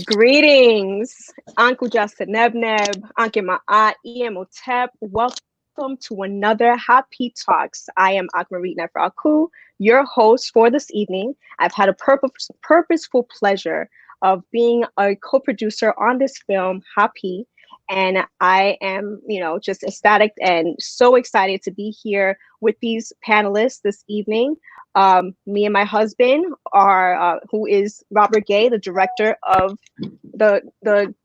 Greetings, Uncle Justin Nebneb, Uncle Ma'at, Emotep. Welcome to another HAPI Talks. I am Akmarit Nefraku, your host for this evening. I've had a purposeful pleasure of being a co-producer on this film, HAPI, and I am, just ecstatic and so excited to be here with these panelists this evening. Me and my husband are, who is Robert Gay, the director of the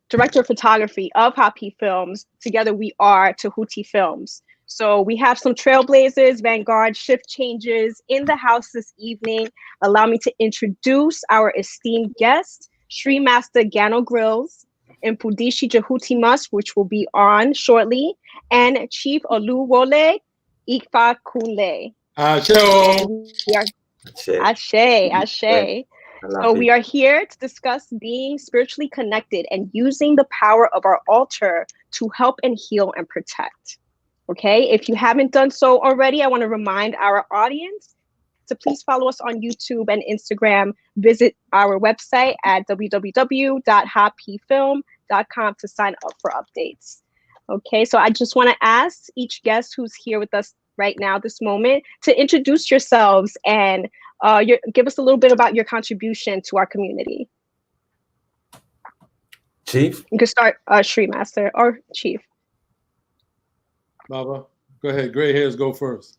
director of photography of HAPI Films. Together we are Tahuti Films. So we have some trailblazers, vanguard, shift changers in the house this evening. Allow me to introduce our esteemed guest, Master Gano Grills, Mfundishi Jhutyms, which will be on shortly, and Chief Oluwole Ifakunle. Ashe. So we are here to discuss being spiritually connected and using the power of our altar to help and heal and protect. Okay, if you haven't done so already, I want to remind our audience to please follow us on YouTube and Instagram. Visit our website at www.hapifilm.com to sign up for updates. Okay, so I just want to ask each guest who's here with us right now, this moment, to introduce yourselves and give us a little bit about your contribution to our community. Chief? You can start, Master or Chief. Baba, go ahead. Gray hairs go first.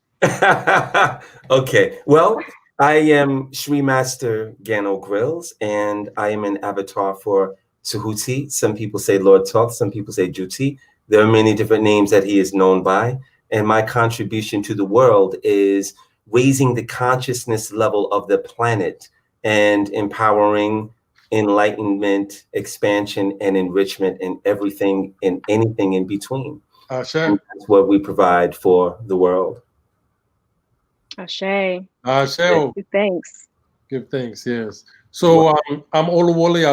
Okay, well, I am Master Gano Grills, and I am an avatar for Tahuti. Some people say Lord Thoth, some people say Jhuty. There are many different names that he is known by. And my contribution to the world is raising the consciousness level of the planet and empowering enlightenment, expansion, and enrichment in everything and anything in between. Ashe. And that's what we provide for the world. Ashe. Ashe. Give thanks. Give thanks, yes. So I'm Oluwole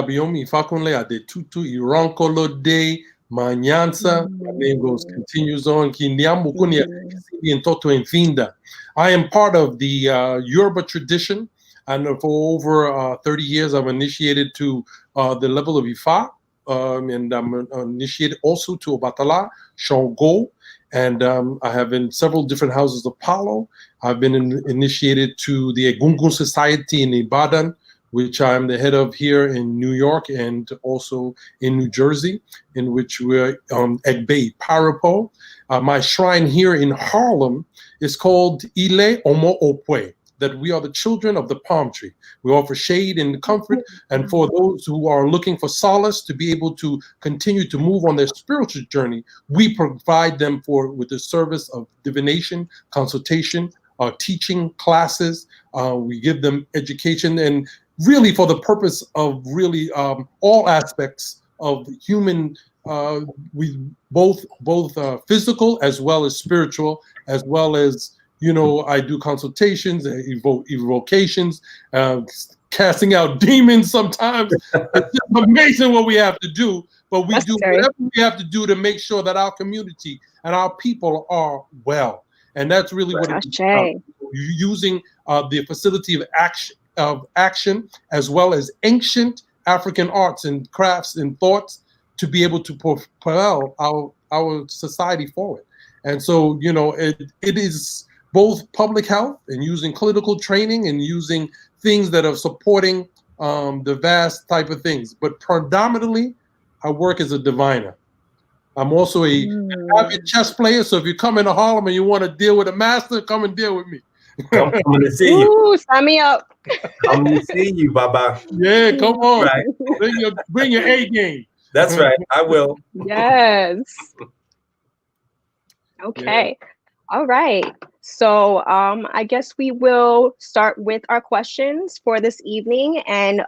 Ifakunle Adetutu Irankolo Day. Manyansa, my name continues on. I am part of the Yoruba tradition, and for over 30 years I've initiated to the level of Ifa, and I'm initiated also to Obatala, Shango, and I have in several different houses of Palo. I've been initiated to the Egungun Society in Ibadan, which I'm the head of here in New York and also in New Jersey, in which we're Egbe Parapo. My shrine here in Harlem is called Ile Omo Opwe, that we are the children of the palm tree. We offer shade and comfort, and for those who are looking for solace to be able to continue to move on their spiritual journey, we provide them with the service of divination, consultation, teaching classes. We give them education, and really for the purpose of really all aspects of human, we both physical as well as spiritual, as well as, I do consultations, evocations, casting out demons sometimes. It's just amazing what we have to do, but we do whatever we have to do to make sure that our community and our people are well. And that's really what it's about. Using the facility of action, as well as ancient African arts and crafts and thoughts, to be able to propel our society forward. And so, it is both public health and using clinical training and using things that are supporting the vast type of things. But predominantly, I work as a diviner. I'm also an avid chess player, so if you come into Harlem and you want to deal with a master, come and deal with me. I'm coming to see you. Ooh, sign me up. I'm going to see you, Baba. Yeah, come on. Right. Bring your A game. That's right. I will. Yes. Okay. Yeah. All right. So I guess we will start with our questions for this evening. And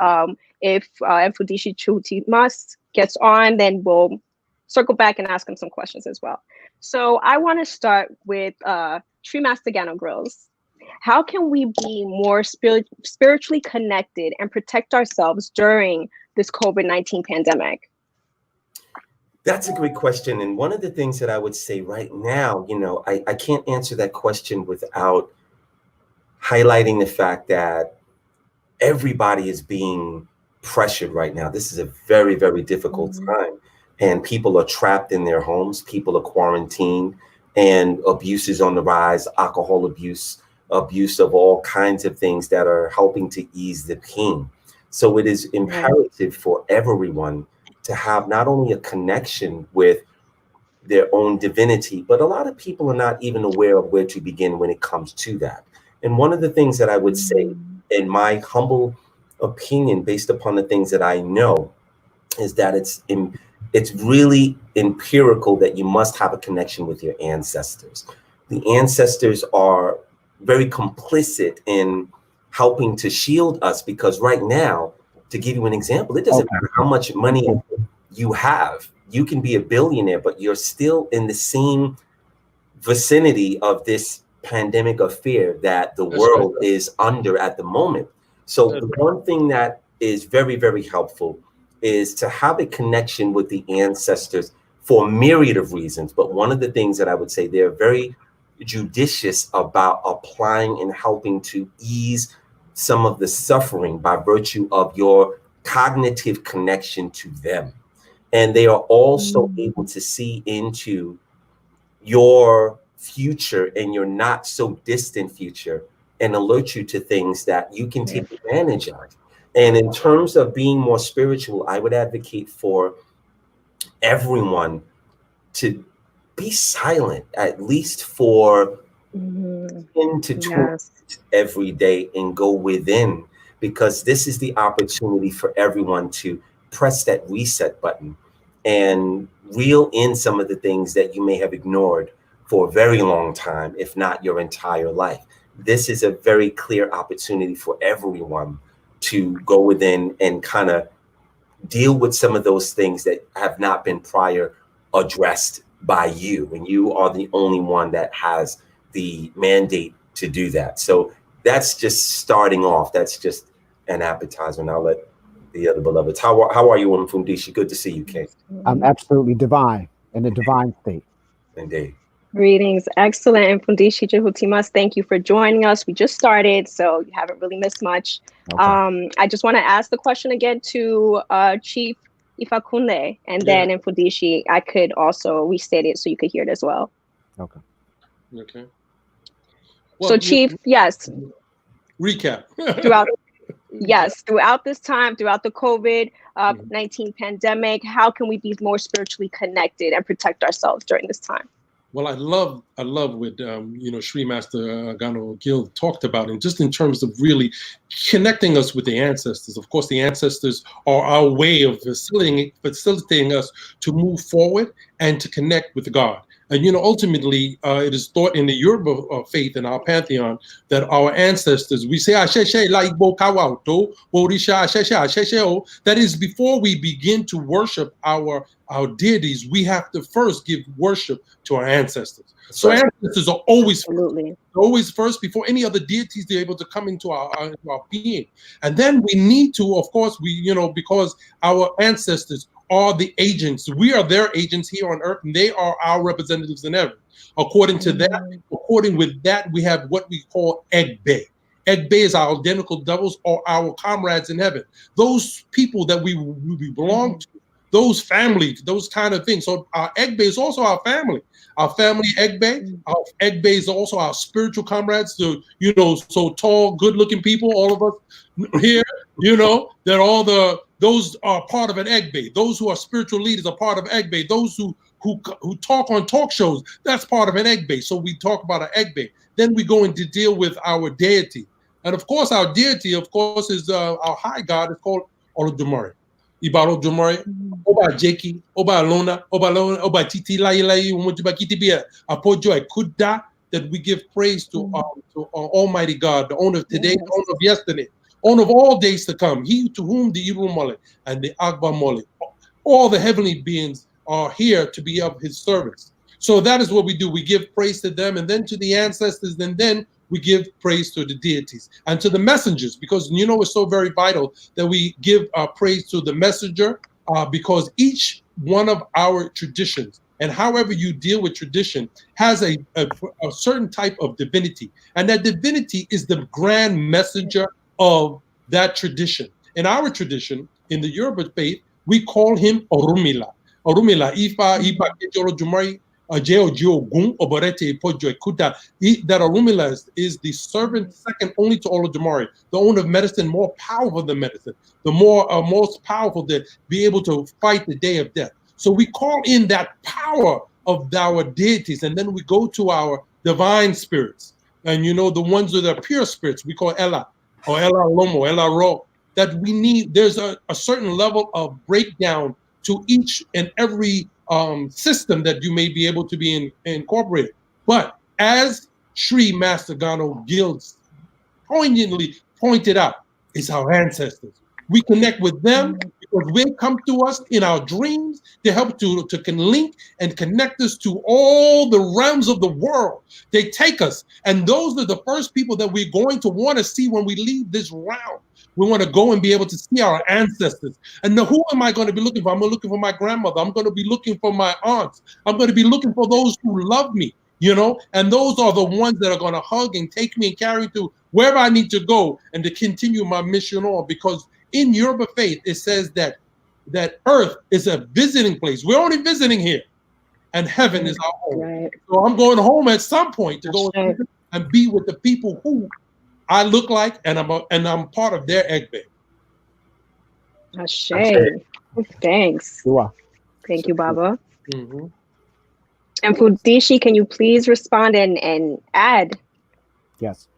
if Mfundishi Jhutyms gets on, then we'll circle back and ask him some questions as well. So I want to start with Master Gano Grills. How can we be more spiritually connected and protect ourselves during this COVID-19 pandemic? That's a great question. And one of the things that I would say right now, I can't answer that question without highlighting the fact that everybody is being pressured right now. This is a very, very difficult time. And people are trapped in their homes. People are quarantined, and abuse is on the rise, alcohol abuse, abuse of all kinds of things that are helping to ease the pain. So it is imperative for everyone to have not only a connection with their own divinity, but a lot of people are not even aware of where to begin when it comes to that. And one of the things that I would say, in my humble opinion, based upon the things that I know, is that it's really empirical that you must have a connection with your ancestors. The ancestors are very complicit in helping to shield us, because right now, to give you an example, it doesn't matter how much money you have. You can be a billionaire, but you're still in the same vicinity of this pandemic of fear that the world is under at the moment. So the one thing that is very, very helpful is to have a connection with the ancestors for a myriad of reasons. But one of the things that I would say, they're very judicious about applying and helping to ease some of the suffering by virtue of your cognitive connection to them. And they are also able to see into your future and your not so distant future and alert you to things that you can take advantage of. And in terms of being more spiritual, I would advocate for everyone to be silent, at least for 10 to 20 minutes every day, and go within, because this is the opportunity for everyone to press that reset button and reel in some of the things that you may have ignored for a very long time, if not your entire life. This is a very clear opportunity for everyone to go within and kind of deal with some of those things that have not been prior addressed by you. And you are the only one that has the mandate to do that. So that's just starting off. That's just an appetizer. And I'll let the other beloveds. How are you, Mfundishi? Good to see you, Kate. I'm absolutely divine, in a divine state. Indeed. Greetings. Excellent. Mfundishi Jhutyms, thank you for joining us. We just started, so you haven't really missed much. Okay. I just want to ask the question again to Chief Ifakunle, and then Mfundishi, I could also restate it so you could hear it as well. Okay. Okay. Well, so Chief, yes. Recap. Throughout this time, throughout the COVID-19 pandemic, how can we be more spiritually connected and protect ourselves during this time? Well, I love what Sri Master Gano Grills talked about, and just in terms of really connecting us with the ancestors. Of course, the ancestors are our way of facilitating us to move forward and to connect with God. And ultimately, it is thought in the Yoruba faith, in our pantheon, that our ancestors, we say Asheshe la igbo kawauto, Orisha Asheshe Asheshe. That is, before we begin to worship our deities, we have to first give worship to our ancestors. So ancestors are always first before any other deities. They're able to come into our being, and then we need to, of course, because our ancestors are the agents. We are their agents here on earth, and they are our representatives in heaven. According with that, we have what we call Egbe. Egbe is our identical doubles, or our comrades in heaven. Those people that we belong to, those families, those kind of things. So our Egbe is also our family. Our family Egbe. Our Egbe is also our spiritual comrades. So, so tall, good-looking people, all of us here, that those are part of an Egbe. Those who are spiritual leaders are part of Egbe. Those who talk on talk shows, that's part of an Egbe. So we talk about an Egbe. Then we go into deal with our deity. And of course, our deity, of course, is our high God is called Olodumare. Ibaro Dumare, Oba Jeki, Oba Lona, Oba Titi Lai, Umutuba Kitibia, Apojo Kuda, that we give praise to Almighty God, the owner of today, the owner of yesterday, owner of all days to come. He to whom the Iru Mole and the Agba Mole, all the heavenly beings are here to be of his service. So that is what we do. We give praise to them, and then to the ancestors, and then we give praise to the deities and to the messengers, because it's so very vital that we give praise to the messenger, because each one of our traditions, and however you deal with tradition, has a certain type of divinity, and that divinity is the grand messenger of that tradition. in our tradition, in the Yoruba faith, we call him Orumila. Orumila, Ifa, Kejoro Jumari, Ajeo Gun, Oborete, Pojo, Kuta. That Orumila is the servant second only to Olodumare, the owner of medicine, more powerful than medicine, the most powerful to be able to fight the day of death. So we call in that power of our deities, and then we go to our divine spirits. And the ones that are pure spirits, we call Ella, or Ella Lomo, Ella Ro, that we need. There's a certain level of breakdown to each and every system that you may be able to be incorporated. But as Sri Master Gano Grills poignantly pointed out, it's our ancestors. We connect with them because they come to us in our dreams to help to can link and connect us to all the realms of the world. They take us, and those are the first people that we're going to want to see when we leave this realm. We want to go and be able to see our ancestors. And now, who am I going to be looking for? I'm looking for my grandmother. I'm going to be looking for my aunts. I'm going to be looking for those who love me, and those are the ones that are going to hug and take me and carry me to wherever I need to go and to continue my mission on. Because in Yoruba faith, it says that earth is a visiting place. We're only visiting here, and heaven is our home. Right. So I'm going home at some point to go and be with the people who I look like, and I'm part of their egg bed. Ashe. Thanks. Thank you, Baba. Mm-hmm. And Mfundishi, can you please respond and add? Yes.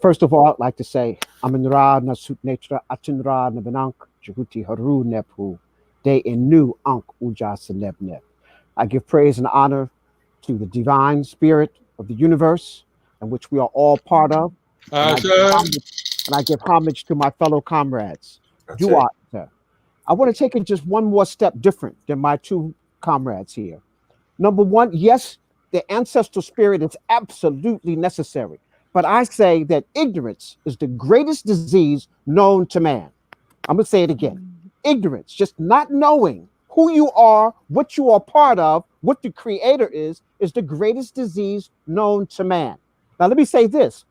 First of all, I'd like to say, Aminra Nasut Netra Atinra Nabanank Jhuti Haru Nephu De Enu Ank Uja Celebnep. I give praise and honor to the divine spirit of the universe, in which we are all part of. And I give homage to my fellow comrades. I want to take it just one more step different than my two comrades here. Number one, yes, the ancestral spirit is absolutely necessary. But I say that ignorance is the greatest disease known to man. I'm going to say it again. Ignorance, just not knowing who you are, what you are part of, what the creator is the greatest disease known to man. Now, let me say this.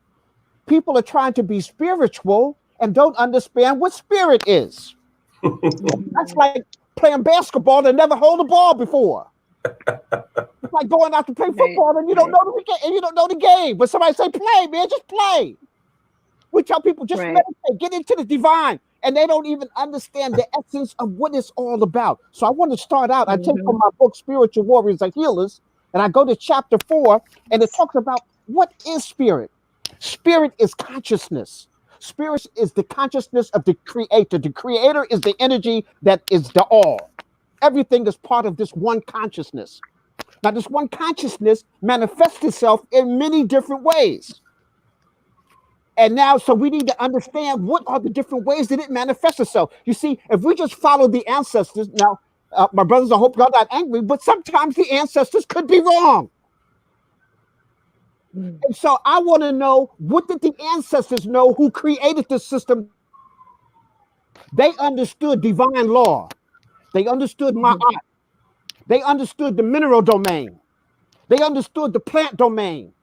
People are trying to be spiritual and don't understand what spirit is. That's like playing basketball and never hold a ball before. It's like going out to play football and you don't know the game. But somebody say, play, man, just play. We tell people just meditate, get into the divine. And they don't even understand the essence of what it's all about. So I want to start out. I take from my book, Spiritual Warriors Are Healers, and I go to chapter 4, and it talks about what is spirit. Spirit is consciousness. Spirit is the consciousness of the creator. The creator is the energy that is the all. Everything is part of this one consciousness. Now, this one consciousness manifests itself in many different ways. And now, so we need to understand what are the different ways that it manifests itself. You see, if we just follow the ancestors, now, my brothers, I hope y'all not angry, but sometimes the ancestors could be wrong. And so I want to know, what did the ancestors know who created this system? They understood divine law. They understood Ma'at. They understood the mineral domain. They understood the plant domain.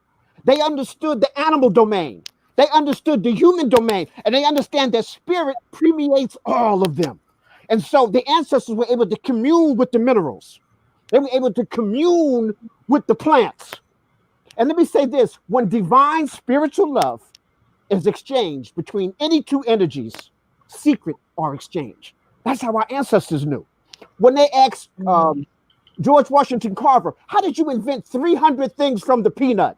They understood the animal domain. They understood the human domain. And they understand that spirit permeates all of them. And so the ancestors were able to commune with the minerals. They were able to commune with the plants. And let me say this, when divine spiritual love is exchanged between any two energies, secrets are exchanged. That's how our ancestors knew. When they asked George Washington Carver, how did you invent 300 things from the peanut?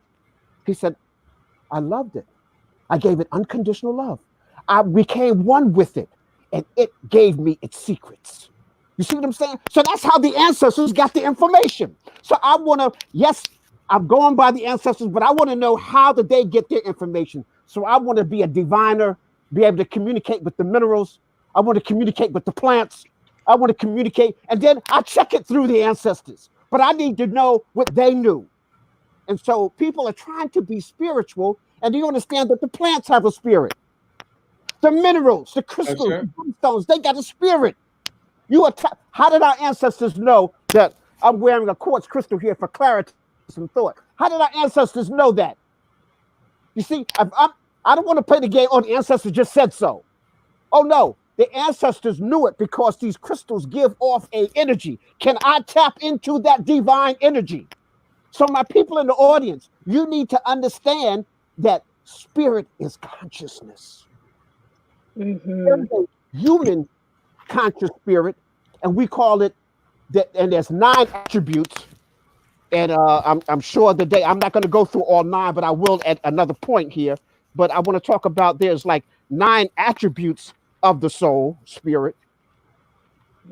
He said, I loved it. I gave it unconditional love. I became one with it, and it gave me its secrets. You see what I'm saying? So that's how the ancestors got the information. So I want to, yes, I'm going by the ancestors, but I want to know, how did they get their information? So I want to be a diviner, be able to communicate with the minerals. I want to communicate with the plants. I want to communicate, and then I check it through the ancestors. But I need to know what they knew. And so people are trying to be spiritual, and you understand that the plants have a spirit. The minerals, the crystals, the stones, they got a spirit. How did our ancestors know that I'm wearing a quartz crystal here for clarity and thought? How did our ancestors know that? You see, I don't want to play the game, oh, the ancestors just said so. Oh, no. The ancestors knew it because these crystals give off a energy. Can I tap into that divine energy? So my people in the audience, you need to understand that spirit is consciousness. There's a human conscious spirit, and we call it that. And there's 9 attributes. And I'm sure today I'm not going to go through all 9, but I will at another point here. But I want to talk about there's like 9 attributes of the soul spirit.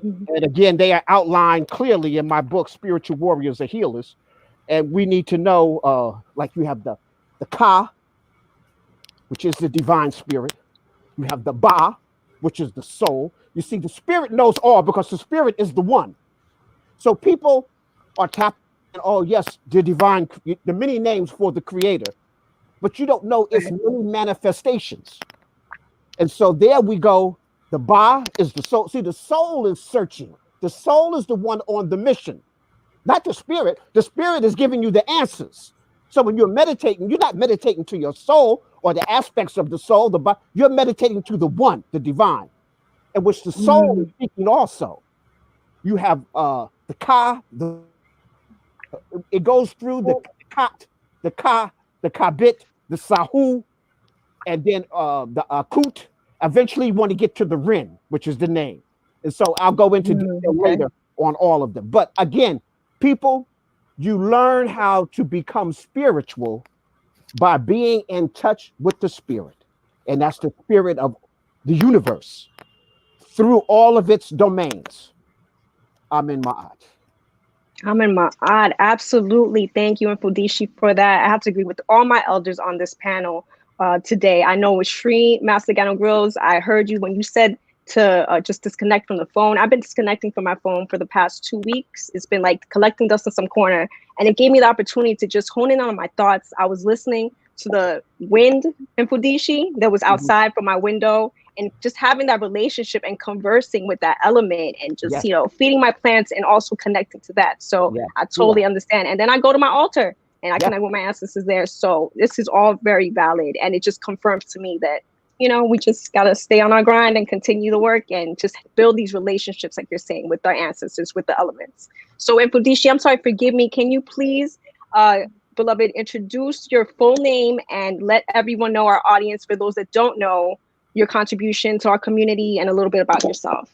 And again, they are outlined clearly in my book, Spiritual Warriors and Healers. And we need to know, like you have the Ka, which is the divine spirit. You have the Ba, which is the soul. You see, the spirit knows all because the spirit is the one. So people are tapping, oh yes, the divine, the many names for the creator, but you don't know its many manifestations. And so there we go. The Ba is the soul. See, the soul is searching. The soul is the one on the mission, not the spirit. The spirit is giving you the answers. So when you're meditating, you're not meditating to your soul or the aspects of the soul. You're meditating to the one, the divine, in which the soul is speaking also. You have the Ka, it goes through the Kat, the Ka, the Kabit, the Sahu, and then the Akut. Eventually, you want to get to the Rin, which is the name. And so I'll go into detail later on all of them. But again, people, you learn how to become spiritual by being in touch with the spirit. And that's the spirit of the universe through all of its domains. Amen Ma'at. Amen Ma'at. Absolutely. Thank you, Mfundishi, for that. I have to agree with all my elders on this panel today. I know with Shri, Master Gano Grills, I heard you when you said to just disconnect from the phone. I've been disconnecting from my phone for the past 2 weeks. It's been like collecting dust in some corner. And it gave me the opportunity to just hone in on my thoughts. I was listening to the wind in Mfundishi that was outside from my window, and just having that relationship and conversing with that element and just, you know, feeding my plants and also connecting to that. So I totally understand. And then I go to my altar and I connect with my ancestors there. So this is all very valid. And it just confirms to me that, you know, we just got to stay on our grind and continue the work and just build these relationships, like you're saying, with our ancestors, with the elements. So Mfundishi, I'm sorry, forgive me. Can you please, beloved, introduce your full name and let everyone know, our audience, for those that don't know, your contribution to our community and a little bit about yourself.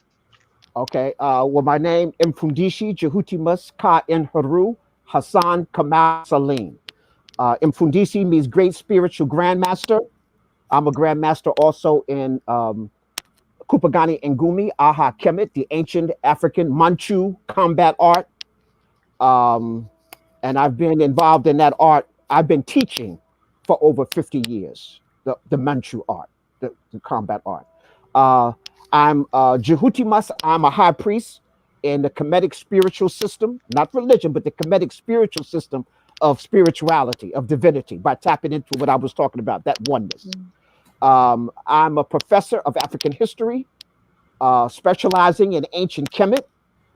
Okay. Well, my name Mfundishi Jhutyms Ka in Haru Hassan Kamal Salim. Mfundishi means great spiritual grandmaster. I'm a grandmaster also in Kupagani Ngumi, Aha Kemet, the ancient African Manchu combat art. And I've been involved in that art. I've been teaching for over 50 years, the Manchu art, the combat art. I'm Jhutyms. I'm a high priest in the Kemetic spiritual system, not religion, but the Kemetic spiritual system of spirituality, of divinity, by tapping into what I was talking about, that oneness. I'm a professor of African history, specializing in ancient Kemet.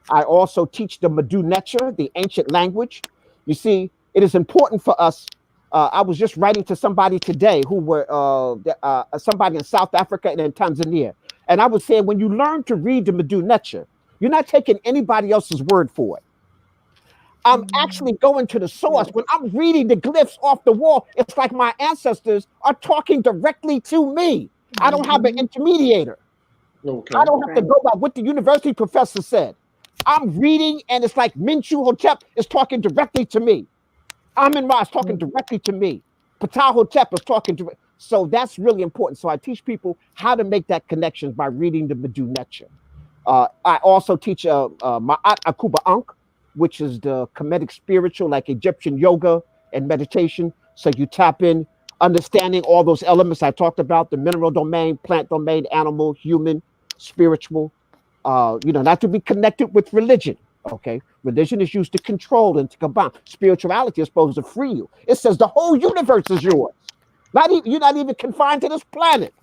I also teach the Medu Neter, the ancient language. You see, it is important for us. I was just writing to somebody today who were somebody in South Africa and in Tanzania. And I was saying, when you learn to read the Medu Neter, you're not taking anybody else's word for it. I'm actually going to the source. When I'm reading the glyphs off the wall, it's like my ancestors are talking directly to me. I don't have an intermediator. I don't have to go by what the university professor said. I'm reading, and it's like Minchu Hotep is talking directly to me. Amin Ra is talking directly to me. Ptah Hotep is talking to me. So that's really important. So I teach people how to make that connection by reading the Medu Neter. I also teach Ma'at Akuba Ankh, which is the Kemetic spiritual, like Egyptian yoga and meditation. So you tap in, understanding all those elements I talked about, the mineral domain, plant domain, animal, human, spiritual, not to be connected with religion. Okay. Religion is used to control and to combine. Spirituality is supposed to free you. It says the whole universe is yours. You're not even confined to this planet.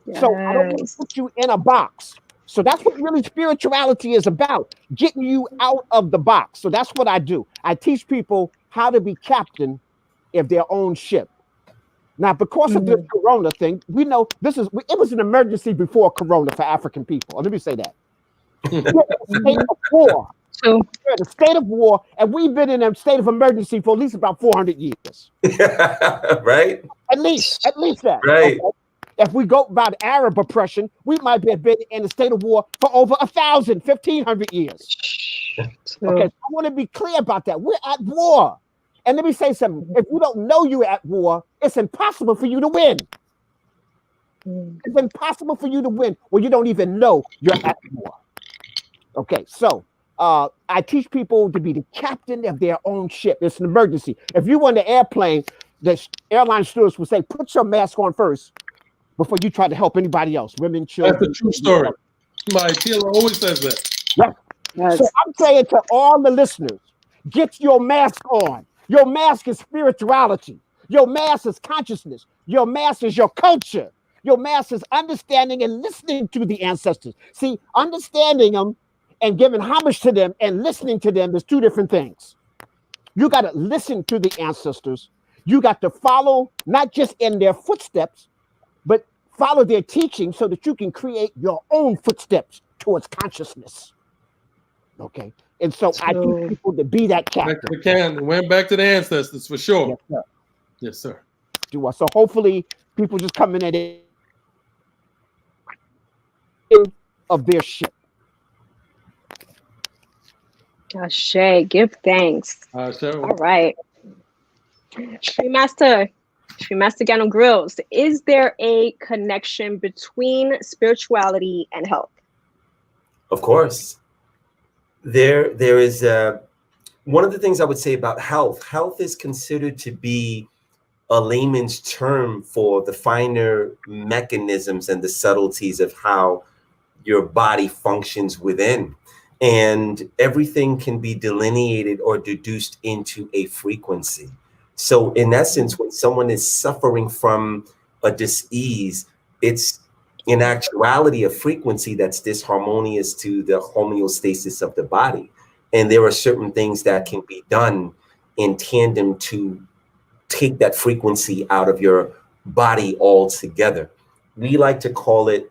Yes. So I don't want to put you in a box. So that's what really spirituality is about, getting you out of the box. So that's what I do. I teach people how to be captain of their own ship. Now, because of this corona thing, we know it was an emergency before corona for African people. Let me say that. We're in a state of war. So, We're in a state of war, and we've been in a state of emergency for at least about 400 years. Right? At least that. Right. Okay? If we go by the Arab oppression, we might have been in a state of war for over 1,500 years. Okay, so I want to be clear about that. We're at war. And let me say something. If you don't know you're at war, it's impossible for you to win. It's impossible for you to win when you don't even know you're at war. Okay, so I teach people to be the captain of their own ship. It's an emergency. If you were on the airplane, the airline stewards would say, put your mask on first before you try to help anybody else, women, children. That's a true story. My tailor always says that. Yes. Yes. So I'm saying to all the listeners, get your mask on. Your mask is spirituality. Your mask is consciousness. Your mask is your culture. Your mask is understanding and listening to the ancestors. See, understanding them and giving homage to them and listening to them is two different things. You got to listen to the ancestors. You got to follow, not just in their footsteps, but follow their teaching so that you can create your own footsteps towards consciousness. Okay. And so I teach people to be that captain. Went back to the ancestors for sure. Yes, sir. Yes, sir. So hopefully people just come in at it of their ship. Ashe, give thanks. Sure. All right. Master Gano Grills, is there a connection between spirituality and health? Of course. There is one of the things I would say about health. Health is considered to be a layman's term for the finer mechanisms and the subtleties of how your body functions within. And everything can be delineated or deduced into a frequency. So in essence, when someone is suffering from a dis-ease, it's in actuality a frequency that's disharmonious to the homeostasis of the body. And there are certain things that can be done in tandem to take that frequency out of your body altogether. We like to call it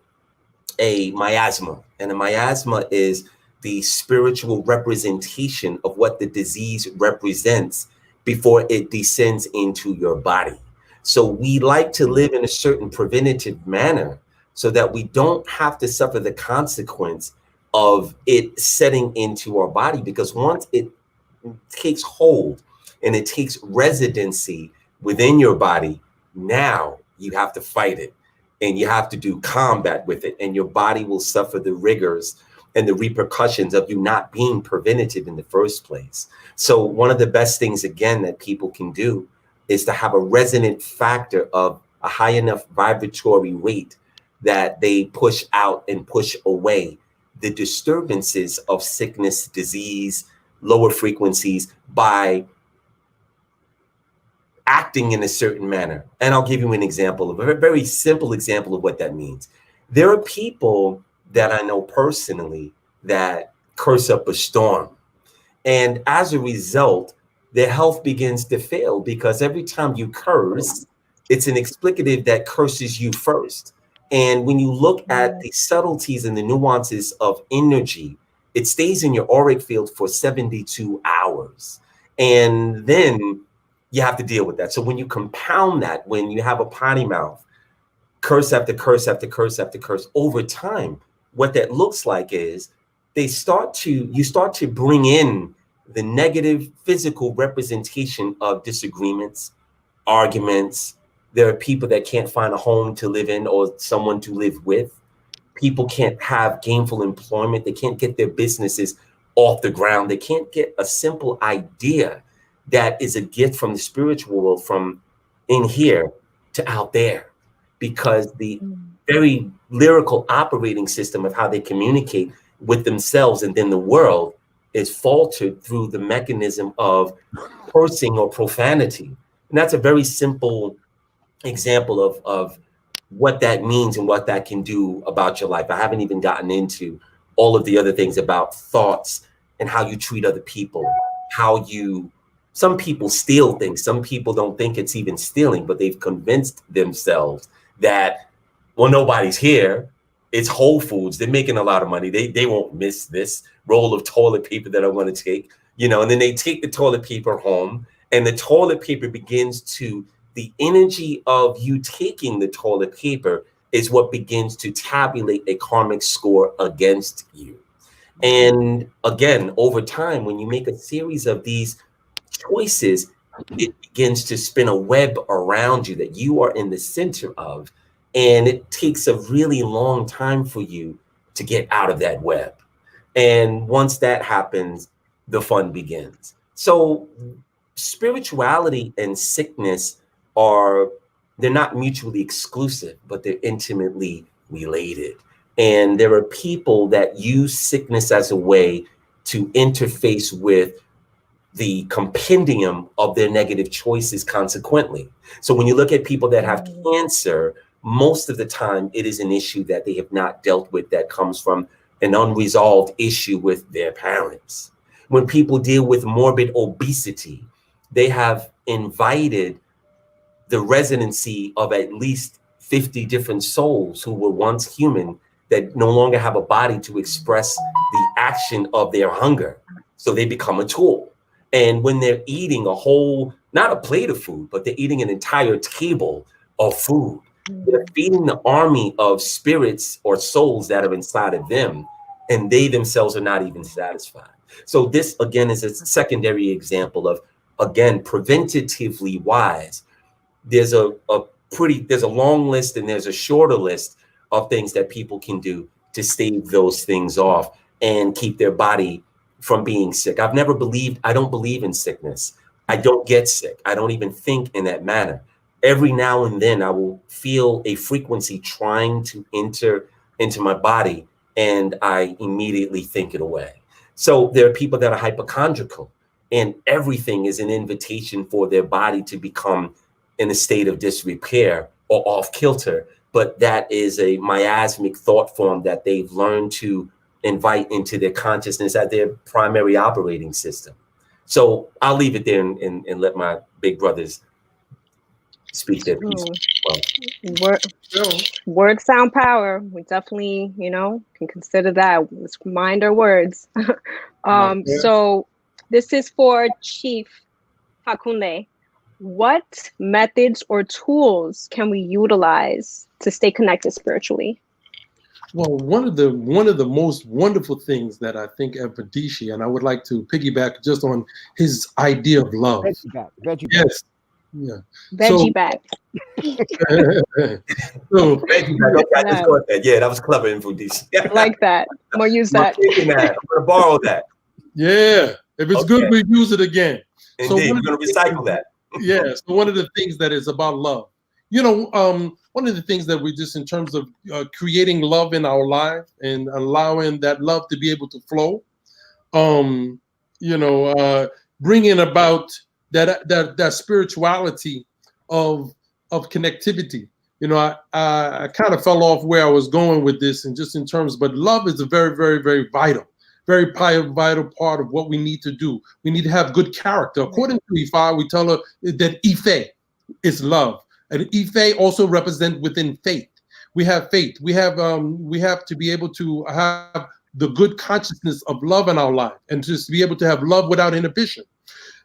a miasma. And a miasma is the spiritual representation of what the disease represents before it descends into your body. So we like to live in a certain preventative manner so that we don't have to suffer the consequence of it setting into our body, because once it takes hold and it takes residency within your body, now you have to fight it and you have to do combat with it, and your body will suffer the rigors and the repercussions of you not being preventative in the first place. So one of the best things, again, that people can do is to have a resonant factor of a high enough vibratory rate that they push out and push away the disturbances of sickness, disease, lower frequencies by acting in a certain manner. And I'll give you an example, a very simple example of what that means. There are people that I know personally that curse up a storm. And as a result, their health begins to fail, because every time you curse, it's an explicative that curses you first. And when you look at the subtleties and the nuances of energy, it stays in your auric field for 72 hours. And then you have to deal with that. So when you compound that, when you have a potty mouth, curse after curse after curse after curse, over time, what that looks like is you start to bring in the negative physical representation of disagreements, arguments. There are people that can't find a home to live in or someone to live with. People can't have gainful employment. They can't get their businesses off the ground. They can't get a simple idea that is a gift from the spiritual world, from in here to out there, because the very lyrical operating system of how they communicate with themselves and then the world is faltered through the mechanism of cursing or profanity. And that's a very simple example of what that means and what that can do about your life. I haven't even gotten into all of the other things about thoughts and how you treat other people, how you Some people steal things. Some people don't think it's even stealing, but they've convinced themselves that, well, nobody's here. It's Whole Foods. They're making a lot of money. They won't miss this roll of toilet paper that I want to take, you know, and then they take the toilet paper home, and the toilet paper begins to, the energy of you taking the toilet paper is what begins to tabulate a karmic score against you. And again, over time, when you make a series of these choices, it begins to spin a web around you that you are in the center of. And it takes a really long time for you to get out of that web. And once that happens, the fun begins. So spirituality and sickness they're not mutually exclusive, but they're intimately related. And there are people that use sickness as a way to interface with the compendium of their negative choices consequently. So when you look at people that have cancer, most of the time it is an issue that they have not dealt with that comes from an unresolved issue with their parents. When people deal with morbid obesity, they have invited the residency of at least 50 different souls who were once human that no longer have a body to express the action of their hunger. So they become a tool. And when they're eating a whole, not a plate of food, but they're eating an entire table of food, they're feeding the army of spirits or souls that are inside of them, and they themselves are not even satisfied. So this, again, is a secondary example of, again, preventatively wise. There's a long list and there's a shorter list of things that people can do to stave those things off and keep their body from being sick. I don't believe in sickness. I don't get sick. I don't even think in that manner. Every now and then I will feel a frequency trying to enter into my body, and I immediately think it away. So there are people that are hypochondriacal, and everything is an invitation for their body to become in a state of disrepair or off kilter. But that is a miasmic thought form that they've learned to invite into their consciousness as their primary operating system. So I'll leave it there and let my big brothers speak their piece. Word sound power. We definitely, can consider that. Let's mind our words. So this is for Chief Ifakunle. What methods or tools can we utilize to stay connected spiritually? Well, one of the most wonderful things that I think Mfundishi, and I would like to piggyback just on his idea of love. Veggie yes. Yeah. Veggie back. So, veggie back. Okay, I just got that. Yeah, that was clever, Mfundishi. I like that. I'm gonna use that. I'm gonna borrow that. Yeah. If it's good, we use it again. Indeed, we're gonna recycle that. Yeah. So one of the things that is about love, one of the things that we just, in terms of creating love in our life and allowing that love to be able to flow, bringing about that spirituality of connectivity. I kind of fell off where I was going with this, and just in terms, but love is a very, very, very vital part of what we need to do. We need to have good character. According to Ifa, we tell her that Ife is love. And Ife also represent within faith. We have faith. We have to be able to have the good consciousness of love in our life, and just be able to have love without inhibition.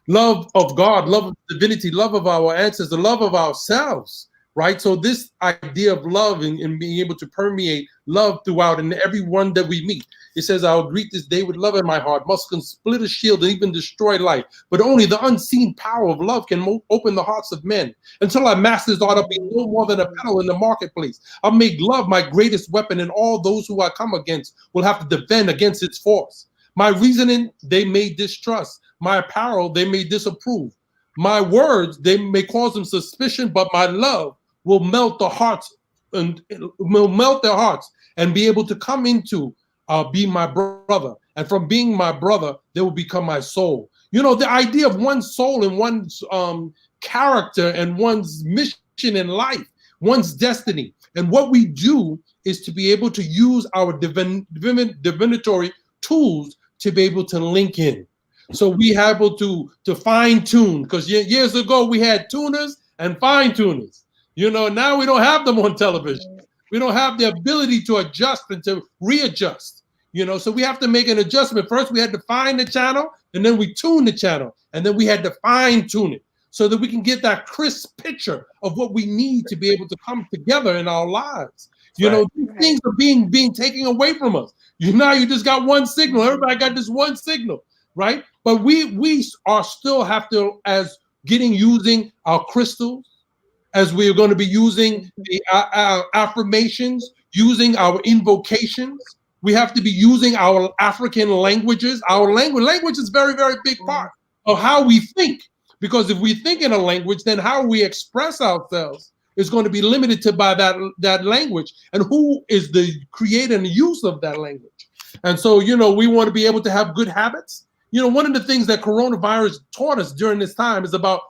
Love of God, love of divinity, love of our ancestors, love of ourselves, right? So this idea of love and being able to permeate love throughout and everyone that we meet. It says, I'll greet this day with love in my heart, must can split a shield and even destroy life. But only the unseen power of love can open the hearts of men. Until I master this art, I'll be no more than a peddle in the marketplace. I'll make love my greatest weapon, and all those who I come against will have to defend against its force. My reasoning, they may distrust. My apparel, they may disapprove. My words, they may cause them suspicion, but my love will melt the hearts and will melt their hearts and be able to come into be my brother. And from being my brother, they will become my soul. The idea of one's soul and one's character and one's mission in life, one's destiny. And what we do is to be able to use our divinatory tools to be able to link in. So we have to fine tune, because years ago we had tuners and fine tuners. Now we don't have them on television. We don't have the ability to adjust and to readjust. So we have to make an adjustment. First, we had to find the channel, and then we tune the channel, and then we had to fine tune it so that we can get that crisp picture of what we need to be able to come together in our lives. These things are being taken away from us. You just got one signal. Everybody got this one signal, right? But we are still have to, as using our crystals, as we are going to be using our affirmations, using our invocations. We have to be using our African languages. Our language is very, very big part of how we think. Because if we think in a language, then how we express ourselves is going to be limited by that language. And who is the creator and the use of that language? And so, we want to be able to have good habits. One of the things that coronavirus taught us during this time is about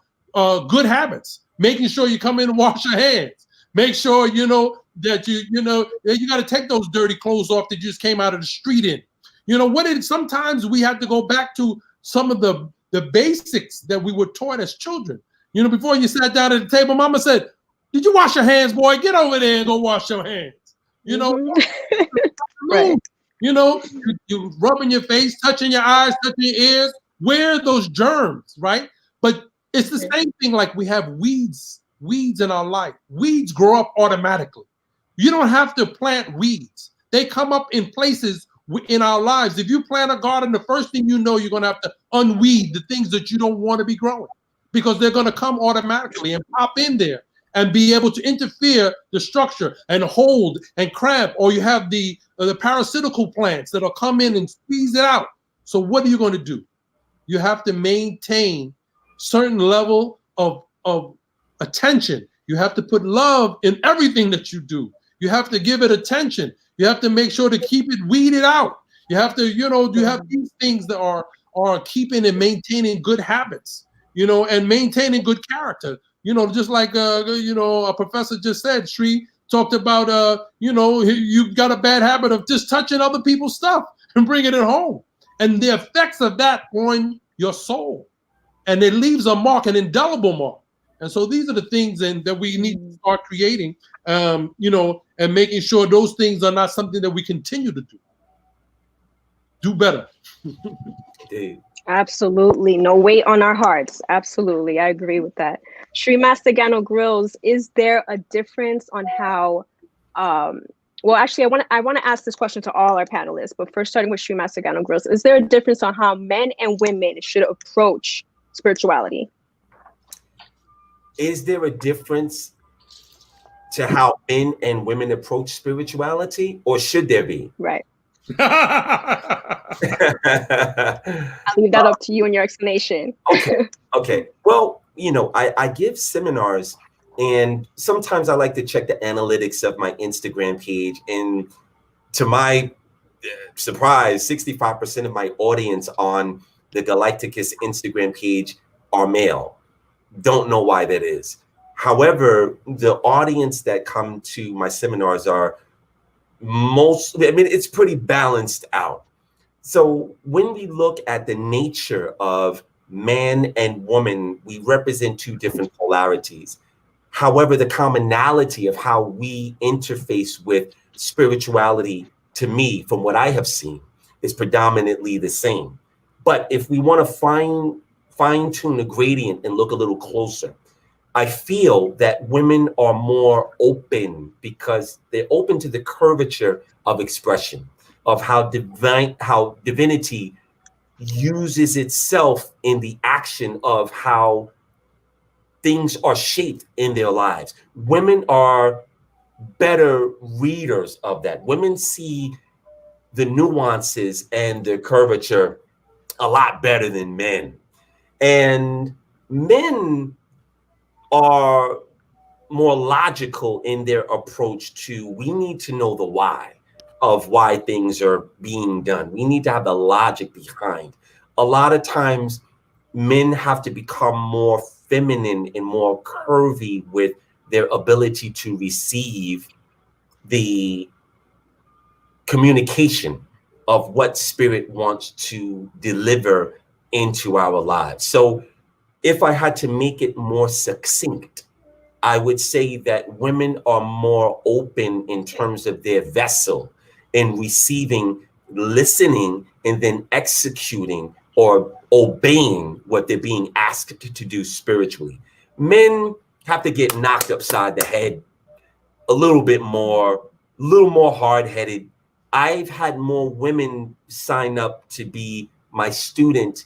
good habits. Making sure you come in and wash your hands. Make sure, that you got to take those dirty clothes off that you just came out of the street in. Sometimes we have to go back to some of the basics that we were taught as children. Before you sat down at the table, mama said, "Did you wash your hands, boy? Get over there and go wash your hands." Right. You rubbing your face, touching your eyes, touching your ears. Where are those germs, right? But it's the same thing. Like we have weeds in our life. Weeds grow up automatically. You don't have to plant weeds. They come up in places in our lives. If you plant a garden, the first thing you're going to have to unweed the things that you don't want to be growing, because they're going to come automatically and pop in there and be able to interfere the structure and hold and cramp. Or you have the parasitical plants that'll come in and squeeze it out. So what are you going to do? You have to maintain certain level of attention. You have to put love in everything that you do. You have to give it attention. You have to make sure to keep it weeded out. You have to, you have these things that are keeping and maintaining good habits, and maintaining good character. Just like a professor just said, Sri talked about, you've got a bad habit of just touching other people's stuff and bringing it home, and the effects of that on your soul, and it leaves a mark, an indelible mark. And so these are the things that we need to start creating, and making sure those things are not something that we continue to do better. Absolutely. No weight on our hearts. Absolutely. I agree with that. Sri Master Gano Grills, is there a difference on how, well, actually, I want to ask this question to all our panelists, but first starting with Sri Master Gano Grills, is there a difference on how men and women should approach spirituality? Is there a difference to how men and women approach spirituality, or should there be? Right. I'll leave that up to you and your explanation. Okay. Well, I give seminars, and sometimes I like to check the analytics of my Instagram page. And to my surprise, 65% of my audience on the Galacticus Instagram page are male. Don't know why that is. However, the audience that come to my seminars are it's pretty balanced out. So when we look at the nature of man and woman, we represent two different polarities. However, the commonality of how we interface with spirituality, to me, from what I have seen, is predominantly the same. But if we want to fine tune the gradient and look a little closer, I feel that women are more open because they're open to the curvature of expression, of how divinity uses itself in the action of how things are shaped in their lives. Women are better readers of that. Women see the nuances and the curvature a lot better than men. And men are more logical in their approach to, we need to know the why of why things are being done. We need to have the logic behind. A lot of times men have to become more feminine and more curvy with their ability to receive the communication of what spirit wants to deliver into our lives. So if I had to make it more succinct, I would say that women are more open in terms of their vessel in receiving, listening, and then executing or obeying what they're being asked to do spiritually. Men have to get knocked upside the head a little more hard-headed. I've had more women sign up to be my student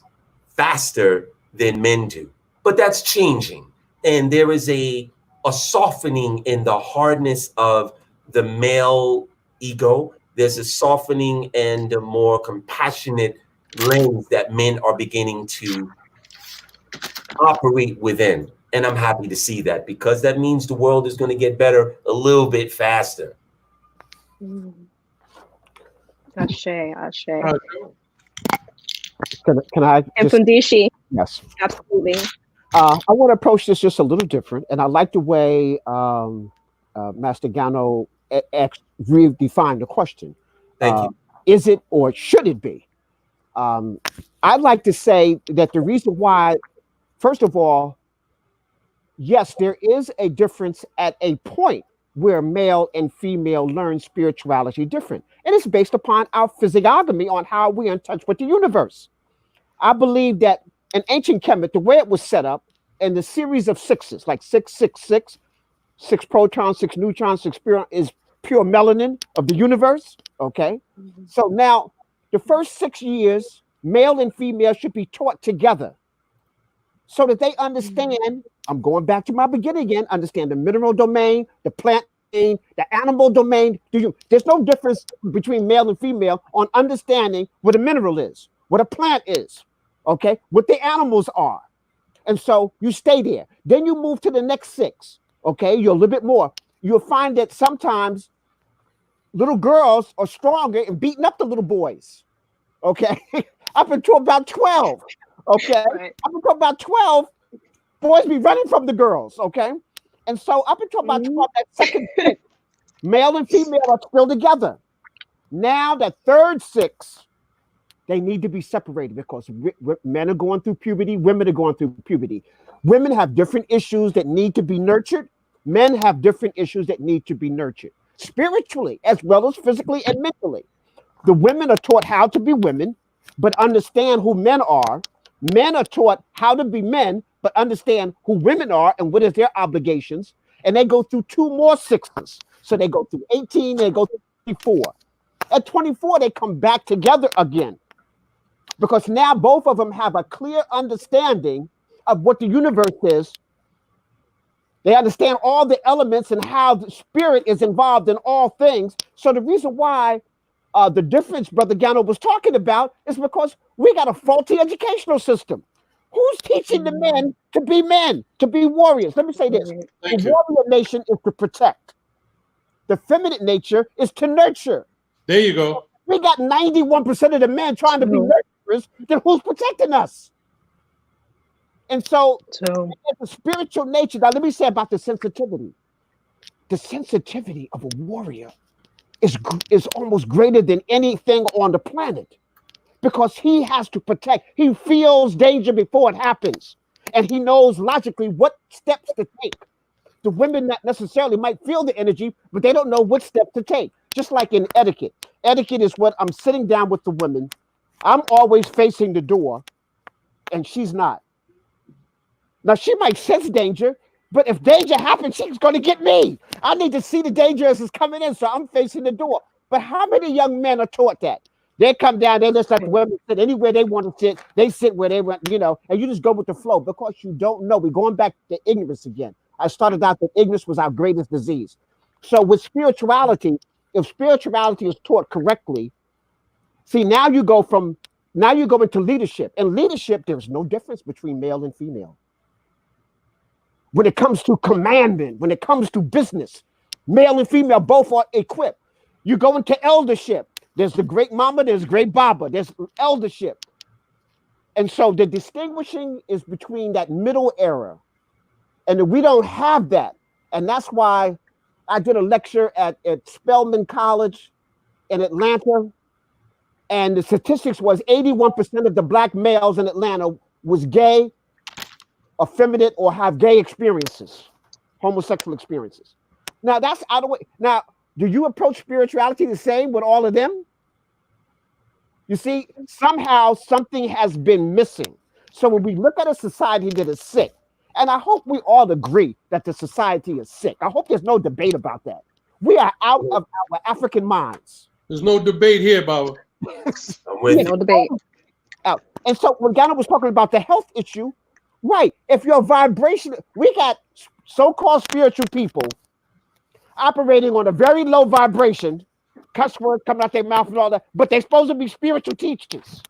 faster than men do, but that's changing. And there is a softening in the hardness of the male ego. There's a softening and a more compassionate lens that men are beginning to operate within. And I'm happy to see that, because that means the world is going to get better a little bit faster. Ashe, Ashe. Can I And just, Mfundishi, yes. absolutely. I want to approach this just a little different, and I like the way Master Gano redefined the question. Thank you. Is it or should it be? I'd like to say that the reason why, first of all, yes, there is a difference at a point where male and female learn spirituality different. And it's based upon our physiognomy on how we're in touch with the universe. I believe that in ancient Kemet, the way it was set up, in the series of sixes, like 666, 6 protons, 6 neutrons, 6 is pure melanin of the universe. Okay. So now the first 6 years, male and female should be taught together so that they understand. I'm going back to my beginning again. Understand the mineral domain, the plant domain, the animal domain. There's no difference between male and female on understanding what a mineral is, what a plant is, okay, what the animals are. And so you stay there. Then you move to the next 6, okay, you're a little bit more. You'll find that sometimes little girls are stronger and beating up the little boys, okay, up until about 12, okay, right. Up until about 12, boys be running from the girls, okay? And so up until about 12, that second 6, male and female are still together. Now that third 6, they need to be separated because men are going through puberty, women are going through puberty. Women have different issues that need to be nurtured. Men have different issues that need to be nurtured, spiritually as well as physically and mentally. The women are taught how to be women, but understand who men are. Men are taught how to be men, but understand who women are and what is their obligations. And they go through 2 more 6s. So they go through 18, they go through 24. At 24, they come back together again, because now both of them have a clear understanding of what the universe is. They understand all the elements and how the spirit is involved in all things. So the reason why the difference Brother Gano was talking about is because we got a faulty educational system. Who's teaching the men, to be warriors? Let me say this. The warrior nation is to protect. The feminine nature is to nurture. There you go. We got 91% of the men trying to be nurturers, then who's protecting us? And so the spiritual nature, now let me say about the sensitivity. The sensitivity of a warrior is almost greater than anything on the planet, because he has to protect. He feels danger before it happens, and he knows logically what steps to take. The women not necessarily might feel the energy, but they don't know what step to take. Just like in etiquette. Etiquette is what I'm sitting down with the women. I'm always facing the door, and she's not. Now, she might sense danger, but if danger happens, she's going to get me. I need to see the danger as it's coming in, so I'm facing the door. But how many young men are taught that? They come down, they just let the women sit anywhere they want to sit. They sit where they want, and you just go with the flow because you don't know. We're going back to ignorance again. I started out that ignorance was our greatest disease. So with spirituality, if spirituality is taught correctly, see, now you go into leadership. In leadership, there's no difference between male and female. When it comes to commandment, when it comes to business, male and female both are equipped. You go into eldership. There's the great mama, there's great baba, there's eldership. And so the distinguishing is between that middle era. And we don't have that. And that's why I did a lecture at Spelman College in Atlanta. And the statistics was 81% of the black males in Atlanta was gay, effeminate, or have gay experiences, homosexual experiences. Now that's out of the way. Now, do you approach spirituality the same with all of them? You see, somehow something has been missing. So when we look at a society that is sick, and I hope we all agree that the society is sick. I hope there's no debate about that. We are out of our African minds. There's no debate here, Baba. No debate. Out. And so when Gano was talking about the health issue, right, if your vibration, we got so-called spiritual people operating on a very low vibration, cuss words coming out their mouth and all that, but they're supposed to be spiritual teachers.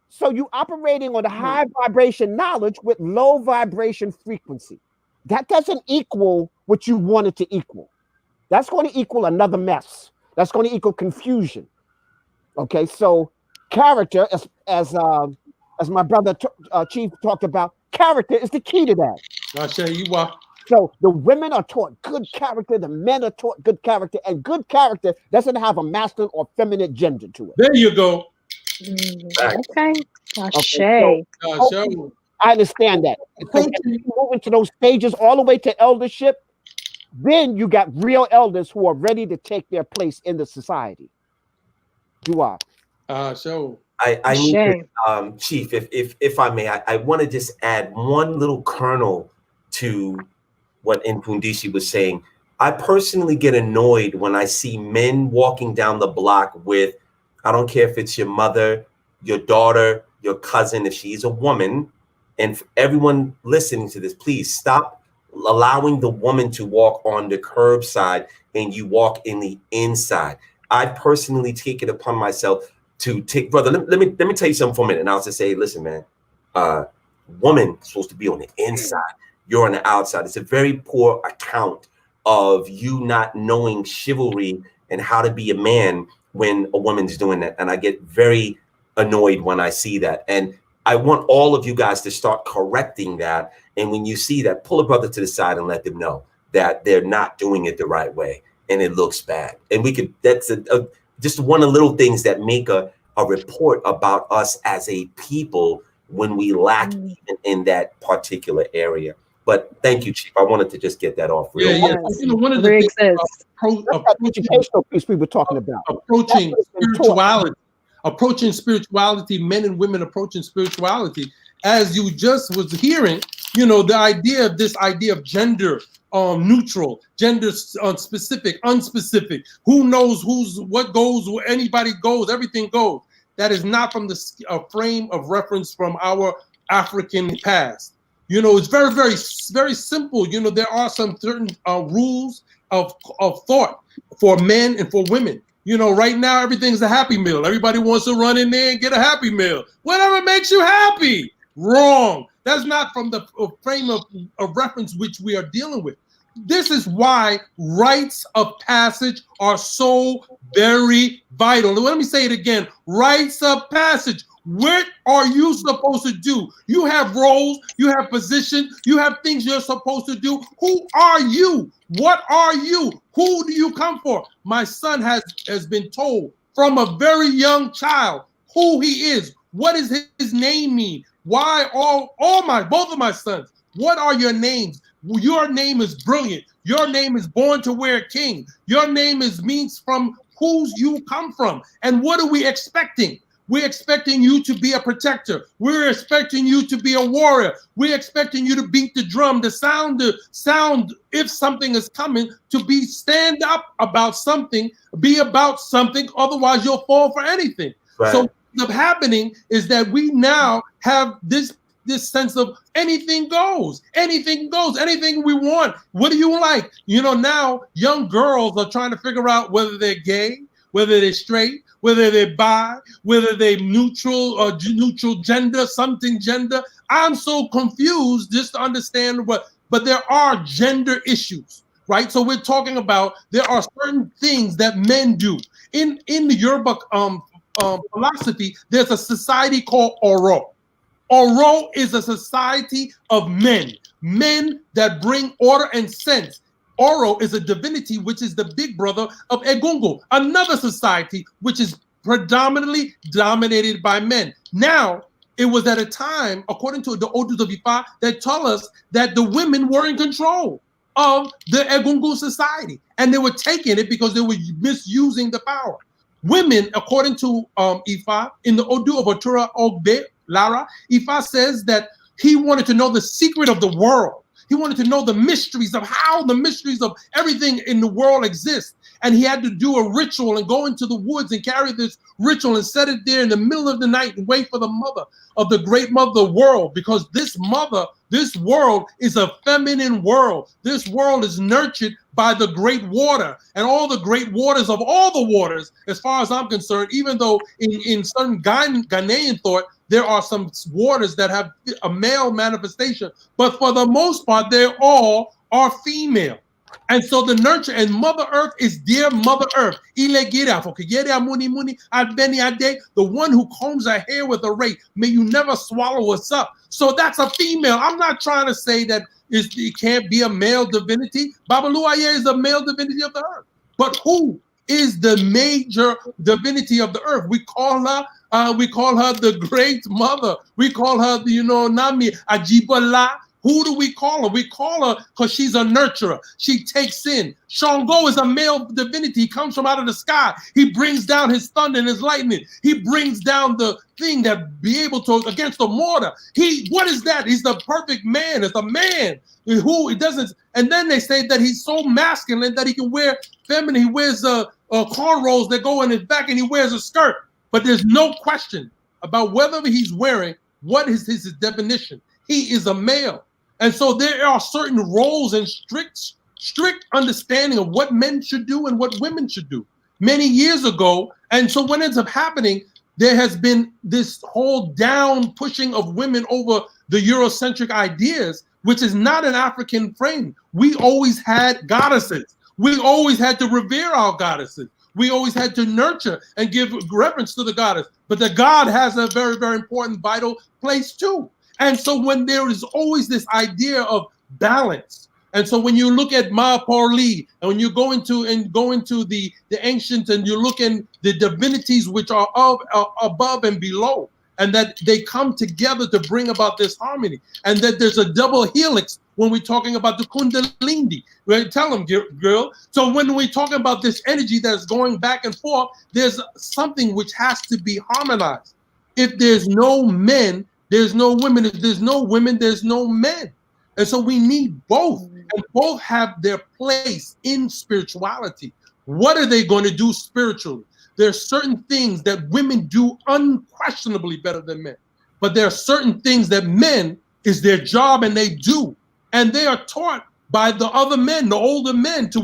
So you operating on a high vibration knowledge with low vibration frequency. That doesn't equal what you want it to equal. That's going to equal another mess. That's going to equal confusion. Okay, so character, as my brother Chief talked about, character is the key to that. I tell you what. So the women are taught good character, the men are taught good character, and good character doesn't have a masculine or feminine gender to it. There you go. Okay. Okay, so I understand that. So as you move into those stages all the way to eldership, then you got real elders who are ready to take their place in the society. Do I? I need to, Chief, if I may, I want to just add one little kernel to what Mfundishi was saying. I personally get annoyed when I see men walking down the block with, I don't care if it's your mother, your daughter, your cousin, if she's a woman, and for everyone listening to this, please stop allowing the woman to walk on the curbside and you walk in the inside. I personally take it upon myself to take, brother, let me tell you something for a minute. And I'll just say, listen, man, woman is supposed to be on the inside. You're on the outside. It's a very poor account of you not knowing chivalry and how to be a man when a woman's doing that. And I get very annoyed when I see that. And I want all of you guys to start correcting that. And when you see that, pull a brother to the side and let them know that they're not doing it the right way and it looks bad. And we could, that's just one of the little things that make a report about us as a people when we lack in that particular area. But thank you, Chief. I wanted to just get that off. Yeah. You know, one of the things educational piece we were talking about. Approaching spirituality, men and women approaching spirituality, as you just was hearing, you know, the idea of gender neutral, gender specific, unspecific, who knows what goes, where anybody goes, everything goes. That is not from the frame of reference from our African past. You know, it's very, very, very simple. You know, there are some certain rules of thought for men and for women. You know, right now, everything's a happy meal. Everybody wants to run in there and get a happy meal. Whatever makes you happy. Wrong. That's not from the frame of reference which we are dealing with. This is why rites of passage are so very vital. Let me say it again. Rites of passage. What are you supposed to do? You have roles, you have position, you have things you're supposed to do. Who are you? What are you? Who do you come for? My son has been told from a very young child who he is. What does his name mean? Why both of my sons? What are your names? Your name is brilliant. Your name is born to wear king. Your name means from whose you come from. And what are we expecting? We're expecting you to be a protector. We're expecting you to be a warrior. We're expecting you to beat the drum, the sound if something is coming, to be stand up about something, be about something. Otherwise, you'll fall for anything. Right. So what's happening is that we now have this sense of anything goes, anything we want. What do you like? You know, now young girls are trying to figure out whether they're gay, whether they're straight, whether they're bi, whether they're neutral or neutral gender, something gender. I'm so confused just to understand but there are gender issues, right? So we're talking about there are certain things that men do. In the Yoruba philosophy, there's a society called Oro. Oro is a society of men that bring order and sense. Oro is a divinity, which is the big brother of Egungun, another society which is predominantly dominated by men. Now, it was at a time, according to the Odus of Ifa, that tell us that the women were in control of the Egungun society, and they were taking it because they were misusing the power. Women, according to Ifa, in the Odu of Otura Ogbe Lara, Ifa says that he wanted to know the secret of the world. He wanted to know the mysteries of how the mysteries of everything in the world exist. And he had to do a ritual and go into the woods and carry this ritual and set it there in the middle of the night and wait for the mother of the great mother of the world, because this mother, this world is a feminine world. This world is nurtured by the great water and all the great waters of all the waters, as far as I'm concerned, even though in certain Ghanaian thought, there are some waters that have a male manifestation, but for the most part, they all are female. And so the nurture and Mother Earth is dear Mother Earth. The one who combs her hair with a rake, may you never swallow us up. So that's a female. I'm not trying to say that it can't be a male divinity. Babaluaye is a male divinity of the earth. But who is the major divinity of the earth? We call her the Great Mother. We call her Nami Ajibala. Who do we call her? We call her because she's a nurturer. She takes in. Shango is a male divinity. He comes from out of the sky. He brings down his thunder and his lightning. He brings down the thing that be able to against the mortar. What is that? He's the perfect man. It's a man who he doesn't. And then they say that he's so masculine that he can wear feminine. He wears cornrows that go in his back, and he wears a skirt. But there's no question about whether he's wearing what is his definition. He is a male. And so there are certain roles and strict understanding of what men should do and what women should do many years ago. And so what ends up happening, there has been this whole down pushing of women over the Eurocentric ideas, which is not an African frame. We always had goddesses. We always had to revere our goddesses. We always had to nurture and give reverence to the goddess. But the God has a very, very important, vital place too. And so when there is always this idea of balance, and so when you look at Ma Parli, and when you go into the ancient, and you look in the divinities which are above and below, and that they come together to bring about this harmony, and that there's a double helix when we're talking about the Kundalini. Right? Tell them, girl. So when we're talking about this energy that's going back and forth, there's something which has to be harmonized. If there's no men, there's no women. If there's no women, there's no men. And so we need both, and both have their place in spirituality. What are they going to do spiritually? There are certain things that women do unquestionably better than men. But there are certain things that men is their job and they do. And they are taught by the other men, the older men, to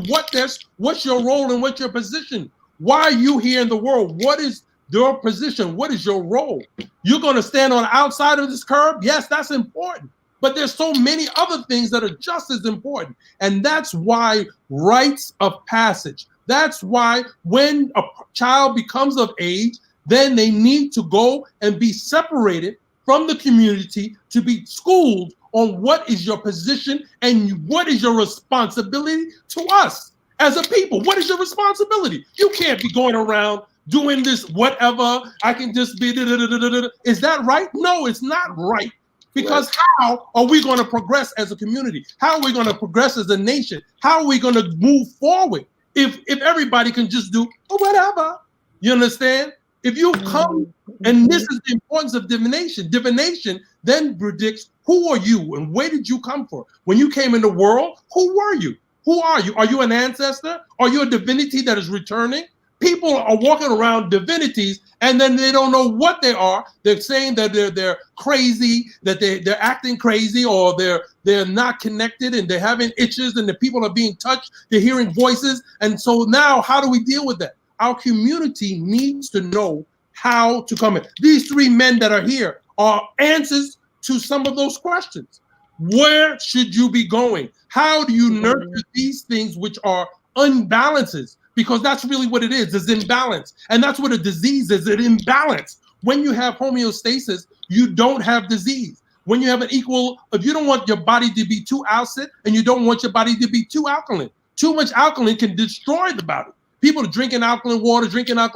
what's your role and what's your position? Why are you here in the world? What is your position? What is your role? You're going to stand on the outside of this curb? Yes, that's important. But there's so many other things that are just as important. And that's why rites of passage. That's why when a child becomes of age, then they need to go and be separated from the community to be schooled on what is your position and what is your responsibility to us as a people. What is your responsibility? You can't be going around doing this whatever. I can just be Is that right? No, it's not right. Because how are we going to progress as a community? How are we going to progress as a nation? How are we going to move forward if everybody can just do whatever? You understand? If you come, and this is the importance of divination. Divination then predicts who are you and where did you come from? When you came in the world, who were you? Who are you? Are you an ancestor? Are you a divinity that is returning? People are walking around divinities and then they don't know what they are. They're saying that they're crazy, that they're acting crazy, or they're not connected, and they're having itches, and the people are being touched. They're hearing voices. And so now how do we deal with that? Our community needs to know how to come in. These three men that are here are answers to some of those questions. Where should you be going? How do you nurture these things which are unbalances? Because that's really what it is imbalance. And that's what a disease is, an imbalance. When you have homeostasis, you don't have disease. When you have an equal, if you don't want your body to be too acid and you don't want your body to be too alkaline, Too much alkaline can destroy the body. People are drinking alkaline water, thinking that's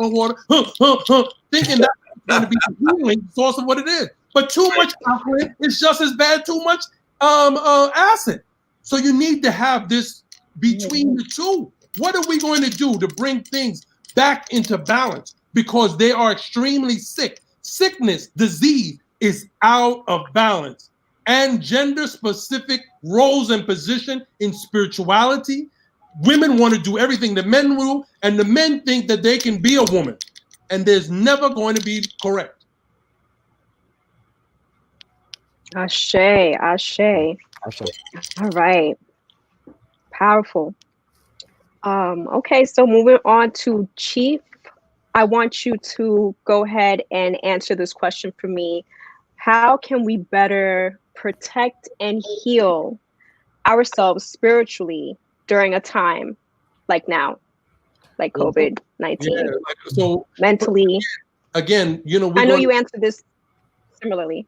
going to be the healing source of what it is. But too much alkaline is just as bad. Too much acid. So you need to have this between the two. What are we going to do to bring things back into balance? Because they are extremely sick. Sickness, disease is out of balance. And gender-specific roles and position in spirituality. Women want to do everything the men do, and the men think that they can be a woman. And there's never going to be correct. Ashe, ashe. All right. Powerful. Okay, so moving on to Chief. I want you to go ahead and answer this question for me. How can we better protect and heal ourselves spiritually during a time like now, like COVID-19? Yeah, so mentally. Again, I know you answered this similarly.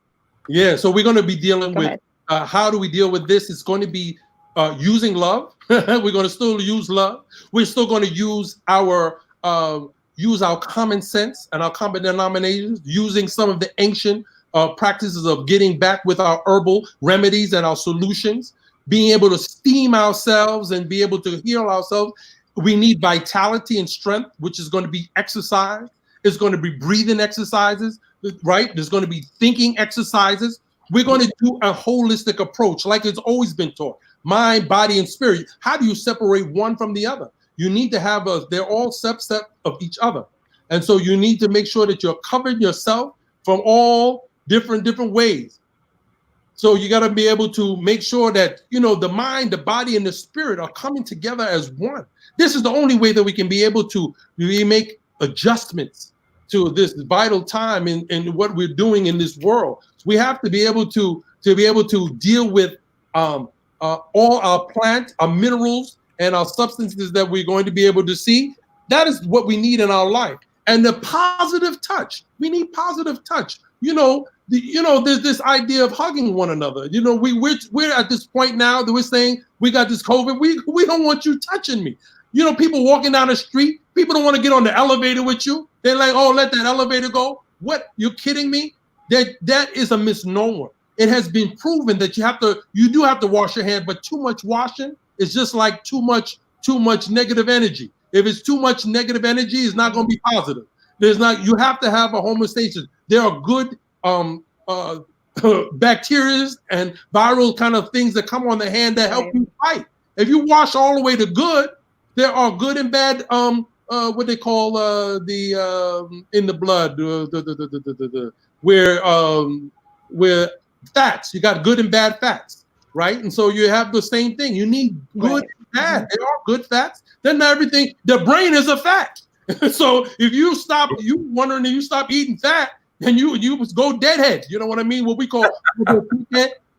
Yeah, so we're going to be dealing with how do we deal with this? It's going to be using love. We're going to still use love. We're still going to use our common sense and our common denominations, using some of the ancient practices of getting back with our herbal remedies and our solutions, being able to steam ourselves and be able to heal ourselves. We need vitality and strength, which is going to be exercise. It's going to be breathing exercises, right? There's going to be thinking exercises. We're going to do a holistic approach like it's always been taught. Mind, body, and spirit. How do you separate one from the other? You need to have they're all subset of each other. And so you need to make sure that you're covering yourself from all different ways. So you got to be able to make sure that, the mind, the body, and the spirit are coming together as one. This is the only way that we can be able to really make adjustments to this vital time in what we're doing in this world. We have to be able to deal with all our plants, our minerals, and our substances that we're going to be able to see. That is what we need in our life. And the positive touch. We need positive touch. There's this idea of hugging one another. We're at this point now that we're saying we got this COVID. We don't want you touching me. People walking down the street, people don't want to get on the elevator with you. They're like, oh, let that elevator go. What? You're kidding me? That is a misnomer. It has been proven that you do have to wash your hands, but too much washing is just like too much negative energy. If it's too much negative energy, it's not going to be positive. You have to have a homeostasis. There are good bacteria and viral kind of things that come on the hand that help you fight. If you wash all the way to good, there are good and bad what they call in the blood where fats. You got good and bad fats, right? And so you have the same thing. You need good and bad. There are good fats. Then everything. The brain is a fat. So if you stop eating fat, then you go deadhead. You know what I mean? What we call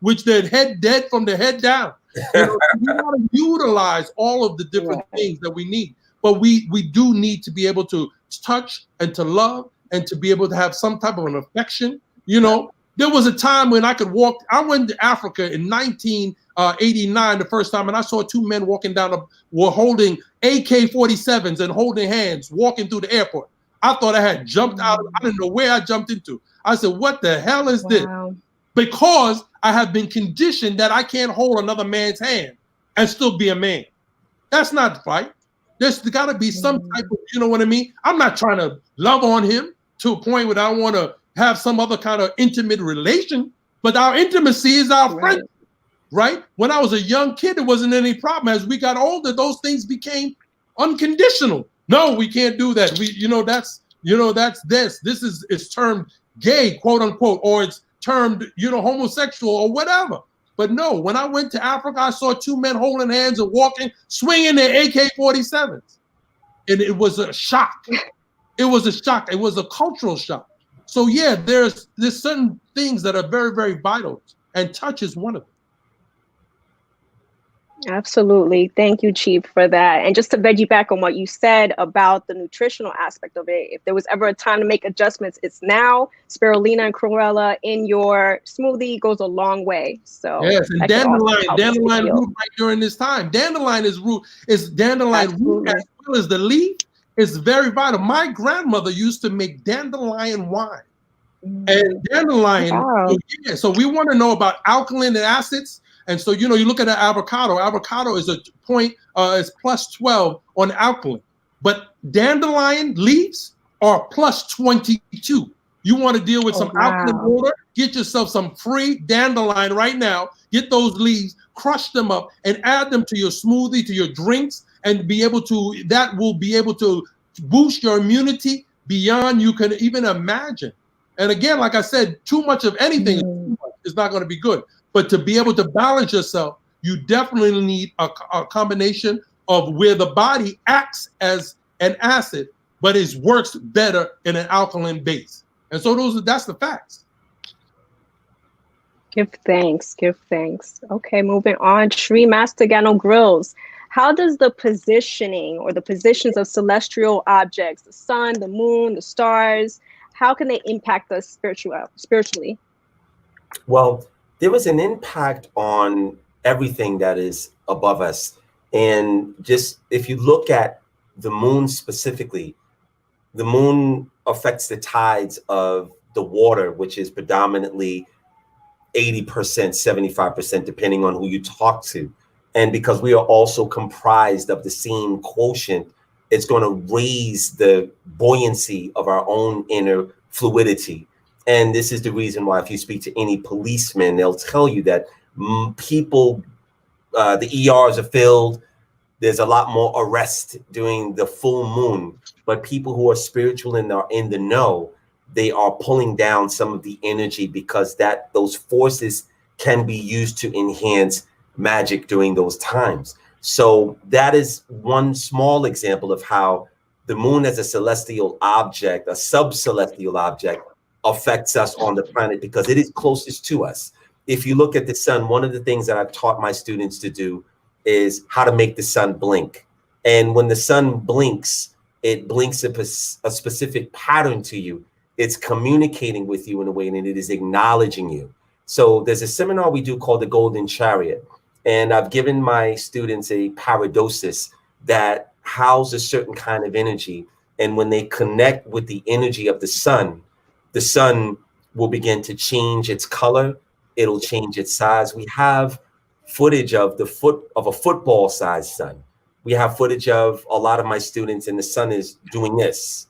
which the head dead from the head down. We want to utilize all of the different things that we need, but we do need to be able to touch and to love and to be able to have some type of an affection. There was a time when I could walk. I went to Africa in 1989 the first time, and I saw two men walking were holding AK-47s and holding hands, walking through the airport. I thought I had jumped out. I didn't know where I jumped into. I said, what the hell is this? Because I have been conditioned that I can't hold another man's hand and still be a man. That's not right. There's got to be some type of, you know what I mean? I'm not trying to love on him to a point where I want to have some other kind of intimate relation, but our intimacy is our friendship, right? When I was a young kid, there wasn't any problem. As we got older, those things became unconditional. No, we can't do that. That's this. This is termed gay, quote unquote, or it's termed, homosexual or whatever. But no, when I went to Africa, I saw two men holding hands and walking, swinging their AK-47s. And it was a shock. It was a shock. It was a cultural shock. So yeah, there's certain things that are very, very vital, and touch is one of them. Absolutely. Thank you, Chief, for that. And just to veggie back on what you said about the nutritional aspect of it, if there was ever a time to make adjustments, it's now. Spirulina and chlorella in your smoothie goes a long way. So Yes, and that could also dandelion, help us to dandelion heal. root right during this time. Dandelion is dandelion root Absolutely. as well as the leaf is very vital. My grandmother used to make dandelion wine. And dandelion, Wow. so we want to know about alkaline acids. And so, you look at an avocado. Avocado is a point, is plus 12 on alkaline. But dandelion leaves are plus 22. You want to deal with some alkaline Wow. water, get yourself some free dandelion right now. Get those leaves, crush them up, and add them to your smoothie, to your drinks, and that will be able to boost your immunity beyond you can even imagine. And again, like I said, too much of anything is not going to be good. But to be able to balance yourself, you definitely need a combination of where the body acts as an acid, but it works better in an alkaline base. And so that's the facts. Give thanks. Give thanks. Okay, moving on. Shri Master Gano Grills. How does the positioning or the positions of celestial objects, the sun, the moon, the stars, how can they impact us spiritually? Well, there was an impact on everything that is above us. And just if you look at the moon specifically, the moon affects the tides of the water, which is predominantly 80%, 75%, depending on who you talk to. And because we are also comprised of the same quotient, it's going to raise the buoyancy of our own inner fluidity. And this is the reason why if you speak to any policeman, they'll tell you that people, the ERs are filled. There's a lot more arrest during the full moon. But people who are spiritual and are in the know, they are pulling down some of the energy because those forces can be used to enhance magic during those times. So that is one small example of how the moon as a celestial object, a sub-celestial object, affects us on the planet because it is closest to us. If you look at the sun, one of the things that I've taught my students to do is how to make the sun blink. And when the sun blinks, it blinks a specific pattern to you. It's communicating with you in a way, and it is acknowledging you. So there's a seminar we do called the Golden Chariot. And I've given my students a paradosis that houses a certain kind of energy. And when they connect with the energy of the sun will begin to change its color. It'll change its size. We have footage of a football-sized sun. We have footage of a lot of my students, and the sun is doing this.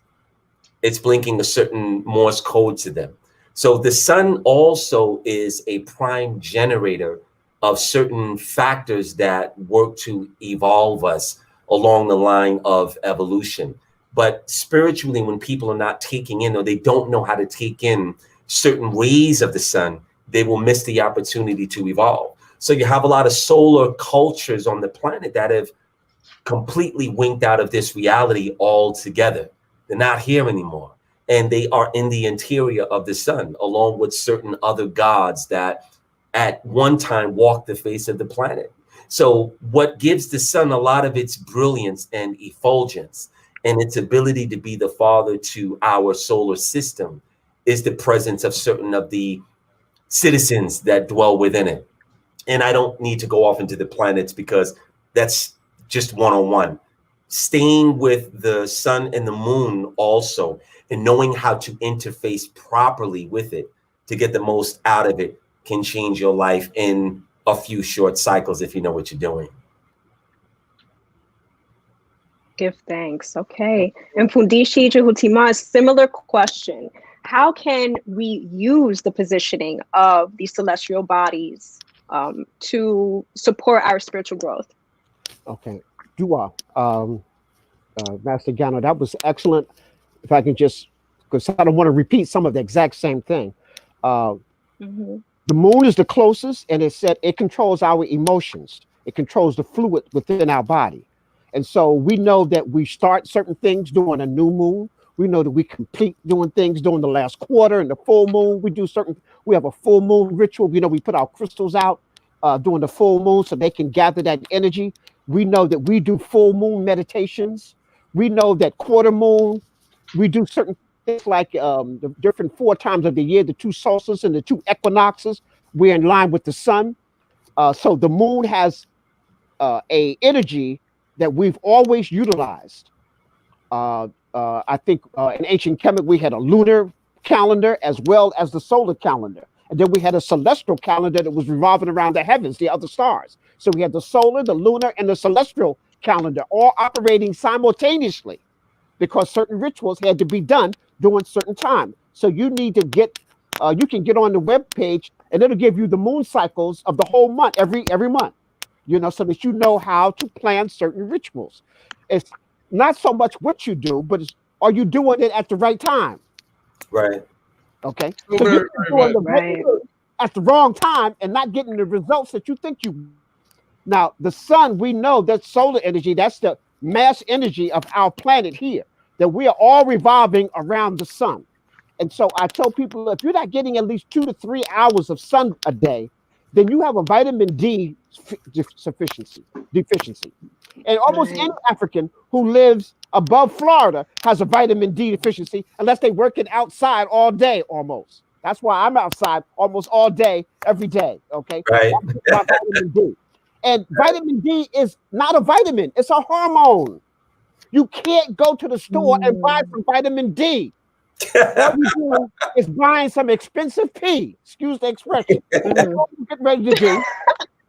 It's blinking a certain Morse code to them. So the sun also is a prime generator of certain factors that work to evolve us along the line of evolution. But spiritually, when people are not taking in, or they don't know how to take in certain rays of the sun, they will miss the opportunity to evolve. So you have a lot of solar cultures on the planet that have completely winked out of this reality altogether. They're not here anymore. And they are in the interior of the sun, along with certain other gods that at one time walked the face of the planet. So what gives the sun a lot of its brilliance and effulgence and its ability to be the father to our solar system is the presence of certain of the citizens that dwell within it. And I don't need to go off into the planets because that's just one-on-one. Staying with the sun and the moon also, and knowing how to interface properly with it to get the most out of it can change your life in a few short cycles if you know what you're doing. Give thanks. Okay. And Mfundishi Jhutyms, similar question. How can we use the positioning of these celestial bodies to support our spiritual growth? Okay. Dua, Master Gano, that was excellent. If I can just, because I don't want to repeat some of the exact same thing. The moon is the closest, and it said it controls our emotions. It controls the fluid within our body. And so we know that we start certain things during a new moon. We know that we complete doing things during the last quarter and the full moon. We have a full moon ritual. We put our crystals out during the full moon so they can gather that energy. We know that we do full moon meditations. We know that quarter moon, we do certain things like the different 4 times of the year, the 2 solstices and the 2 equinoxes. We're in line with the sun. So the moon has a energy that we've always utilized. I think in ancient Kemet, we had a lunar calendar as well as the solar calendar. And then we had a celestial calendar that was revolving around the heavens, the other stars. So we had the solar, the lunar, and the celestial calendar all operating simultaneously because certain rituals had to be done during certain time. So you need to get, you can get on the web page and it'll give you the moon cycles of the whole month, every month, you know, so that you know how to plan certain rituals. It's not so much what you do, but it's, are you doing it at the right time? Right. Okay. So you're doing the right thing at the wrong time and not getting the results that you think you. Now, the sun, we know that solar energy, that's the mass energy of our planet here, that we are all revolving around the sun. And so I tell people, if you're not getting at least 2 to 3 hours of sun a day, then you have a vitamin D deficiency. And almost any African who lives above Florida has a vitamin D deficiency unless they're working outside all day almost. That's why I'm outside almost all day, every day. Okay. Right. My vitamin D. And vitamin D is not a vitamin, it's a hormone. You can't go to the store and buy some vitamin D. All you're doing is buying some expensive pee. Excuse the expression. That's what you get ready to do.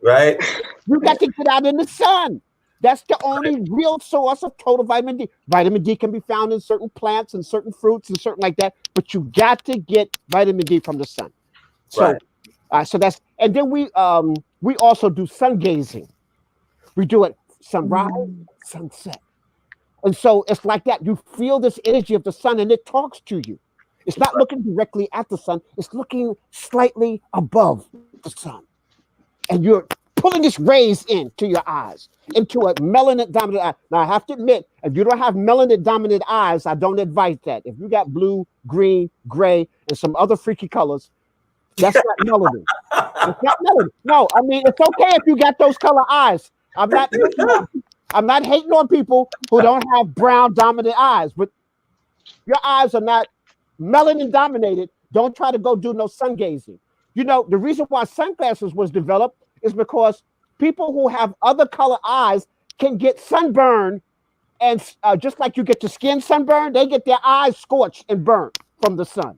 Right. You got to get out in the sun. That's the only real source of total vitamin D. Vitamin D can be found in certain plants and certain fruits and certain like that, but you got to get vitamin D from the sun. So, so that's, and then we also do sun gazing. We do it sunrise, sunset. And so it's like that. You feel this energy of the sun and it talks to you. It's not looking directly at the sun. It's looking slightly above the sun. And you're pulling this rays into your eyes, into a melanin dominant eye. Now, I have to admit, if you don't have melanin dominant eyes, I don't advise that. If you got blue, green, gray, and some other freaky colors, that's not melanin. It's not melanin. No, I mean, it's okay if you got those color eyes. I'm not hating on people who don't have brown dominant eyes, but your eyes are not melanin dominated. Don't try to go do no sun gazing. You know, the reason why sunglasses was developed is because people who have other color eyes can get sunburn, and just like you get your skin sunburn, they get their eyes scorched and burnt from the sun.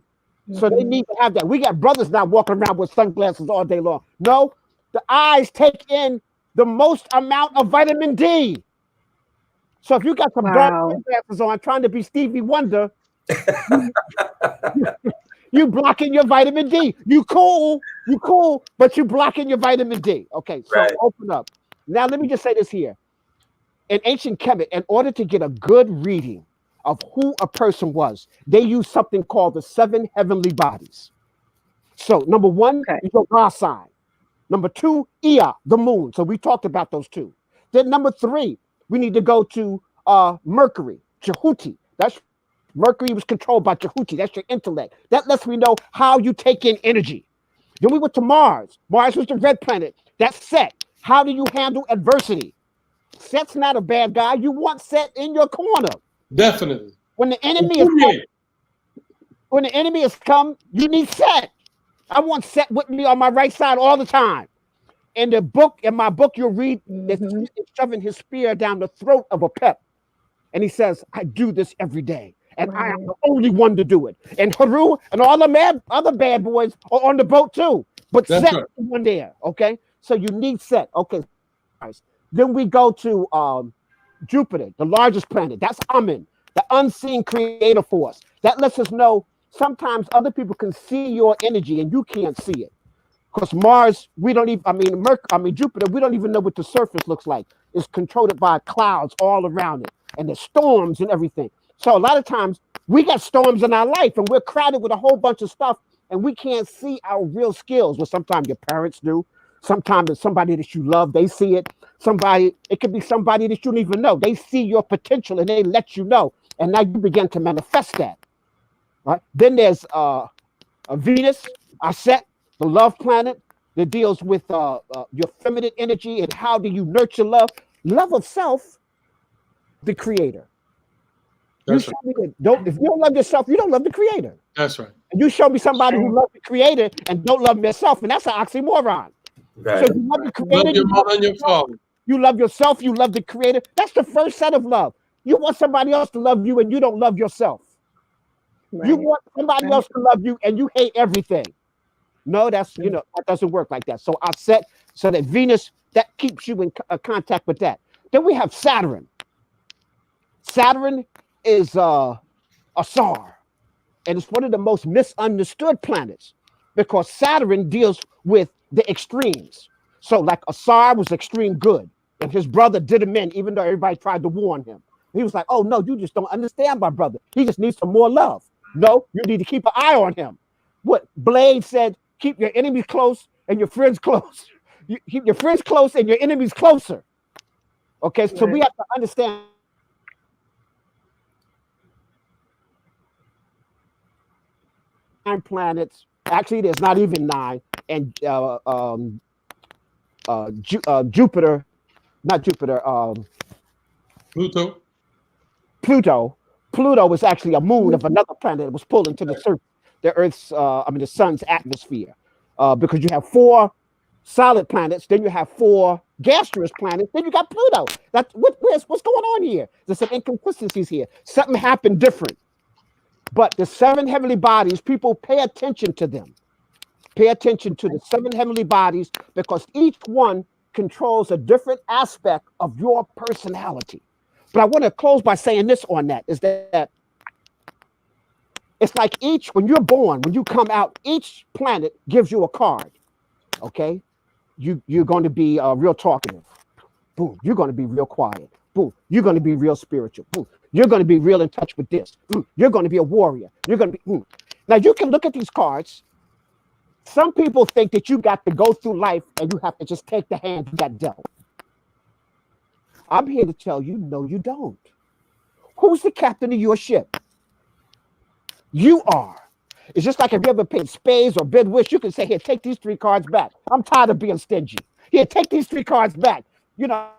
So they need to have that. We got brothers now walking around with sunglasses all day long. No, the eyes take in the most amount of vitamin D. So if you got some dark sunglasses on trying to be Stevie Wonder, you blocking your vitamin D. You cool, but you blocking your vitamin D. Okay, so open up. Now let me just say this here. In ancient Kemet, in order to get a good reading of who a person was, they used something called the 7 heavenly bodies. So number 1 is your Ra sign. Number 2, Ea, the moon. So we talked about those 2. Then number 3, we need to go to Mercury, Jhuty. That's Mercury was controlled by Jhuty. That's your intellect. That lets me know how you take in energy. Then we went to Mars. Mars was the red planet. That's Set. How do you handle adversity? Set's not a bad guy. You want Set in your corner. Definitely. When the enemy has come, you need Set. I want Set with me on my right side all the time. In my book, you'll read that he's shoving his spear down the throat of a pep. And he says, I do this every day. And I am the only one to do it. And Haru and all the other bad boys are on the boat too. But Set is one there. Okay. So you need Set. Okay. Then we go to Jupiter, the largest planet. That's Amen, the unseen creator force. That lets us know sometimes other people can see your energy and you can't see it. Because Mars, we don't even, Jupiter, we don't even know what the surface looks like. It's controlled by clouds all around it. And there's storms and everything. So a lot of times we got storms in our life and we're crowded with a whole bunch of stuff and we can't see our real skills. Well, sometimes your parents do. Sometimes it's somebody that you love, they see it. It could be somebody that you don't even know. They see your potential and they let you know. And now you begin to manifest that. Right? Then there's Venus, Aset, the love planet. that deals with your feminine energy and how do you nurture love. Love of self, the creator. That's You right. show me that don't, if you don't love yourself, you don't love the creator. That's right. And you show me somebody who loves the creator and don't love themselves, and that's an oxymoron. Right. So you love the Love creator, your mother and your father. you love yourself, you love the creator. That's the first set of love. You want somebody else to love you and you don't love yourself. Right. You want somebody else to love you and you hate everything. No, that's, you know, that doesn't work like that. So I set so that Venus, that keeps you in contact with that. Then we have Saturn. Saturn is a star, and it's one of the most misunderstood planets because Saturn deals with the extremes. So, like Asar was extreme good, and his brother did him in, even though everybody tried to warn him. He was like, "Oh no, you just don't understand my brother. He just needs some more love. No, you need to keep an eye on him." What Blade said: keep your enemies close and your friends close. You keep your friends close and your enemies closer. Okay, so we have to understand planets. Actually, there's not even 9. And Jupiter, not Jupiter, Pluto. Pluto was actually a moon of another planet that was pulled into the Earth's, the sun's atmosphere. Because you have 4 solid planets, then you have 4 gaseous planets, then you got Pluto. What's going on here? There's some inconsistencies here. Something happened different. But the 7 heavenly bodies, people pay attention to them. Pay attention to the 7 heavenly bodies because each one controls a different aspect of your personality. But I want to close by saying this on that, is that it's like when you're born, when you come out, each planet gives you a card, okay? You're going to be real talkative. Boom, you're going to be real quiet. Boom, you're going to be real spiritual. Boom, you're going to be real in touch with this. You're going to be a warrior. You're going to be. Now, you can look at these cards. Some people think that you got to go through life and you have to just take the hand you got dealt. I'm here to tell you, no, you don't. Who's the captain of your ship? You are. It's just like if you ever played spades or bid wish, you can say, here, take these 3 cards back. I'm tired of being stingy. Here, take these 3 cards back. You know,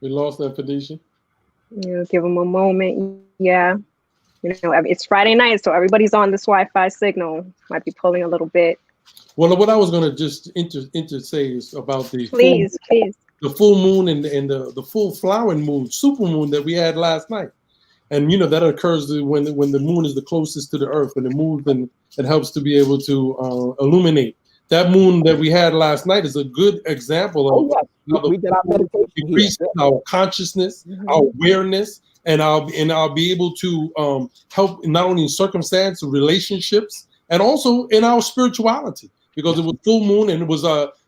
We lost that, Mfundishi. Give them a moment. Yeah. It's Friday night, so everybody's on this Wi-Fi signal. Might be pulling a little bit. Well, what I was going to just say is about the please. The full moon and the full flowering moon, super moon that we had last night. And that occurs when the moon is the closest to the earth, and it moves and it helps to be able to illuminate. That moon that we had last night is a good example of we did our meditation increasing our consciousness, our awareness, and I'll be able to help not only in circumstance, relationships, and also in our spirituality, because it was full moon and it was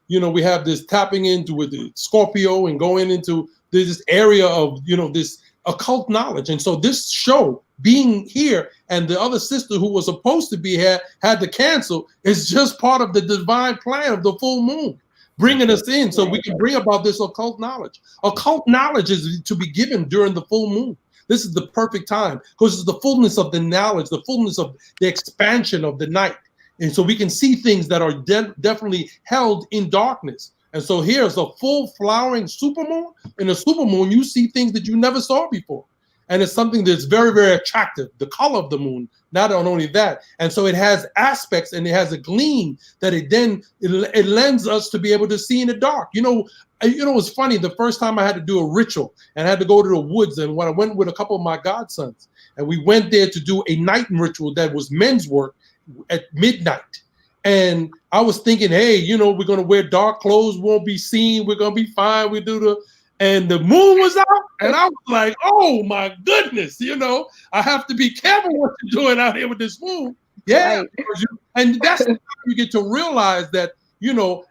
we have this tapping into with the Scorpio and going into this area of this occult knowledge. And so this show being here and the other sister who was supposed to be here had to cancel is just part of the divine plan of the full moon, bringing us in so we can bring about this occult knowledge. Occult knowledge is to be given during the full moon. This is the perfect time because it's the fullness of the knowledge, the fullness of the expansion of the night. And so we can see things that are definitely held in darkness. And so here's a full flowering supermoon. In a supermoon, you see things that you never saw before. And it's something that's very, very attractive. The color of the moon, not only that. And so it has aspects and it has a gleam that it lends us to be able to see in the dark. It's funny. The first time I had to do a ritual and I had to go to the woods, and when I went with a couple of my godsons, and we went there to do a night ritual that was men's work at midnight. And I was thinking, hey, we're going to wear dark clothes, won't be seen, we're going to be fine. And the moon was out, and I was like, oh my goodness, I have to be careful what you're doing out here with this moon. Yeah. Right. And that's how you get to realize that,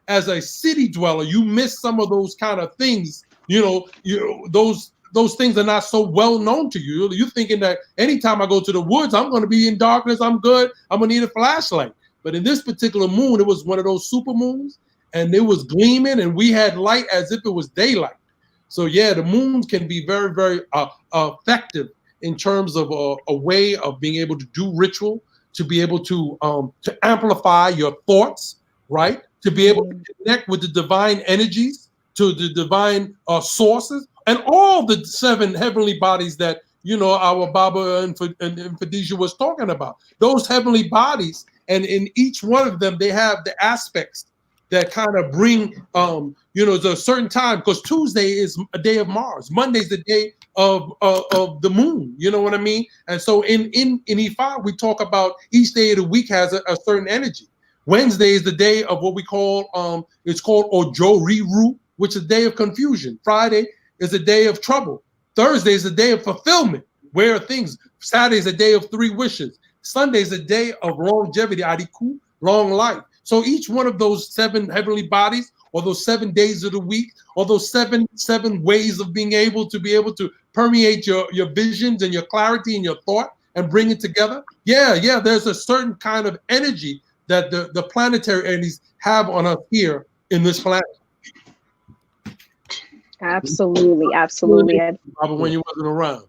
as a city dweller, you miss some of those kind of things, those things are not so well known to you. You're thinking that anytime I go to the woods, I'm going to be in darkness, I'm good, I'm going to need a flashlight. But in this particular moon, it was one of those super moons, and it was gleaming, and we had light as if it was daylight. So yeah, the moon can be very, very effective in terms of a way of being able to do ritual, to be able to amplify your thoughts, right? To be able to connect with the divine energies, to the divine sources, and all the 7 heavenly bodies that our Baba and Mfundishi was talking about. Those heavenly bodies, and in each one of them, they have the aspects that kind of bring, there's a certain time, because Tuesday is a day of Mars, Monday's the day of the moon, you know what I mean? And so in Ifa, we talk about each day of the week has a certain energy. Wednesday is the day of what we call, it's called Ojo Riru, which is a day of confusion. Friday is a day of trouble. Thursday is a day of fulfillment, where things. Saturday is a day of 3 wishes. Sunday is a day of longevity, Ariku, long life. So each one of those 7 heavenly bodies, or those 7 days of the week, or those seven ways of being able to permeate your visions and your clarity and your thought and bring it together. Yeah, there's a certain kind of energy that the planetary entities have on us here in this planet. Absolutely. When you wasn't around.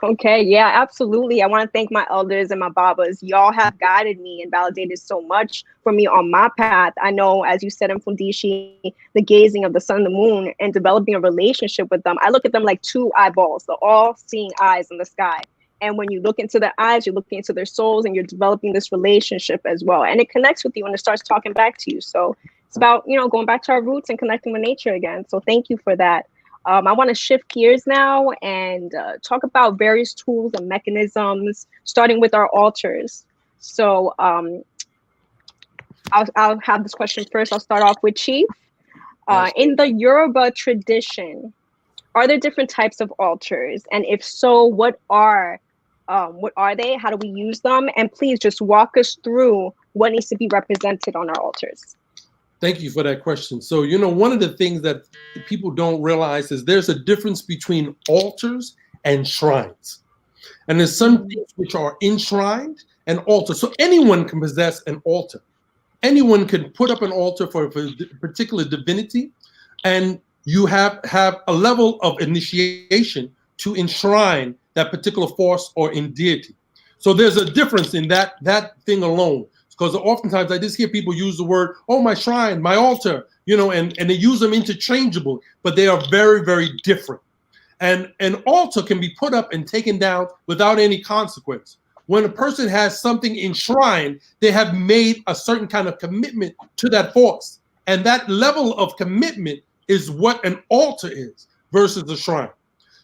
Okay, yeah, absolutely. I want to thank my elders and my babas. Y'all have guided me and validated so much for me on my path. I know, as you said in Mfundishi, the gazing of the sun, the moon, and developing a relationship with them. I look at them like 2 eyeballs, the all-seeing eyes in the sky. And when you look into their eyes, you're looking into their souls, and you're developing this relationship as well. And it connects with you, and it starts talking back to you. So it's about, going back to our roots and connecting with nature again. So thank you for that. I want to shift gears now and talk about various tools and mechanisms, starting with our altars. So I'll have this question first. I'll start off with Chief. In the Yoruba tradition, are there different types of altars? And if so, what are they? How do we use them? And please just walk us through what needs to be represented on our altars. Thank you for that question. So, one of the things that people don't realize is there's a difference between altars and shrines. And there's some things which are enshrined and altars. So anyone can possess an altar. Anyone can put up an altar for a particular divinity, and you have a level of initiation to enshrine that particular force or in deity. So there's a difference in that thing alone. Because oftentimes I just hear people use the word, oh, my shrine, my altar, and they use them interchangeably, but they are very, very different. And an altar can be put up and taken down without any consequence. When a person has something enshrined, they have made a certain kind of commitment to that force. And that level of commitment is what an altar is versus a shrine.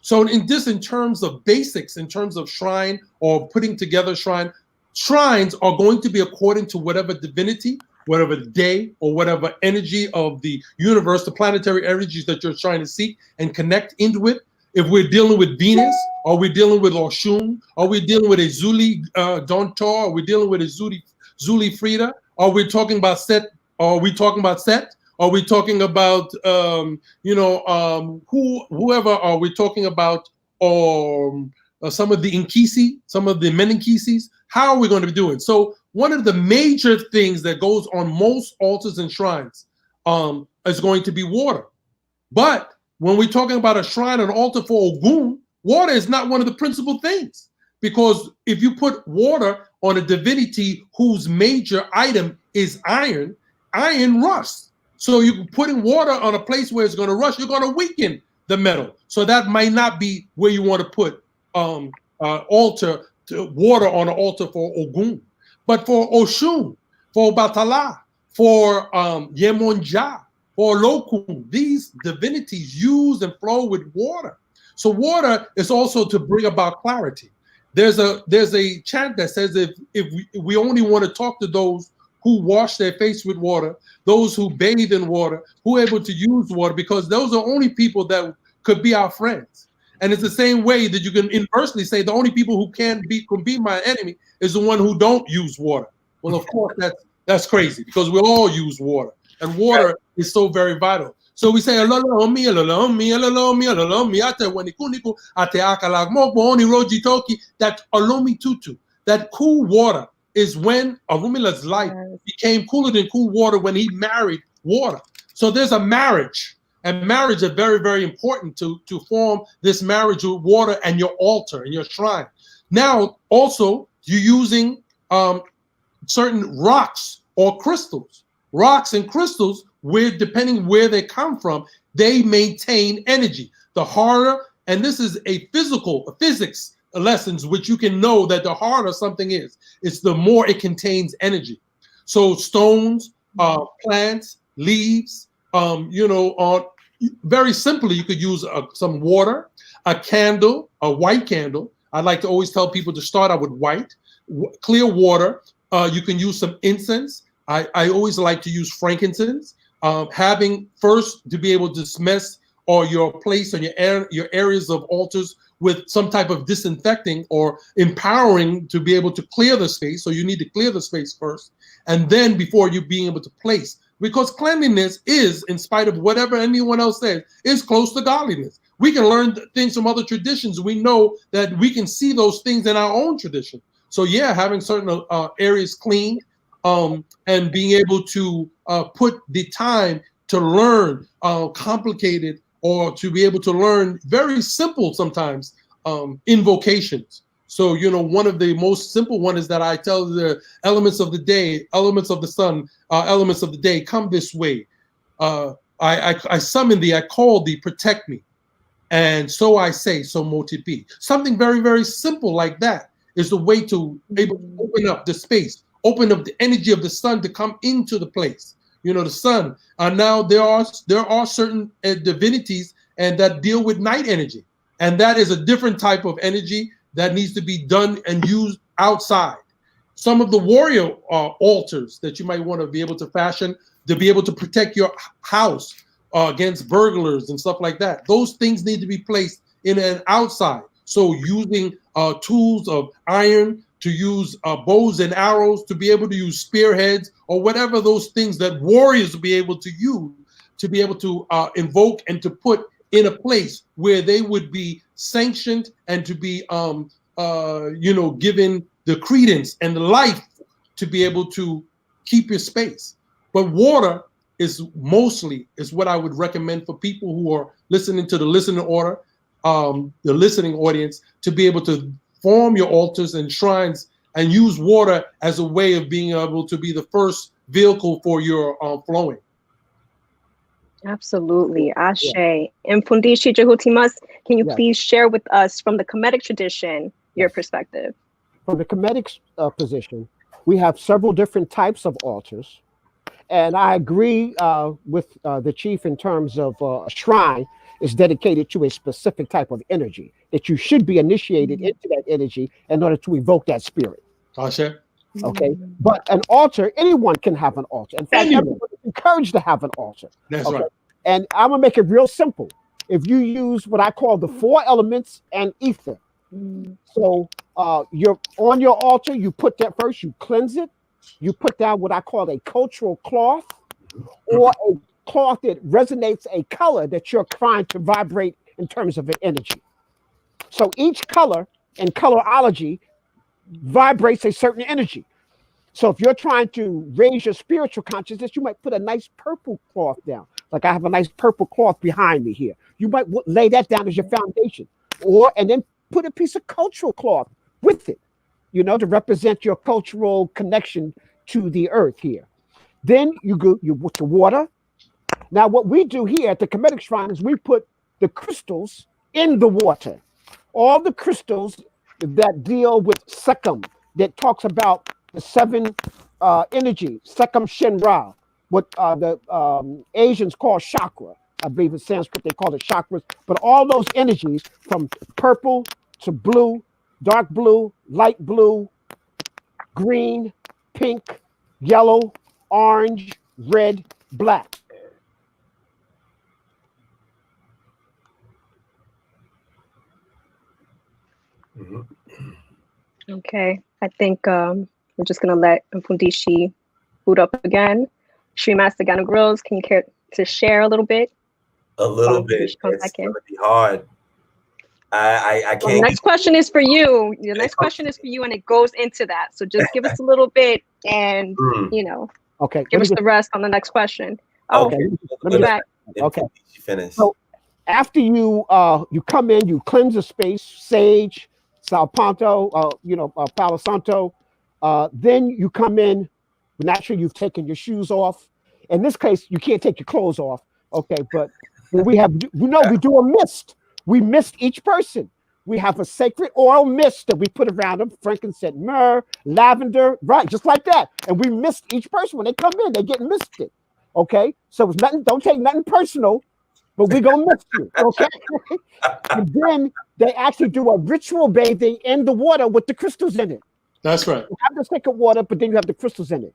So in terms of basics, in terms of shrine or putting together shrine, shrines are going to be according to whatever divinity, whatever day, or whatever energy of the universe, the planetary energies that you're trying to seek and connect into with. If we're dealing with Venus, are we dealing with Oshun? Are we dealing with a Zuli Dontor? Are we dealing with a Zuli Frida? Are we talking about Set? Are we talking about Set? Are we talking about whoever? Are we talking about some of the Inkisi, some of the Meninkisis? How are we going to be doing? So one of the major things that goes on most altars and shrines is going to be water. But when we're talking about a shrine and altar for Ogun, water is not one of the principal things. Because if you put water on a divinity whose major item is iron, iron rusts. So you're putting water on a place where it's going to rust, you're going to weaken the metal. So that might not be where you want to put water on an altar for Ogun. But for Oshun, for Batala, for Yemonja, for Lokun, these divinities use and flow with water. So water is also to bring about clarity. There's a chant that says if we only want to talk to those who wash their face with water, those who bathe in water, who are able to use water, because those are only people that could be our friends. And it's the same way that you can inversely say the only people who can be my enemy is the one who don't use water. Well, of course, that's crazy, because we all use water, and water is so very vital. So we say, that alomi tutu, that cool water is when Arumila's life became cooler than cool water when he married water. So there's a marriage, and marriage is very, very important to form this marriage with water and your altar and your shrine. Now, also, you're using certain rocks or crystals. Rocks and crystals, where depending where they come from, they maintain energy. The harder, and this is a physics lessons, which you can know that the harder something is, it's the more it contains energy. So stones, plants, leaves, very simply, you could use some water, a candle, a white candle. I like to always tell people to start out with white, clear water. You can use some incense. I always like to use frankincense. Having first to be able to dismiss or your place and your areas of altars with some type of disinfecting or empowering to be able to clear the space. So you need to clear the space first, and then before you being able to place. Because cleanliness is, in spite of whatever anyone else says, is close to godliness. We can learn things from other traditions. We know that we can see those things in our own tradition. So yeah, having certain areas clean, and being able to put the time to learn complicated, or to be able to learn very simple sometimes invocations. So, one of the most simple one is that I tell the elements of the day, elements of the sun, elements of the day, come this way. I summon thee, I call thee, protect me. And so I say, so motipi. Something very, very simple like that is the way to able to open up the space, open up the energy of the sun to come into the place. The sun. Now there are certain divinities and that deal with night energy, and that is a different type of energy that needs to be done and used outside. Some of the warrior altars that you might want to be able to fashion to be able to protect your house against burglars and stuff like that. Those things need to be placed in an outside. So using tools of iron, to use bows and arrows, to be able to use spearheads, or whatever those things that warriors will be able to use to be able to invoke and to put in a place where they would be sanctioned and to be, given the credence and the life to be able to keep your space. But water is what I would recommend for people who are listening to the listening order, the listening audience, to be able to form your altars and shrines and use water as a way of being able to be the first vehicle for your flowing. Absolutely. Ashe. Yeah. Mfundishi Jhutyms, can you please share with us from the Kemetic tradition your perspective? From the Kemetic position, we have several different types of altars. And I agree with the chief in terms of a shrine is dedicated to a specific type of energy, that you should be initiated into that energy in order to evoke that spirit. Ashe. Okay. But an altar, anyone can have an altar. In fact, everyone is encouraged to have an altar. That's right. And I'm going to make it real simple. If you use what I call the 4 elements and ether. So you're on your altar, you put that first, you cleanse it. You put down what I call a cultural cloth, or a cloth that resonates a color that you're trying to vibrate in terms of an energy. So each color in colorology vibrates a certain energy. So if you're trying to raise your spiritual consciousness, you might put a nice purple cloth down. Like I have a nice purple cloth behind me here. You might lay that down as your foundation, and then put a piece of cultural cloth with it, to represent your cultural connection to the earth here. Then you put your water. Now what we do here at the Kemetic Shrine is we put the crystals in the water. All the crystals that deal with Sekam, that talks about the 7 energy, Sekam Shenra, what the Asians call chakra. I believe in Sanskrit they call it chakras. But all those energies from purple to blue, dark blue, light blue, green, pink, yellow, orange, red, black. Okay, I think we're just going to let Mfundishi boot up again. Master Gano Grills, can you care to share a little bit? A little bit. It's going to be hard. I can't. Well, the next question is for you. The next question is for you, and it goes into that. So just give us a little bit, and okay, give us the rest on the next question. Oh, Okay. let me back. Okay. You finish. So after you you come in, you cleanse the space, sage, Sal Ponto, Palo Santo. Then you come in. Naturally, you've taken your shoes off. In this case, you can't take your clothes off. Okay, but we do a mist. We mist each person. We have a sacred oil mist that we put around them, frankincense, myrrh, lavender, right, just like that. And we mist each person when they come in. They get misted. Okay, so it's nothing. Don't take nothing personal, but we gonna mist you. Okay, and then they actually do a ritual bathing in the water with the crystals in it. That's right. You have the sacred water, but then you have the crystals in it.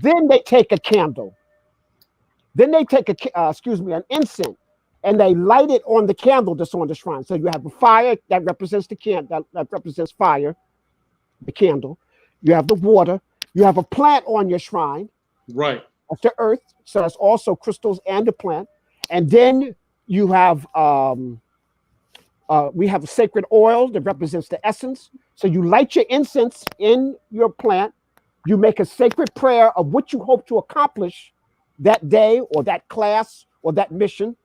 Then they take a candle. Then they take an incense, and they light it on the candle that's on the shrine. So you have a fire that represents the candle, that represents fire, the candle. You have the water. You have a plant on your shrine. Right. That's the earth. So that's also crystals and the plant. And then you have we have a sacred oil that represents the essence. So you light your incense in your plant. You make a sacred prayer of what you hope to accomplish that day or that class or that mission.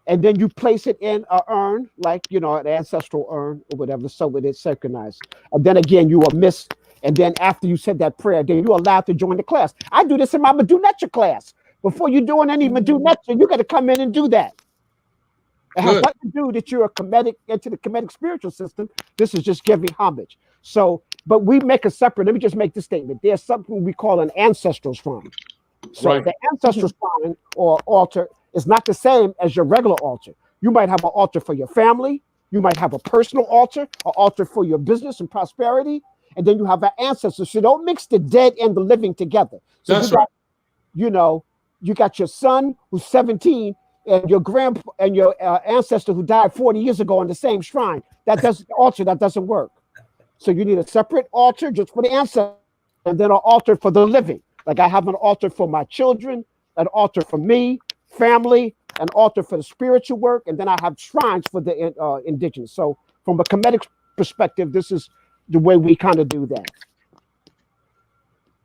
And then you place it in an urn, like, an ancestral urn or whatever, so it is synchronized. And then again, you are missed. And then after you said that prayer, then you're allowed to join the class. I do this in my Medunetra class. Before you're doing any Medunetra, you got to come in and do that. It has nothing to do that you're a Kemetic into the Kemetic spiritual system. This is just giving homage. So, but we make a separate, let me just make this statement. There's something we call an ancestral shrine. So the ancestral shrine or altar is not the same as your regular altar. You might have an altar for your family. You might have a personal altar, an altar for your business and prosperity. And then you have an ancestor. So don't mix the dead and the living together. So that's right. You got your son who's 17 and your grandpa and your ancestor who died 40 years ago on the same shrine. That doesn't work. So you need a separate altar just for the ancestor, and then an altar for the living. Like I have an altar for my children, an altar for me, family, an altar for the spiritual work, and then I have shrines for the indigenous. So from a Kemetic perspective, this is the way we kind of do that.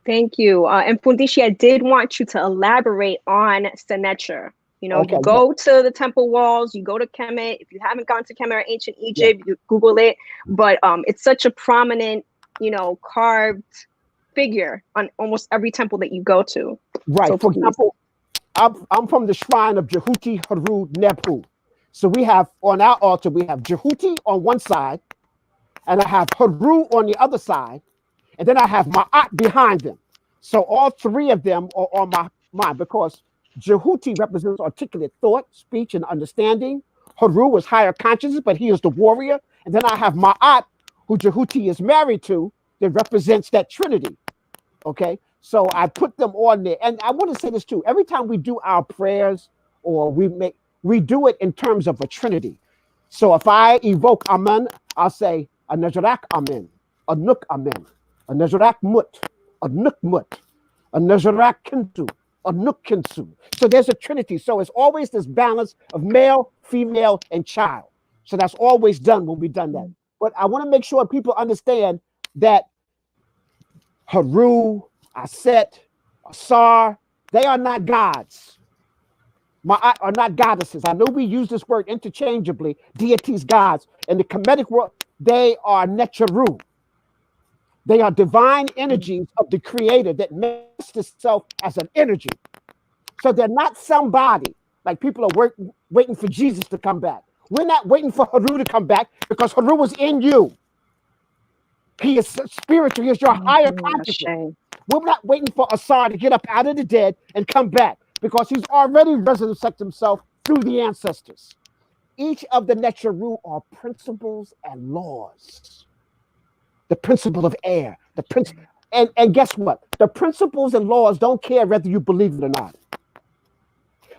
Thank you. And Mfundishi, I did want you to elaborate on Seneca. You go to the temple walls, you go to Kemet. If you haven't gone to Kemet or ancient Egypt, you Google it. But it's such a prominent, carved figure on almost every temple that you go to. Right. So for example, I'm from the shrine of Jhuti Haru Nebhu. So we have on our altar, we have Jhuti on one side, and I have Haru on the other side, and then I have Ma'at behind them. So all three of them are on my mind because Jhuti represents articulate thought, speech, and understanding. Haru is higher consciousness, but he is the warrior. And then I have Ma'at, who Jhuti is married to, that represents that trinity. Okay, so I put them on there. And I want to say this too. Every time we do our prayers or we do it in terms of a trinity. So if I evoke Amen, I'll say a Najarak Amen, a Nuk Amen, a Najarak Mut, a Nuk Mut, a Najarak Kintu, a Nuk Kintu. So there's a trinity. So it's always this balance of male, female, and child. So that's always done when we've done that. But I want to make sure people understand that Haru, Aset, Asar, they are not gods. Ma'at are not goddesses. I know we use this word interchangeably, deities, gods. In the Kemetic world, they are Necharu. They are divine energies of the creator that manifests itself as an energy. So they're not somebody, like people are waiting for Jesus to come back. We're not waiting for Haru to come back because Haru is in you. He is spiritual. He is your higher consciousness. We're not waiting for Asar to get up out of the dead and come back because he's already resurrected himself through the ancestors. Each of the Necharu are principles and laws. The principle of air, and guess what? The principles and laws don't care whether you believe it or not.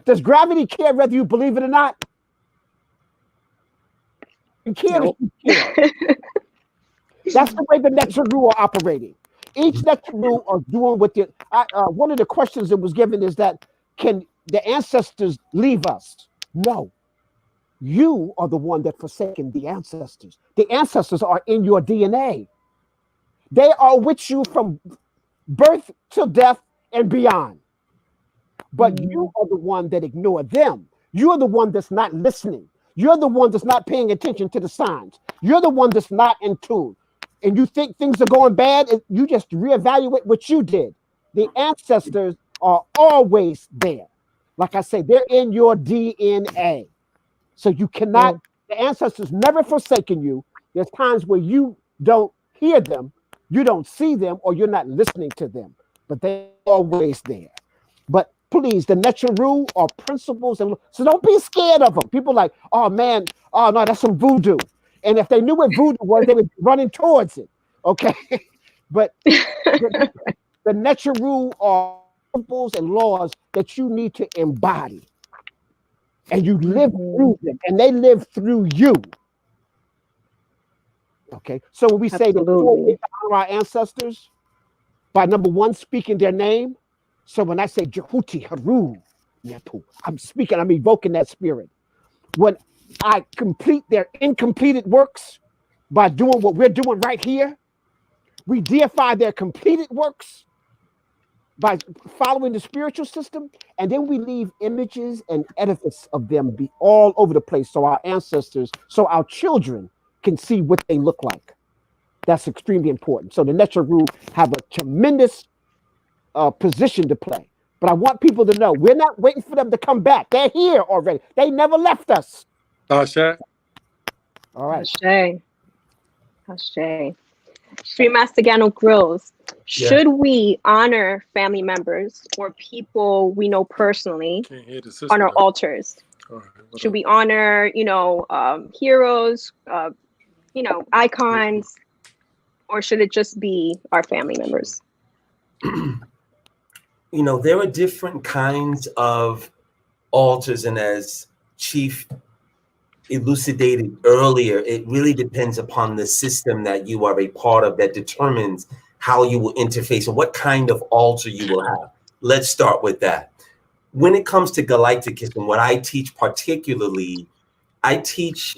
Does gravity care whether you believe it or not? It cares if you care. That's the way the Necharu are operating. Each Necharu are doing what one of the questions that was given is that, can the ancestors leave us? No. You are the one that forsaken the ancestors. The ancestors are in your DNA. They are with you from birth to death and beyond. but you are the one that ignore them. You're the one that's not listening. You're the one that's not paying attention to the signs. You're the one that's not in tune. And you think things are going bad, and you just reevaluate what you did. The ancestors are always there. Like I say, they're in your DNA. So you cannot, the ancestors never forsaken you. There's times where you don't hear them, you don't see them, or you're not listening to them, but they're always there. But please, the natural rule are principles, and so don't be scared of them. People like, oh man, oh no, that's some voodoo. And if they knew what voodoo was, they would be running towards it. Okay, but the natural rule are principles and laws that you need to embody, and you live through them, and they live through you. Okay, so when we say that we honor our ancestors by number one, speaking their name. So when I say Jhuti Haru, I'm speaking, I'm evoking that spirit. When I complete their incompleted works by doing what we're doing right here, we deify their completed works by following the spiritual system, and then we leave images and edifice of them be all over the place so our ancestors, so our children can see what they look like. That's extremely important. So the natural rule have a tremendous position to play. But I want people to know we're not waiting for them to come back. They're here already. They never left us. Ashe. All right. Ashe. Ashe. Street Master Gano Grills. Should we honor family members or people we know personally on our altars? Should we honor, heroes, icons, or should it just be our family members? There are different kinds of altars, and as Chief elucidated earlier, it really depends upon the system that you are a part of that determines how you will interface and what kind of altar you will have. Let's start with that. When it comes to Galacticus, what I teach particularly, I teach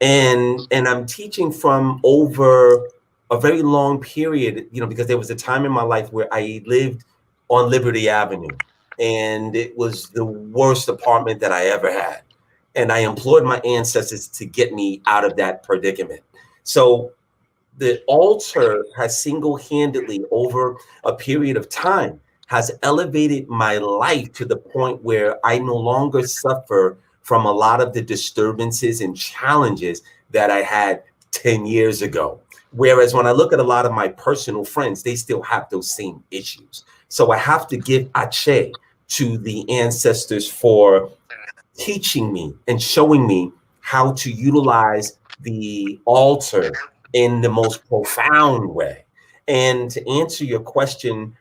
and I'm teaching from over a very long period, because there was a time in my life where I lived on Liberty Avenue, and it was the worst apartment that I ever had. And I implored my ancestors to get me out of that predicament. So the altar has single-handedly, over a period of time, has elevated my life to the point where I no longer suffer from a lot of the disturbances and challenges that I had 10 years ago. Whereas when I look at a lot of my personal friends, they still have those same issues. So I have to give Ache to the ancestors for teaching me and showing me how to utilize the altar in the most profound way. And to answer your question,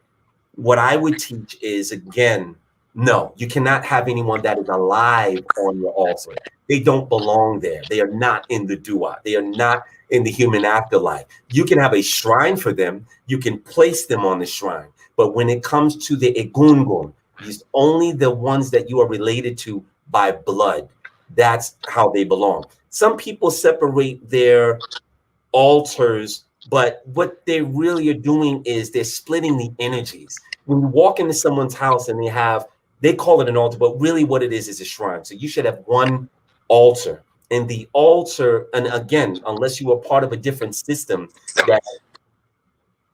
what I would teach is, again, no, you cannot have anyone that is alive on your altar. They don't belong there. They are not in the dua. They are not in the human afterlife. You can have a shrine for them. You can place them on the shrine. But when it comes to the egungun, it's only the ones that you are related to by blood. That's how they belong. Some people separate their altars, but what they really are doing is they're splitting the energies. When you walk into someone's house and they call it an altar, but really what it is a shrine. So you should have one altar. And the altar, and again, unless you are part of a different system that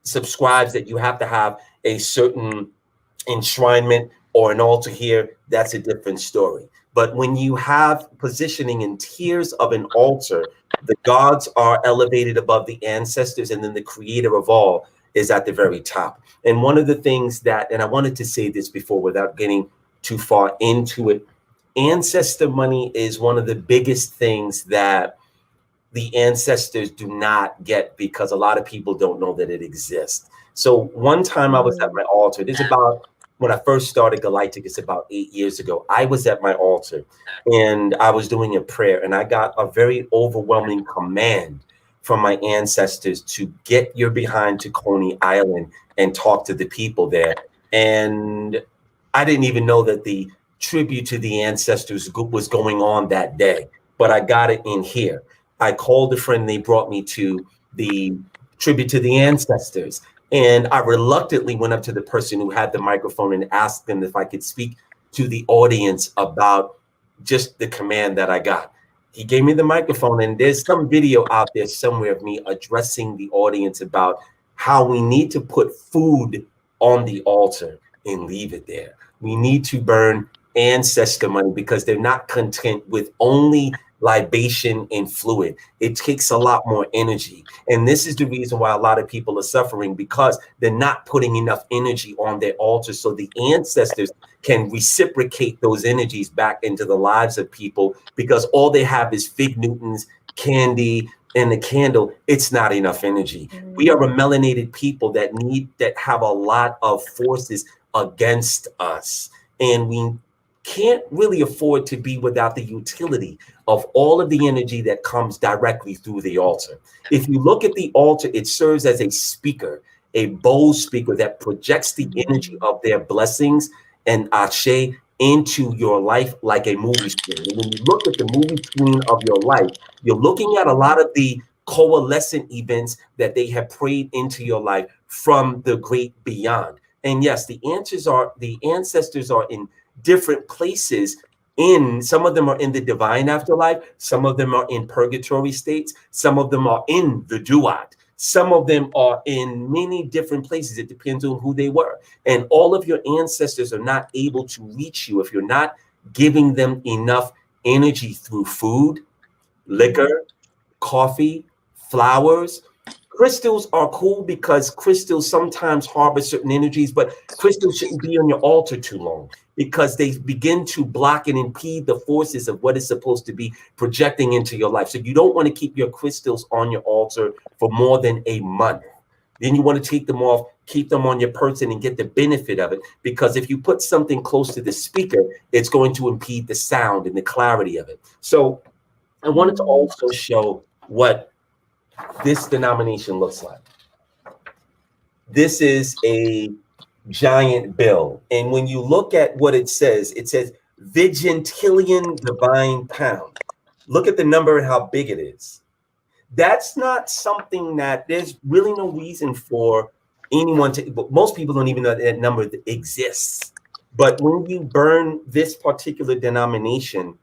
subscribes that you have to have a certain enshrinement or an altar here, that's a different story. But when you have positioning in tiers of an altar, the gods are elevated above the ancestors, and then the creator of all is at the very top. And one of the things that, and I wanted to say this before without getting too far into it, ancestor money is one of the biggest things that the ancestors do not get because a lot of people don't know that it exists. So one time I was at my altar, this is about when I first started Galacticus about 8 years ago. I was at my altar and I was doing a prayer, and I got a very overwhelming command from my ancestors to get your behind to Coney Island and talk to the people there. And I didn't even know that the tribute to the ancestors was going on that day, but I got it in here. I called a friend, they brought me to the tribute to the ancestors. And I reluctantly went up to the person who had the microphone and asked them if I could speak to the audience about just the command that I got. He gave me the microphone, and there's some video out there somewhere of me addressing the audience about how we need to put food on the altar and leave it there. We need to burn ancestor money because they're not content with only libation and fluid. It takes a lot more energy. And this is the reason why a lot of people are suffering, because they're not putting enough energy on their altar so the ancestors can reciprocate those energies back into the lives of people, because all they have is fig Newtons, candy, and the candle. It's not enough energy. We are a melanated people that have a lot of forces against us, and we can't really afford to be without the utility of all of the energy that comes directly through the altar. If you look at the altar, it serves as a speaker, a bowl speaker that projects the energy of their blessings and ashe into your life like a movie screen. And when you look at the movie screen of your life, you're looking at a lot of the coalescent events that they have prayed into your life from the great beyond. And yes, the ancestors are in different places. Some of them are in the divine afterlife, some of them are in purgatory states, some of them are in the duat, some of them are in many different places. It depends on who they were. And all of your ancestors are not able to reach you if you're not giving them enough energy through food, liquor, coffee, flowers. Crystals are cool because crystals sometimes harbor certain energies, but crystals shouldn't be on your altar too long because they begin to block and impede the forces of what is supposed to be projecting into your life. So you don't want to keep your crystals on your altar for more than a month. Then you want to take them off, keep them on your person and get the benefit of it. Because if you put something close to the speaker, it's going to impede the sound and the clarity of it. So I wanted to also show what this denomination looks like. This is a giant bill. And when you look at what it says Vigintillion Divine Pound. Look at the number and how big it is. That's not something that there's really no reason for anyone to, but most people don't even know that number exists. But when you burn this particular denomination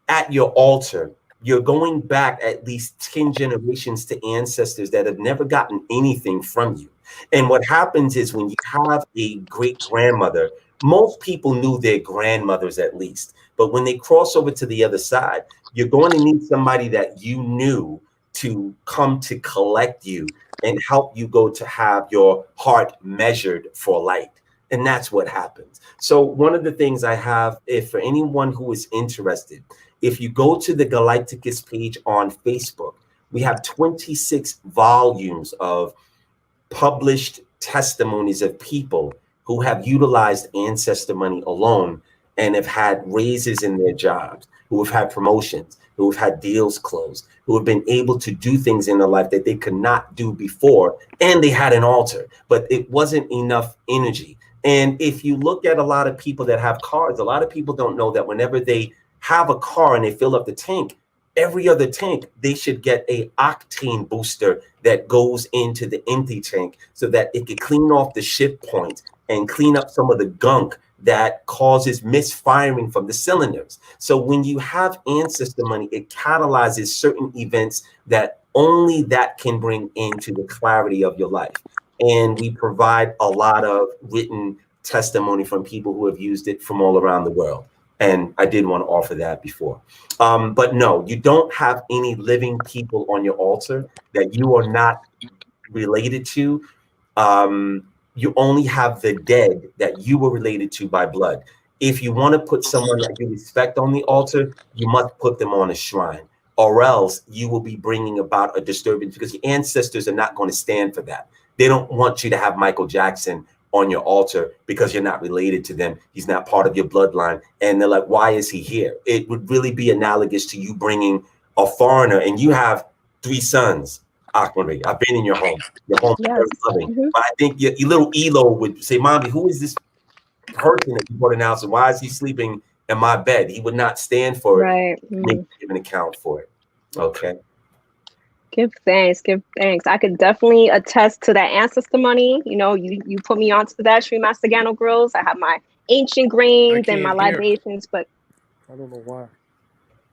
at your altar, you're going back at least 10 generations to ancestors that have never gotten anything from you. And what happens is when you have a great grandmother, most people knew their grandmothers at least. But when they cross over to the other side, you're going to need somebody that you knew to come to collect you and help you go to have your heart measured for light. And that's what happens. So one of the things I have, if for anyone who is interested, if you go to the Galacticus page on Facebook, we have 26 volumes of published testimonies of people who have utilized ancestor money alone and have had raises in their jobs, who have had promotions, who have had deals closed, who have been able to do things in their life that they could not do before, and they had an altar, but it wasn't enough energy. And if you look at a lot of people that have cars, a lot of people don't know that whenever they have a car and they fill up the tank, every other tank, they should get a octane booster that goes into the empty tank so that it can clean off the shift points and clean up some of the gunk that causes misfiring from the cylinders. So when you have ancestor money, it catalyzes certain events that only that can bring into the clarity of your life. And we provide a lot of written testimony from people who have used it from all around the world. And I did want to offer that before. But no, you don't have any living people on your altar that you are not related to. You only have the dead that you were related to by blood. If you want to put someone that you respect on the altar, you must put them on a shrine, or else you will be bringing about a disturbance, because the ancestors are not going to stand for that. They don't want you to have Michael Jackson on your altar because you're not related to them. He's not part of your bloodline. And they're like, why is he here? It would really be analogous to you bringing a foreigner, and you have 3 sons. Aquamarine, I've been in your home. Your home is very loving. But I think your little Elo would say, Mommy, who is this person that you brought in the house? And why is he sleeping in my bed? He would not stand for it. Give an account for it. Okay. Give thanks. Give thanks. I could definitely attest to that ancestor money. You know, you put me onto that, Master Gano Grills. I have my ancient grains and my can't hear. libations, but I don't know why. I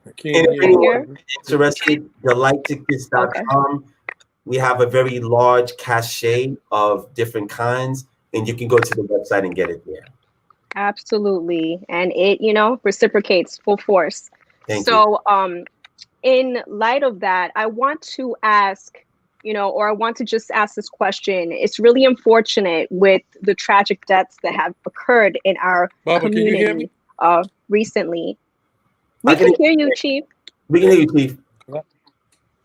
And can't if hear. anyone is interested, thelighttickets.com. We have a very large cachet of different kinds, and you can go to the website and get it there. absolutely. And it, reciprocates full force. Thank so, in light of that, I want to ask, or I want to just ask this question. It's really unfortunate with the tragic deaths that have occurred in our Baba, can you hear community me? recently. We can hear you, Chief. We can hear you, Chief.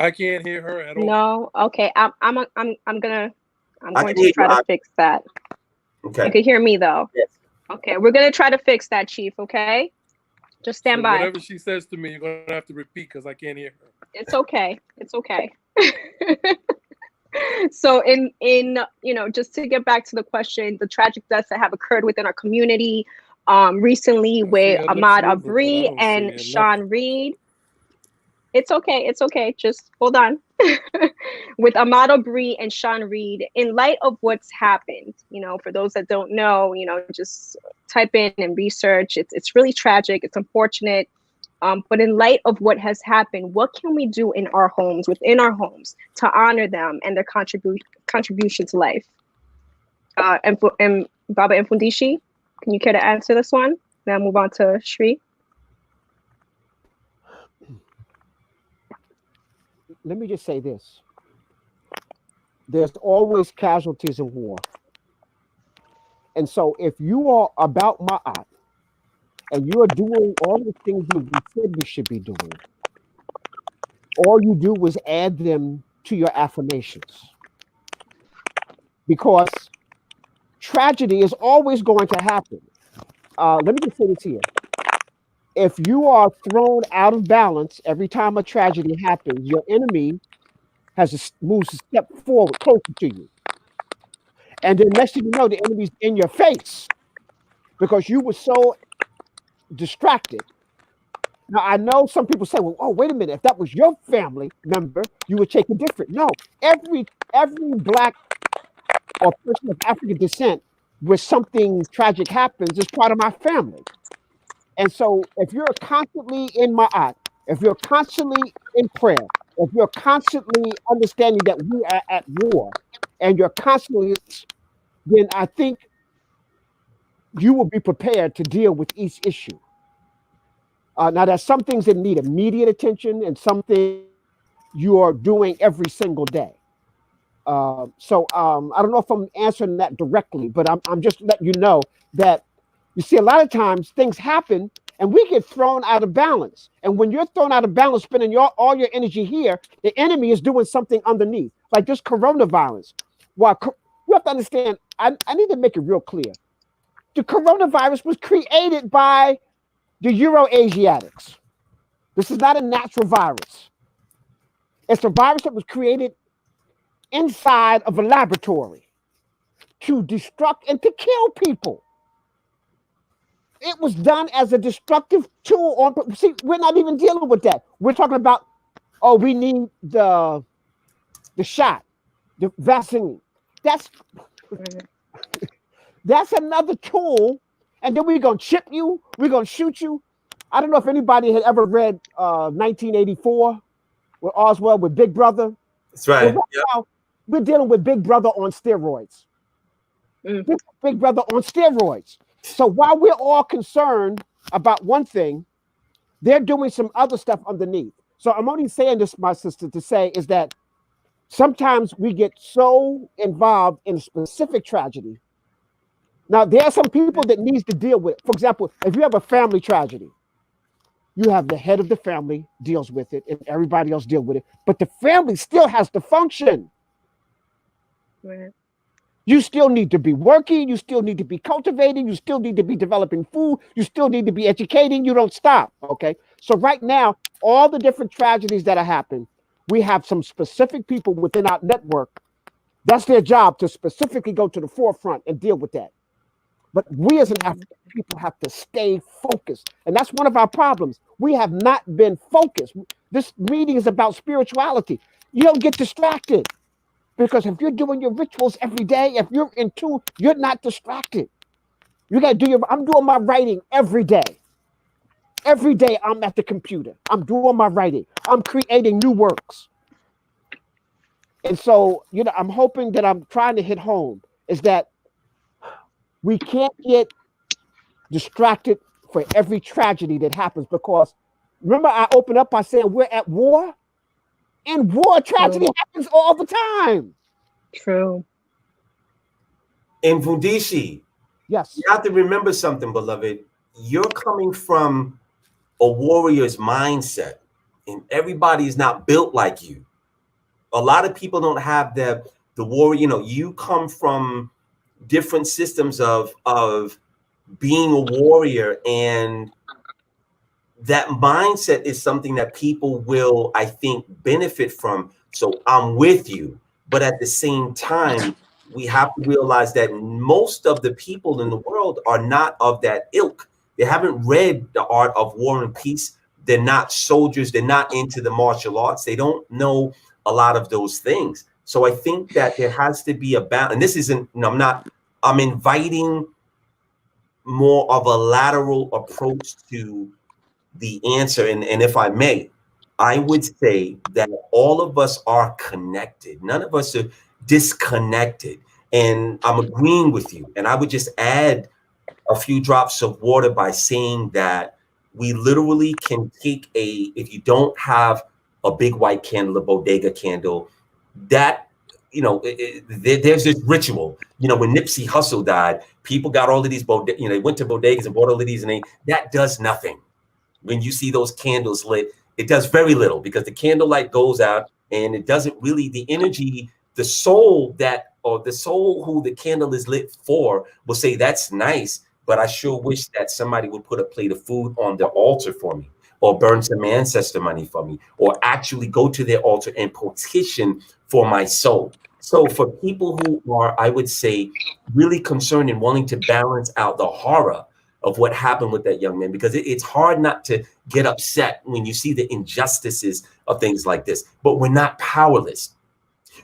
I can't hear her at all. No, okay. I'm going to hear try you. to fix that. Okay. You can hear me though. Yes. Okay, we're gonna try to fix that, Chief. Okay, just stand by. Whatever she says to me, you're gonna have to repeat because I can't hear her. It's okay. It's okay. So in just to get back to the question, the tragic deaths that have occurred within our community recently with Ahmaud Arbery and Sean Reed. It's okay. It's okay. Just hold on. With Ahmaud Arbery and Sean Reed, in light of what's happened, for those that don't know, just type in and research. It's really tragic. It's unfortunate. But in light of what has happened, what can we do in our homes, within our homes, to honor them and their contribution to life? And Baba Mfundishi, can you care to answer this one? Then move on to Shri. Let me just say this. There's always casualties in war. And so if you are about Ma'at and you are doing all the things that we said we should be doing, all you do is add them to your affirmations. Because tragedy is always going to happen. Let me just say this here. If you are thrown out of balance every time a tragedy happens, your enemy moves a step forward, closer to you. And then next thing you know, the enemy's in your face because you were so distracted. Now, I know some people say, well, oh, wait a minute. If that was your family member, you would take it different. No, every Black or person of African descent where something tragic happens is part of my family. And so if you're constantly in Ma'at, if you're constantly in prayer, if you're constantly understanding that we are at war, and you're constantly, then I think you will be prepared to deal with each issue. Now, there's some things that need immediate attention and some things you are doing every single day. So I don't know if I'm answering that directly, but I'm just letting you know that you see a lot of times things happen and we get thrown out of balance. And when you're thrown out of balance, spending all your energy here, the enemy is doing something underneath, like this coronavirus. Well, you have to understand, I need to make it real clear. The coronavirus was created by the Euro-Asiatics. This is not a natural virus. It's a virus that was created inside of a laboratory to destruct and to kill people. It was done as a destructive tool. See, we're not even dealing with that. We're talking about, oh, we need the shot, the vaccine. That's another tool. And then we're going to chip you. We're going to shoot you. I don't know if anybody had ever read 1984 with Oswald with Big Brother. That's right. Well, now, we're dealing with Big Brother on steroids. Big Brother on steroids. So while we're all concerned about one thing, they're doing some other stuff underneath. So I'm only saying this, my sister, to say is that sometimes we get so involved in a specific tragedy. Now, there are some people that needs to deal with it. For example, if you have a family tragedy, you have the head of the family deals with it and everybody else deal with it. But the family still has to function. Right. You still need to be working. You still need to be cultivating. You still need to be developing food. You still need to be educating. You don't stop. Okay. So right now, all the different tragedies that are happening, we have some specific people within our network. That's their job, to specifically go to the forefront and deal with that. But we as an African people have to stay focused. And that's one of our problems. We have not been focused. This meeting is about spirituality. You don't get distracted. Because if you're doing your rituals every day, if you're in tune, you're not distracted. You got to do your. I'm doing my writing every day. Every day I'm at the computer. I'm doing my writing. I'm creating new works. And so, I'm hoping that I'm trying to hit home is that we can't get distracted for every tragedy that happens, because remember I opened up by saying we're at war, and war tragedy happens all the time. True. In Mfundishi, yes, you have to remember something, beloved. You're coming from a warrior's mindset, and everybody is not built like you. A lot of people don't have the warrior. You come from different systems of being a warrior, and that mindset is something that people will, I think, benefit from. So I'm with you, but at the same time, we have to realize that most of the people in the world are not of that ilk. They haven't read The Art of War and Peace. They're not soldiers. They're not into the martial arts. They don't know a lot of those things. So I think that there has to be a balance. And this isn't, I'm inviting more of a lateral approach to the answer. And if I may, I would say that all of us are connected. None of us are disconnected. And I'm agreeing with you. And I would just add a few drops of water by saying that we literally can take if you don't have a big white candle, a bodega candle, that, there's this ritual. When Nipsey Hussle died, people got all of these they went to bodegas and bought all of these, and that does nothing. When you see those candles lit, it does very little, because the candlelight goes out and it doesn't really, the energy, the soul who the candle is lit for will say, that's nice, but I sure wish that somebody would put a plate of food on their altar for me, or burn some ancestor money for me, or actually go to their altar and petition for my soul. So for people who are, I would say, really concerned and wanting to balance out the horror of what happened with that young man, because it's hard not to get upset when you see the injustices of things like this, but we're not powerless.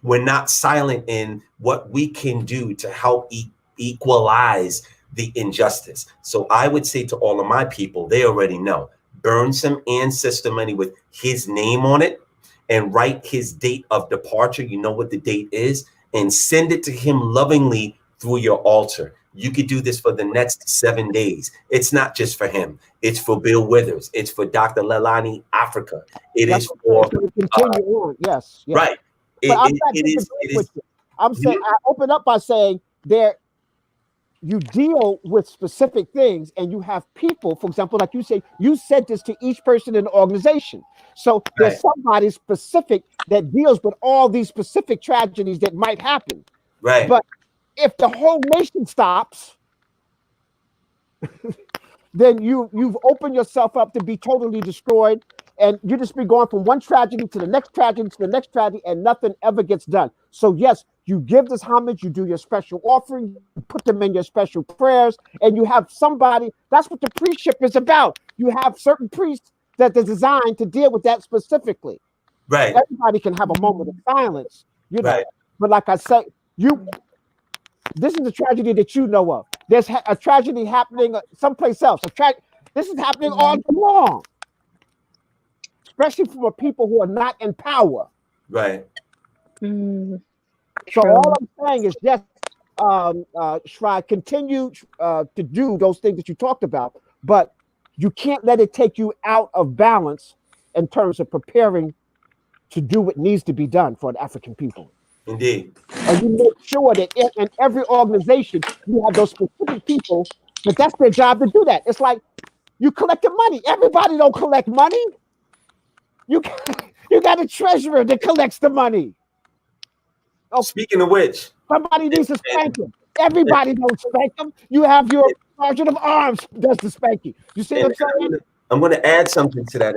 We're not silent in what we can do to help equalize the injustice. So I would say to all of my people, they already know, burn some ancestor money with his name on it and write his date of departure. You know what the date is, and send it to him lovingly through your altar. You could do this for the next 7 days. It's not just for him. It's for Bill Withers. It's for Dr. Leilani Africa. That's for continue on. Yes. Right. I'm saying, I open up by saying you deal with specific things, and you have people, for example, like you say, you said this to each person in the organization. So there's somebody specific that deals with all these specific tragedies that might happen. Right. But if the whole nation stops, then you've opened yourself up to be totally destroyed, and you just be going from one tragedy to the next tragedy to the next tragedy, and nothing ever gets done. So yes, you give this homage, you do your special offering, you put them in your special prayers, and you have somebody. That's what the priestship is about. You have certain priests that are designed to deal with that specifically. Right. Everybody can have a moment of silence, Right. But like I say, this is a tragedy that you know of. There's a tragedy happening someplace else. This is happening all day long, especially for people who are not in power. Right. So all I'm saying is just, Shrai, continue to do those things that you talked about, but you can't let it take you out of balance in terms of preparing to do what needs to be done for the African people. Indeed. And you make sure that in every organization, you have those specific people that's their job to do that. It's like you collect the money. Everybody don't collect money. You got a treasurer that collects the money. Oh, speaking of which, somebody needs to spank him. Everybody don't spank him. You have your sergeant of arms does the spanking. You see what I'm saying? I'm going to add something to that.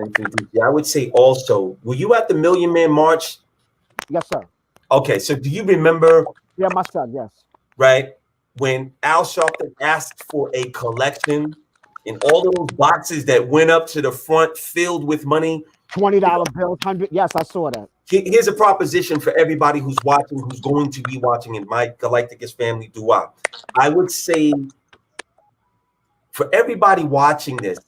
I would say also, were you at the Million Man March? Yes, sir. Okay, so do you remember? Yeah, my son, yes. Right? When Al Sharpton asked for a collection and all of those boxes that went up to the front filled with money. $20 bills, 100. Yes, I saw that. Here's a proposition for everybody who's watching, who's going to be watching, and my Galacticus family dua. I would say For everybody watching this,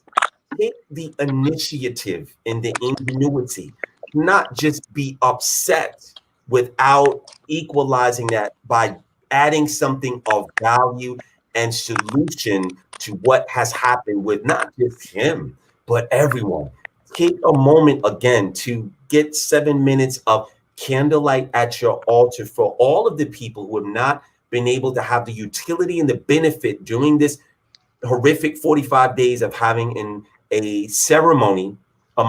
take the initiative and the ingenuity, not just be upset without equalizing that by adding something of value and solution to what has happened with not just him, but everyone. Take a moment again to get 7 minutes of candlelight at your altar for all of the people who have not been able to have the utility and the benefit during this horrific 45 days of having a ceremony, a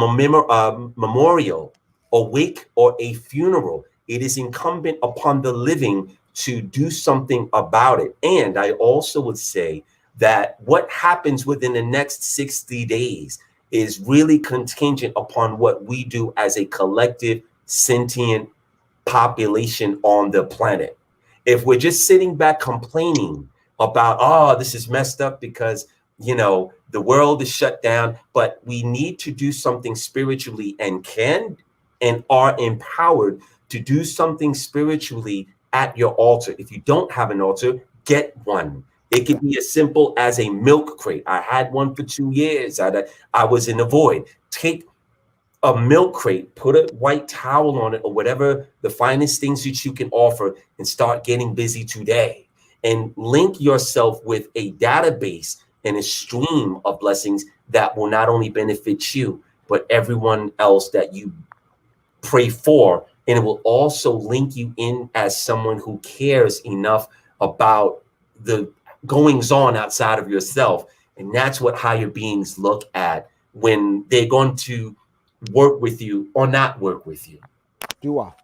memorial, a wake, or a funeral. It is incumbent upon the living to do something about it. And I also would say that what happens within the next 60 days is really contingent upon what we do as a collective sentient population on the planet. If we're just sitting back complaining about, oh, this is messed up because, you know, the world is shut down, but we need to do something spiritually and can and are empowered to do something spiritually at your altar. If you don't have an altar, get one. It can be as simple as a milk crate. I had one for 2 years. I was in the void. Take a milk crate, put a white towel on it or whatever the finest things that you can offer, and start getting busy today. And link yourself with a database and a stream of blessings that will not only benefit you, but everyone else that you pray for. And it will also link you in as someone who cares enough about the goings on outside of yourself. And that's what higher beings look at when they're going to work with you or not work with you. Dua.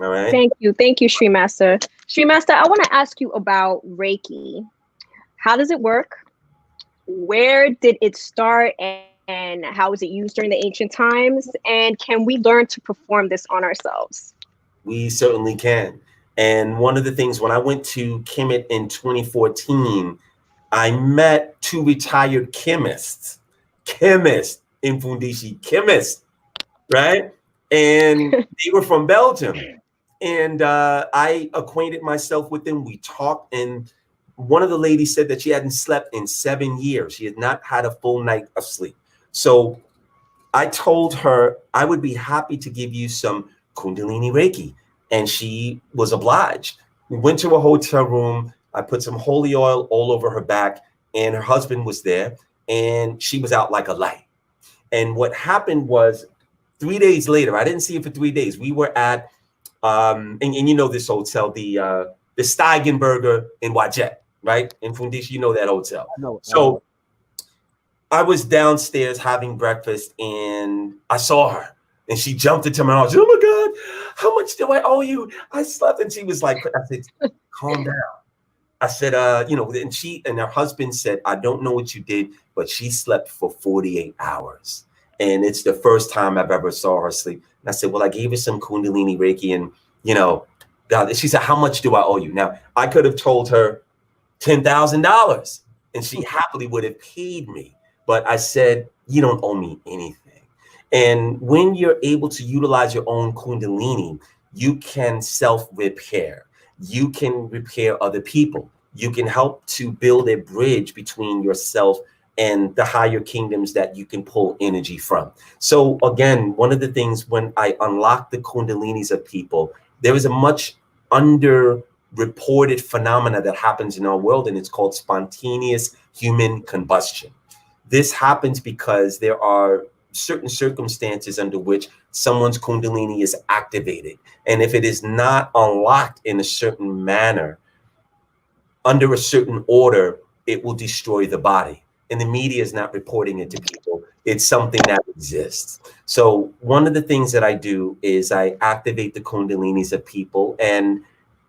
All right. Thank you, Sri Master. Sri Master, I want to ask you about Reiki. How does it work? Where did it start, and how was it used during the ancient times? And can we learn to perform this on ourselves? We certainly can. And one of the things, when I went to Kemet in 2014, I met 2 retired chemists Mfundishi chemists, right? And they were from Belgium. And I acquainted myself with them. We talked, and one of the ladies said that she hadn't slept in 7 years. She had not had a full night of sleep. So I told her I would be happy to give you some Kundalini Reiki. And she was obliged. We went to a hotel room. I put some holy oil all over her back, and her husband was there, and she was out like a light. And what happened was 3 days later, I didn't see her for 3 days. We were at, and you know this hotel, the Steigenberger in Wajet, right? In Mfundishi, you know that hotel. No, so I was downstairs having breakfast, and I saw her. And she jumped into my arms. Oh my God, how much do I owe you? I slept. And she was like, I said, calm down. I said, you know, and she and her husband said, I don't know what you did, but she slept for 48 hours. And it's the first time I've ever saw her sleep. And I said, well, I gave her some Kundalini Reiki, and, you know, God, she said, how much do I owe you? Now, I could have told her $10,000 and she happily would have paid me. But I said, you don't owe me anything. And when you're able to utilize your own Kundalini, you can self-repair. You can repair other people. You can help to build a bridge between yourself and the higher kingdoms that you can pull energy from. So again, one of the things when I unlock the Kundalinis of people, there is a much underreported phenomena that happens in our world, and it's called spontaneous human combustion. This happens because there are certain circumstances under which someone's Kundalini is activated. And if it is not unlocked in a certain manner, under a certain order, it will destroy the body. And the media is not reporting it to people. It's something that exists. So one of the things that I do is I activate the Kundalinis of people. And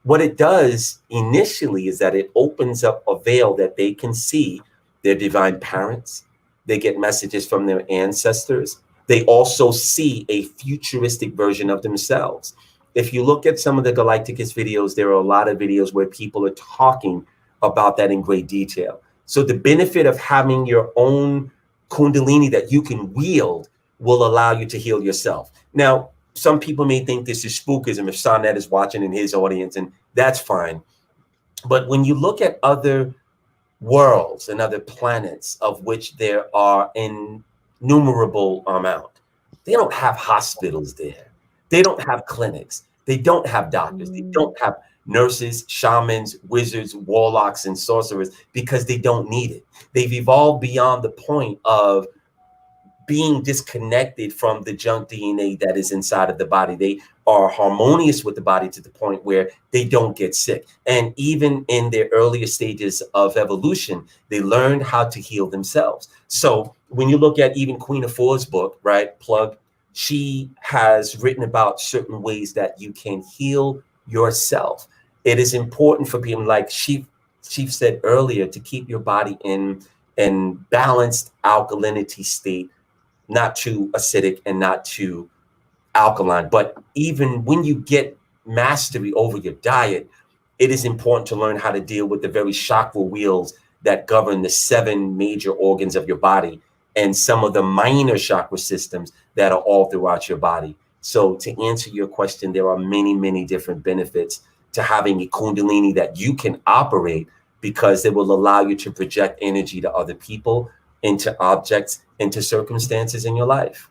what it does initially is that it opens up a veil that they can see their divine parents. They get messages from their ancestors. They also see a futuristic version of themselves. If you look at some of the Galacticus videos, there are a lot of videos where people are talking about that in great detail. So the benefit of having your own Kundalini that you can wield will allow you to heal yourself. Now, some people may think this is spookism if Sonnet is watching in his audience, and that's fine. But when you look at other worlds and other planets, of which there are innumerable amount. They don't have hospitals there. They don't have clinics. They don't have doctors. They don't have nurses, shamans, wizards, warlocks, and sorcerers, because they don't need it. They've evolved beyond the point of being disconnected from the junk DNA that is inside of the body. They are harmonious with the body to the point where they don't get sick. And even in their earlier stages of evolution, they learned how to heal themselves. So when you look at even Queen Afur's book, right, plug, she has written about certain ways that you can heal yourself. It is important for people, like Chief said earlier, to keep your body in balanced alkalinity state, not too acidic and not too alkaline. But even when you get mastery over your diet, it is important to learn how to deal with the very chakra wheels that govern the 7 major organs of your body and some of the minor chakra systems that are all throughout your body. So to answer your question, there are many, many different benefits to having a kundalini that you can operate, because it will allow you to project energy to other people, into objects, into circumstances in your life.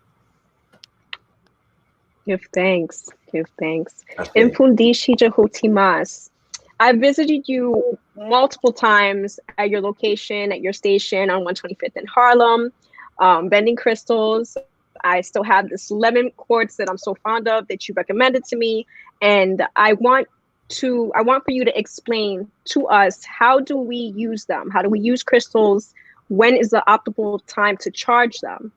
Give thanks. Give thanks. Okay. Mfundishi Jhutyms, I visited you multiple times at your location, at your station on 125th in Harlem, bending crystals. I still have this lemon quartz that I'm so fond of that you recommended to me. And I want for you to explain to us, how do we use them? How do we use crystals? When is the optimal time to charge them?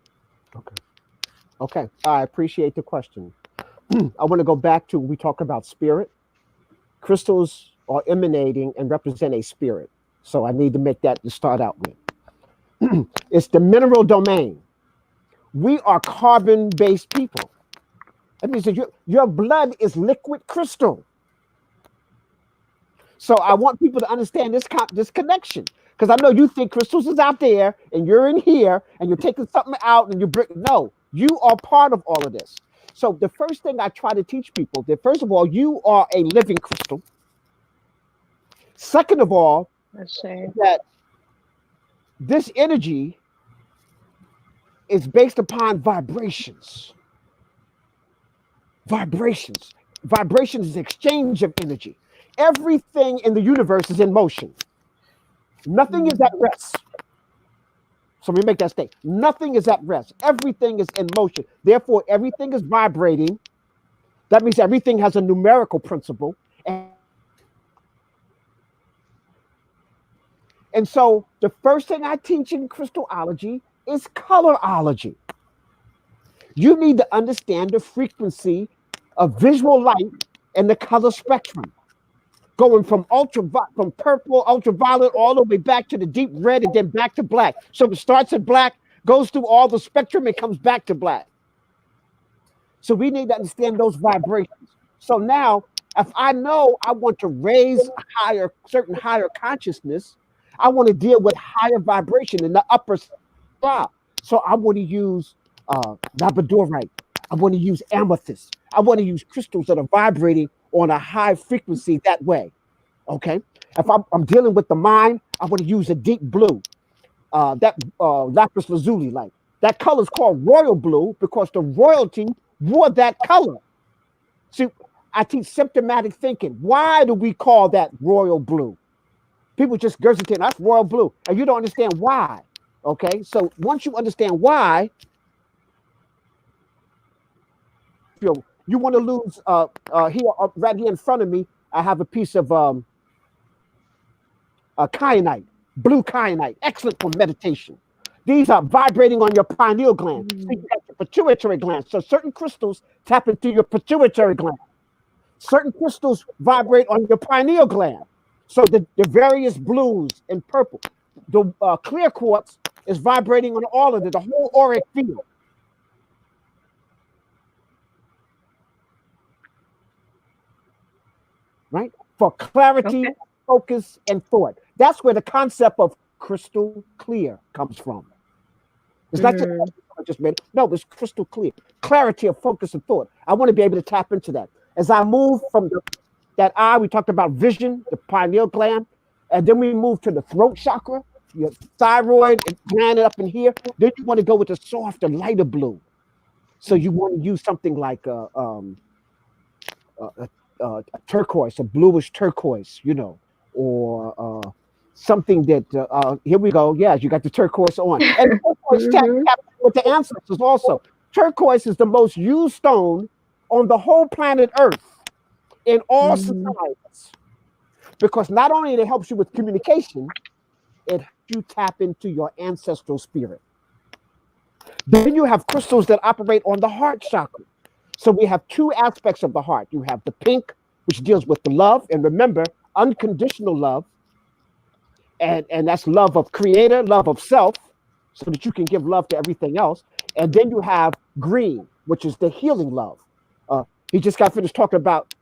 Okay. I appreciate the question. I want to go back to, we talk about spirit. Crystals are emanating and represent a spirit. So I need to make that to start out with. It's the mineral domain. We are carbon-based people. That means that your blood is liquid crystal. So I want people to understand this connection, because I know you think crystals is out there and you're in here and you're taking something out and you bring. No, you are part of all of this. So the first thing I try to teach people, that first of all, you are a living crystal. Second of all, that this energy is based upon vibrations. Vibrations is exchange of energy. Everything in the universe is in motion. Nothing is at rest. So let me make that statement. Nothing is at rest. Everything is in motion. Therefore, everything is vibrating. That means everything has a numerical principle. And so the first thing I teach in crystallology is colorology. You need to understand the frequency of visual light and the color spectrum, going from purple, ultraviolet, all the way back to the deep red and then back to black. So it starts at black, goes through all the spectrum, and comes back to black. So we need to understand those vibrations. So now, if I know I want to raise certain higher consciousness, I want to deal with higher vibration in the upper side. So I want to use labradorite. I want to use amethyst. I want to use crystals that are vibrating on a high frequency that way. Okay. If I'm dealing with the mind, I want to use a deep blue, that lapis lazuli, like that color is called royal blue because the royalty wore that color. See, I teach symptomatic thinking. Why do we call that royal blue? People just gurgite, that's royal blue, and you don't understand why. Okay, so once you understand why, you want to lose here, right here in front of me, I have a piece of kyanite, blue kyanite, excellent for meditation. These are vibrating on your pineal gland. So you got your pituitary gland. So certain crystals tap into your pituitary gland. Certain crystals vibrate on your pineal gland. So the various blues and purple. The clear quartz is vibrating on all of it, the whole auric field. Right? For clarity, focus, and thought. That's where the concept of crystal clear comes from. It's not just made. No, it's crystal clear. Clarity of focus and thought. I want to be able to tap into that. As I move from that eye, we talked about vision, the pineal gland. And then we move to the throat chakra, your thyroid gland up in here. Then you want to go with the softer, lighter blue. So you want to use something like a turquoise, a bluish turquoise, you know, or something that, here we go. Yeah, you got the turquoise on. And turquoise tap with the ancestors also. Turquoise is the most used stone on the whole planet Earth in all societies. Because not only it helps you with communication, it helps you tap into your ancestral spirit. Then you have crystals that operate on the heart chakra. So we have two aspects of the heart. You have the pink, which deals with the love, and remember, unconditional love. And that's love of creator, love of self, so that you can give love to everything else. And then you have green, which is the healing love. He just got finished talking about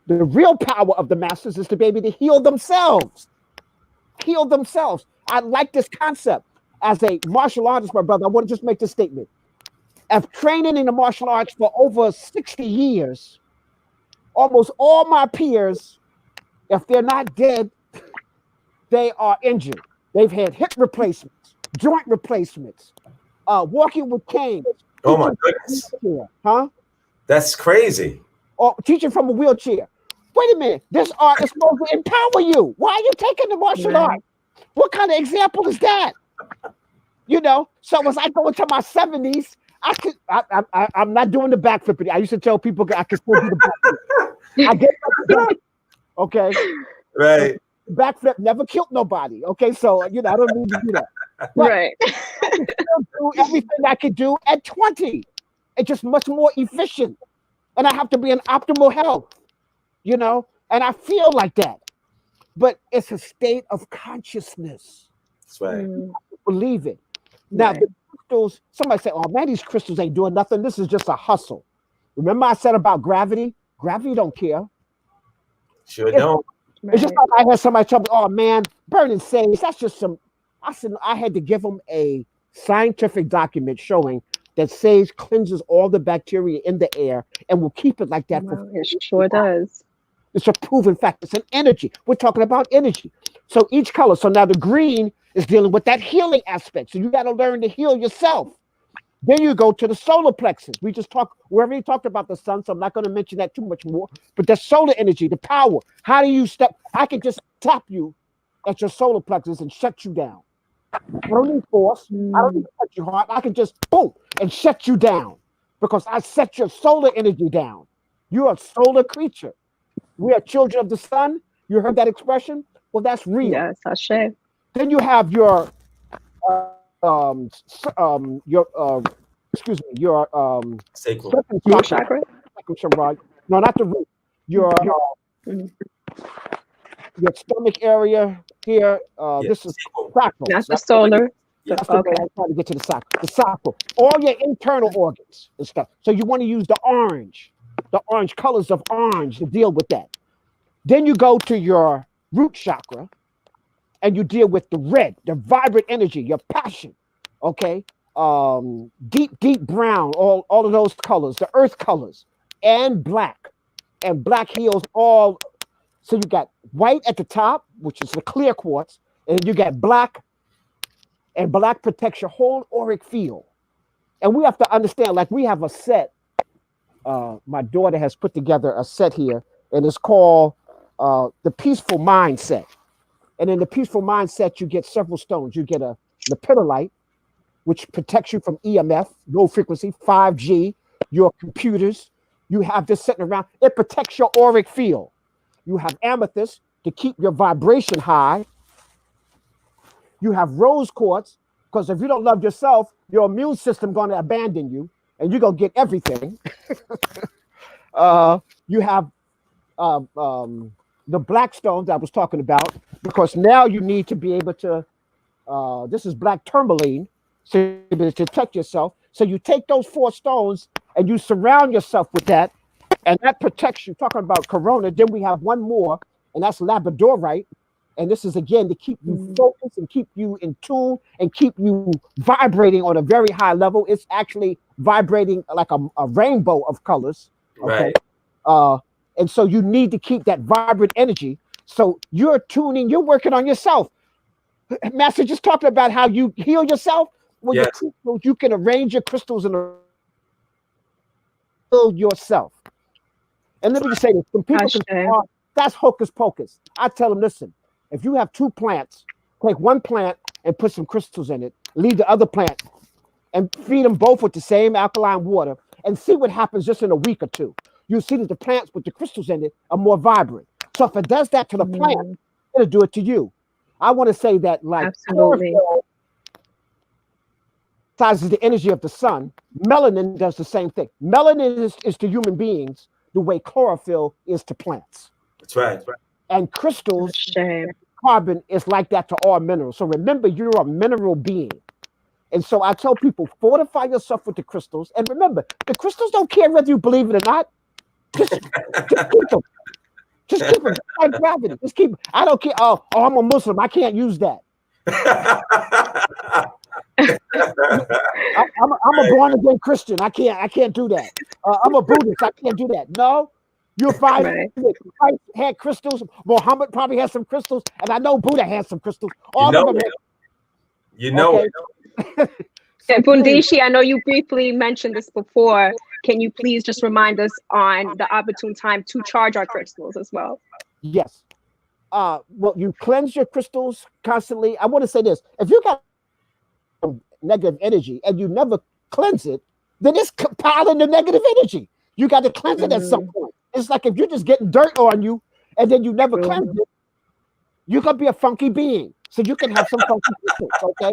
the real power of the masters is to be able to heal themselves. Heal themselves. I like this concept. As a martial artist, my brother, I want to just make this statement. After training in the martial arts for over 60 years, almost all my peers, if they're not dead, they are injured. They've had hip replacements, joint replacements, walking with canes. Oh my goodness. Huh? That's crazy. Or teaching from a wheelchair. Wait a minute. This art is supposed to empower you. Why are you taking the martial art? What kind of example is that? You know, so as I go into my 70s, I'm not doing the backflip. I used to tell people I could still do the backflip. I get okay. Right. Backflip never killed nobody. Okay, so you know I don't need to do that. But Right. I can still do everything I could do at 20. It's just much more efficient, and I have to be in optimal health. You know, and I feel like that. But it's a state of consciousness. That's right. You have to believe it. Now, the crystals, somebody say, oh man, these crystals ain't doing nothing. This is just a hustle. Remember I said about gravity? Gravity don't care. Sure don't. It's just like I had somebody tell me, oh man, burning sage, that's just some. I said, I had to give them a scientific document showing that sage cleanses all the bacteria in the air and will keep it like that. It sure does. It's a proven fact. It's an energy. We're talking about energy. So each color. So now the green is dealing with that healing aspect. So you got to learn to heal yourself. Then you go to the solar plexus. We already talked about the sun, so I'm not going to mention that too much more. But the solar energy, the power. How do you step? I can just tap you at your solar plexus and shut you down. I don't need force. I don't need to touch your heart. I can just boom and shut you down because I set your solar energy down. You're a solar creature. We are children of the sun. You heard that expression? Well, that's real. Yes, I should. Then you have your sacral chakra. No, not the root. Your stomach area here. This is sacral. Not the solar. That's the way I'm trying to get to the sacral. The sacral. All your internal organs and stuff. So you want to use the orange colors of orange to deal with that. Then you go to your root chakra and you deal with the red, the vibrant energy, your passion. Okay. Deep brown, all of those colors, the earth colors, and black. And black heals all. So you got white at the top, which is the clear quartz, and you got black, and black protects your whole auric field. And we have to understand, like we have a set. My daughter has put together a set here, and it's called the Peaceful Mindset. And in the Peaceful Mindset, you get several stones. You get a lepidolite, which protects you from EMF, low frequency, 5G, your computers. You have this sitting around. It protects your auric field. You have amethyst to keep your vibration high. You have rose quartz, because if you don't love yourself, your immune system going to abandon you, and you're going to get everything. You have the black stones I was talking about, because now you need to be able to, this is black tourmaline, so you're able to protect yourself. So you take those 4 stones and you surround yourself with that, and that protects you. Talking about corona, then we have one more, and that's labradorite. And this is, again, to keep you focused and keep you in tune and keep you vibrating on a very high level. It's actually vibrating like a rainbow of colors. Okay. Right. And so you need to keep that vibrant energy. So you're tuning, you're working on yourself. Master just talking about how you heal yourself. Well, Yes. your crystals, you can arrange your crystals and heal yourself. And let me just say this: some people can say, oh, that's hocus pocus. I tell them, listen, if you have two plants, take one plant and put some crystals in it, leave the other plant and feed them both with the same alkaline water, and see what happens just in a week or two. You see that the plants with the crystals in it are more vibrant. So if it does that to the plant, it'll do it to you. I want to say that, like, chlorophyll sizes the energy of the sun. Melanin does the same thing. Melanin is to human beings the way chlorophyll is to plants. That's right. And crystals, carbon is like that to all minerals. So remember, you're a mineral being. And so I tell people, fortify yourself with the crystals. And remember, the crystals don't care whether you believe it or not. Just keep them. Just keep them. Like gravity. Just keep them. I don't care. Oh, I'm a Muslim. I can't use that. I'm a born again Christian. I can't do that. I'm a Buddhist. I can't do that. No, you'll find Christ had crystals. Muhammad probably has some crystals, and I know Buddha has some crystals. All of them. Okay. Mfundishi, I know you briefly mentioned this before. Can you please just remind us on the opportune time to charge our crystals as well? Yes. Well, you cleanse your crystals constantly. I want to say this: if you got negative energy and you never cleanse it, then it's piling the negative energy. You got to cleanse it at some point. It's like if you're just getting dirt on you and then you never cleanse it, you're gonna be a funky being. So you can have some funky crystals, okay?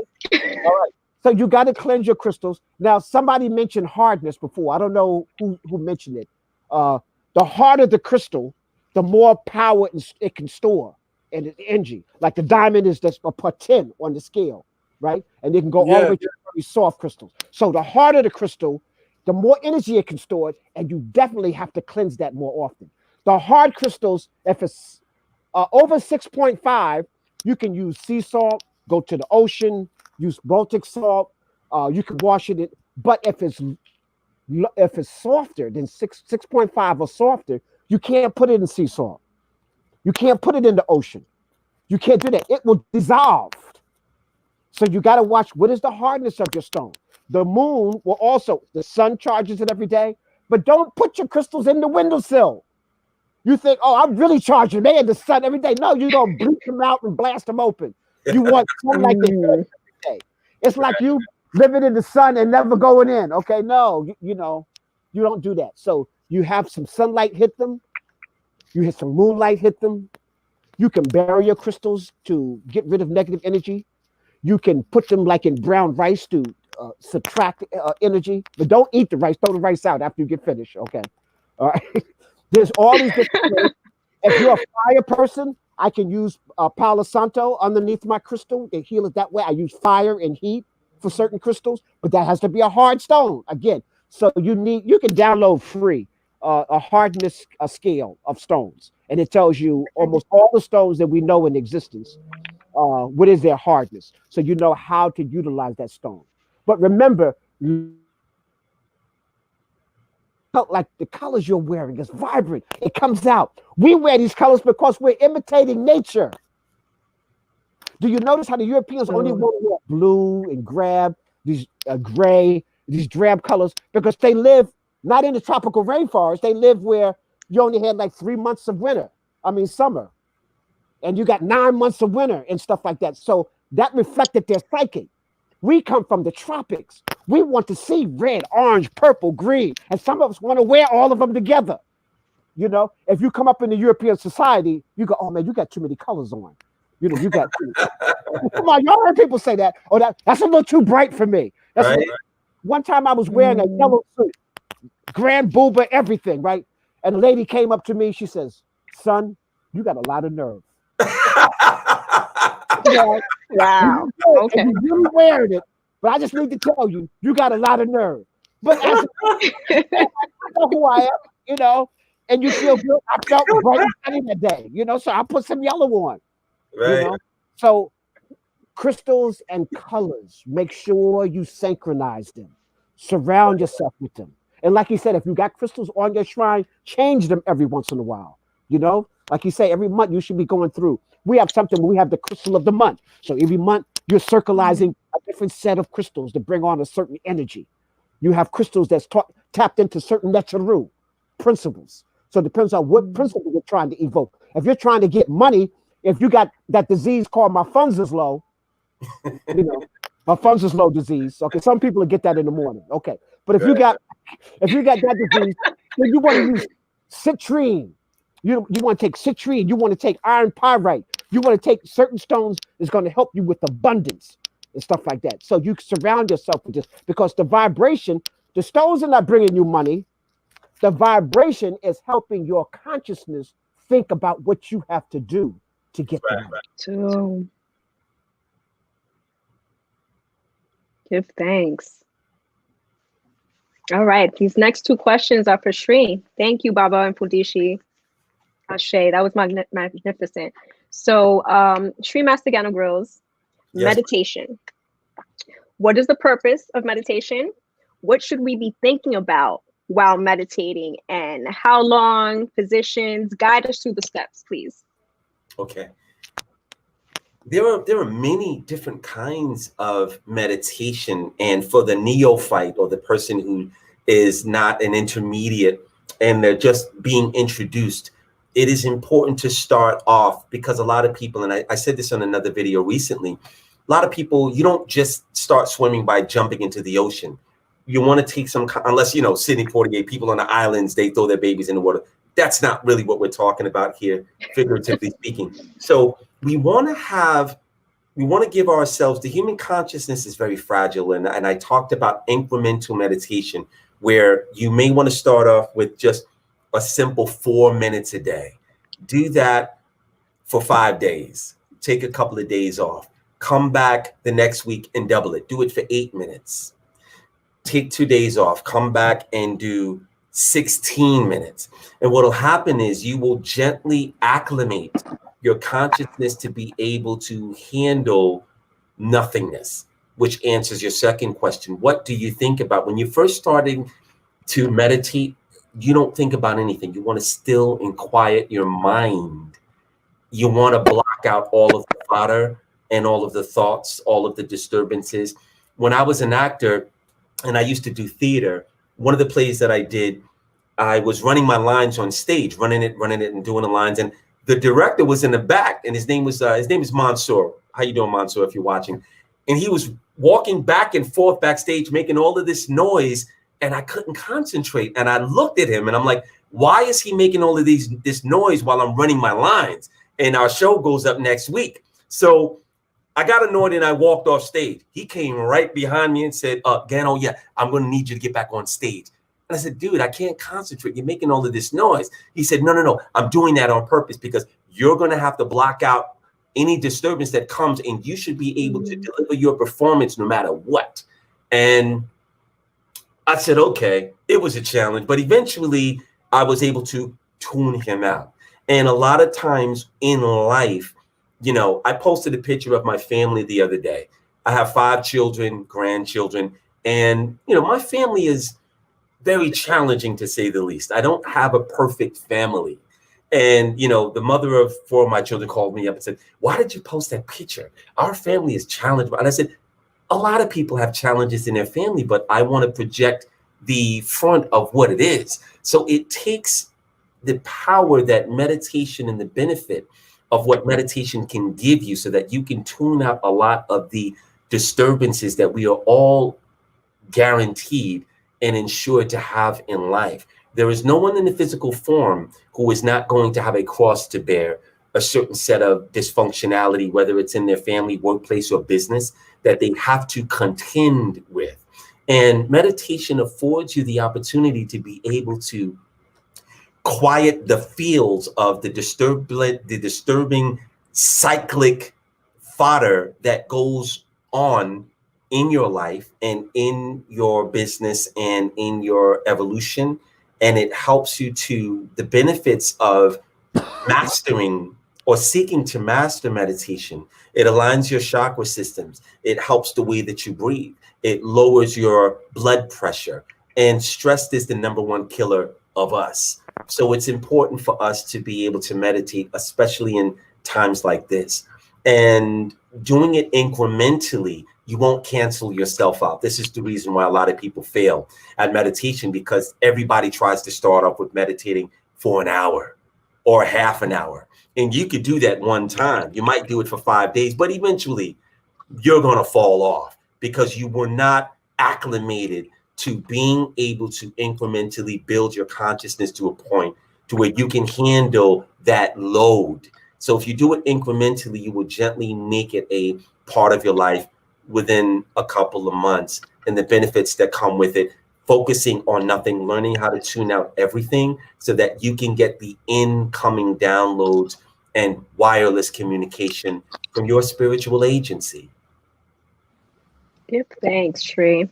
All right. So you got to cleanse your crystals. Now, somebody mentioned hardness before. I don't know who mentioned it. The harder the crystal, the more power it can store and energy. Like the diamond is just a part 10 on the scale, right? And it can go all the way to very soft crystals. So the harder the crystal, the more energy it can store, and you definitely have to cleanse that more often. The hard crystals, if it's over 6.5, you can use sea salt, go to the ocean, use Baltic salt. You can wash it. But if it's softer than 6.5 or softer, you can't put it in sea salt. You can't put it in the ocean. You can't do that. It will dissolve. So you got to watch what is the hardness of your stone. The moon will also, the sun charges it every day, but don't put your crystals in the windowsill. You think, oh, I'm really charging. They in the sun every day. No, you're going to bleach them out and blast them open. You want sunlight every day. It's like you living in the sun and never going in. Okay, no, you don't do that. So you have some sunlight hit them. You hit some moonlight hit them. You can bury your crystals to get rid of negative energy. You can put them like in brown rice to subtract energy. But don't eat the rice. Throw the rice out after you get finished. Okay. All right. There's all these different ways. If you're a fire person, I can use Palo Santo underneath my crystal and heal it that way. I use fire and heat for certain crystals, but that has to be a hard stone again. So you can download free a hardness scale of stones, and it tells you almost all the stones that we know in existence. What is their hardness? So you know how to utilize that stone. But remember, like the colors you're wearing is vibrant. It comes out. We wear these colors because we're imitating nature. Do you notice how the Europeans only want to wear blue and these gray, these drab colors? Because they live not in the tropical rainforest. They live where you only had like 3 months of summer. And you got 9 months of winter and stuff like that. So that reflected their psyche. We come from the tropics. We want to see red, orange, purple, green. And some of us want to wear all of them together. You know, if you come up in the European society, you go, oh man, you got too many colors on. You got come on, y'all heard people say that. Oh, that's a little too bright for me. One time I was wearing a yellow suit, grand booba, everything, right? And a lady came up to me, she says, son, you got a lot of nerve. Wow. Okay. And you're really wearing it, but I just need to tell you, you got a lot of nerve. But I know who I am, and you feel good. I felt bright and sunny that day, so I put some yellow on. Right. So crystals and colors, make sure you synchronize them. Surround yourself with them. And like you said, if you got crystals on your shrine, change them every once in a while. Like you say, every month you should be going through. We have something, we have the crystal of the month. So every month you're circularizing a different set of crystals to bring on a certain energy. You have crystals that's tapped into certain natural principles. So it depends on what principle you're trying to evoke. If you're trying to get money, if you got that disease called my funds is low, my funds is low disease. Okay, some people will get that in the morning. Okay, but if you got that disease, then you want to use citrine. You want to take citrine. You want to take iron pyrite. You want to take certain stones that's going to help you with abundance and stuff like that. So you surround yourself with this because the vibration, the stones are not bringing you money. The vibration is helping your consciousness think about what you have to do to get the money. So give thanks. All right, these next two questions are for Shri. Thank you, Baba and Mfundishi. Ashe, that was magnificent. So, Shri Master Gano Grills, meditation. What is the purpose of meditation? What should we be thinking about while meditating, and how long? Positions, guide us through the steps, please. Okay. There are many different kinds of meditation, and for the neophyte or the person who is not an intermediate and they're just being introduced, it is important to start off, because a lot of people, and I said this on another video recently, a lot of people, you don't just start swimming by jumping into the ocean. You want to take some, unless, Sydney 48, people on the islands, they throw their babies in the water. That's not really what we're talking about here, figuratively speaking. So we want to give ourselves, the human consciousness is very fragile. And I talked about incremental meditation, where you may want to start off with just a simple 4 minutes a day. Do that for 5 days. Take a couple of days off. Come back the next week and double it. Do it for 8 minutes. Take 2 days off. Come back and do 16 minutes. And what will happen is you will gently acclimate your consciousness to be able to handle nothingness, which answers your second question. What do you think about when you're first starting to meditate? You don't think about anything. You want to still and quiet your mind. You want to block out all of the fodder and all of the thoughts, all of the disturbances. When I was an actor and I used to do theater, one of the plays that I did, I was running my lines on stage, running it and doing the lines. And the director was in the back, and his name is Mansoor. How you doing, Mansoor, if you're watching? And he was walking back and forth backstage, making all of this noise, and I couldn't concentrate. And I looked at him and I'm like, why is he making all of this noise while I'm running my lines? And our show goes up next week. So I got annoyed and I walked off stage. He came right behind me and said, Gano, yeah, I'm going to need you to get back on stage. And I said, dude, I can't concentrate. You're making all of this noise. He said, no, I'm doing that on purpose because you're going to have to block out any disturbance that comes, and you should be able to deliver your performance no matter what. And I said, okay, it was a challenge, but eventually I was able to tune him out. And a lot of times in life, I posted a picture of my family the other day. I have 5 children, grandchildren, and, my family is very challenging, to say the least. I don't have a perfect family. And, the mother of 4 of my children called me up and said, why did you post that picture? Our family is challenged. And I said, a lot of people have challenges in their family, but I want to project the front of what it is. So it takes the power that meditation and the benefit of what meditation can give you so that you can tune out a lot of the disturbances that we are all guaranteed and ensured to have in life. There is no one in the physical form who is not going to have a cross to bear, a certain set of dysfunctionality, whether it's in their family, workplace, or business, that they have to contend with. And meditation affords you the opportunity to be able to quiet the fields of the disturbing cyclic fodder that goes on in your life and in your business and in your evolution. And it helps you to the benefits of mastering or seeking to master meditation. It aligns your chakra systems. It helps the way that you breathe. It lowers your blood pressure. And stress is the #1 killer of us. So it's important for us to be able to meditate, especially in times like this. And doing it incrementally, you won't cancel yourself out. This is the reason why a lot of people fail at meditation, because everybody tries to start off with meditating for an hour or half an hour. And you could do that one time. You might do it for 5 days, but eventually you're going to fall off because you were not acclimated to being able to incrementally build your consciousness to a point to where you can handle that load. So if you do it incrementally, you will gently make it a part of your life within a couple of months, and the benefits that come with it, focusing on nothing, learning how to tune out everything so that you can get the incoming downloads and wireless communication from your spiritual agency. Yep, thanks, Shri.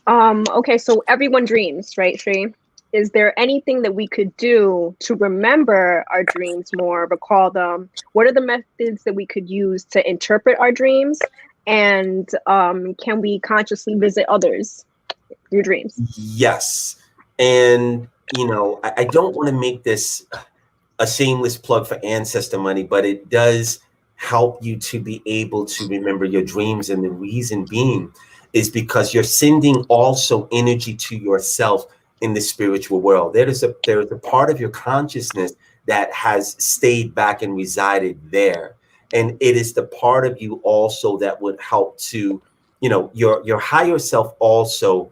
Okay, so everyone dreams, right, Shri? Is there anything that we could do to remember our dreams more, recall them? What are the methods that we could use to interpret our dreams? And can we consciously visit others, your dreams? Yes. And, you know, I don't want to make this a shameless plug for ancestor money, but it does help you to be able to remember your dreams. And the reason being is because you're sending also energy to yourself in the spiritual world. There is a part of your consciousness that has stayed back and resided there. And it is the part of you also that would help to, you know, your higher self also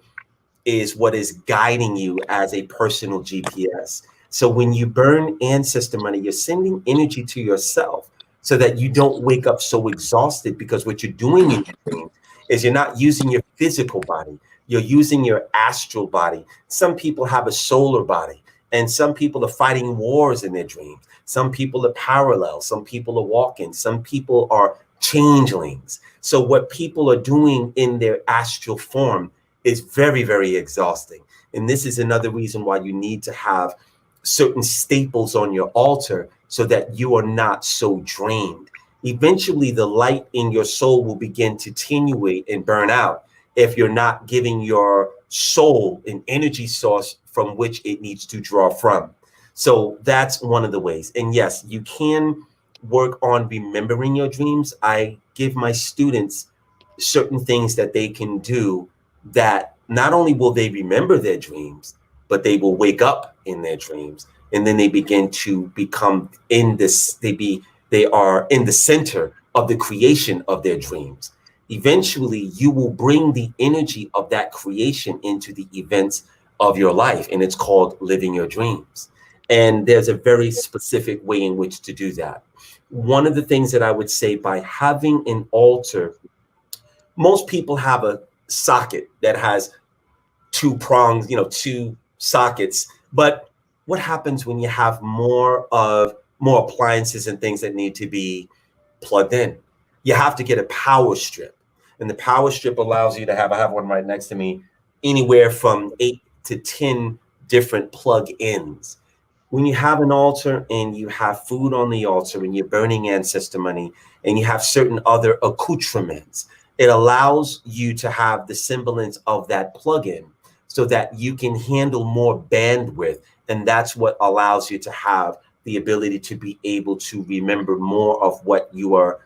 is what is guiding you as a personal GPS. So when you burn ancestor money, you're sending energy to yourself so that you don't wake up so exhausted, because what you're doing in your dreams is you're not using your physical body, you're using your astral body. Some people have a solar body, and some people are fighting wars in their dreams. Some people are parallel, some people are walking, some people are changelings. So what people are doing in their astral form is very, very exhausting. And this is another reason why you need to have certain staples on your altar so that you are not so drained. Eventually, the light in your soul will begin to attenuate and burn out if you're not giving your soul an energy source from which it needs to draw from. So that's one of the ways. And yes, you can work on remembering your dreams. I give my students certain things that they can do that not only will they remember their dreams, but they will wake up in their dreams. And then they begin to become in this, they are in the center of the creation of their dreams. Eventually, you will bring the energy of that creation into the events of your life. And it's called living your dreams. And there's a very specific way in which to do that. One of the things that I would say, by having an altar, most people have a socket that has two prongs, two sockets. But what happens when you have more appliances and things that need to be plugged in? You have to get a power strip. And the power strip allows you to I have one right next to me, anywhere from 8 to 10 different plug-ins. When you have an altar and you have food on the altar and you're burning ancestor money and you have certain other accoutrements, it allows you to have the semblance of that plug-in so that you can handle more bandwidth. And that's what allows you to have the ability to be able to remember more of what you are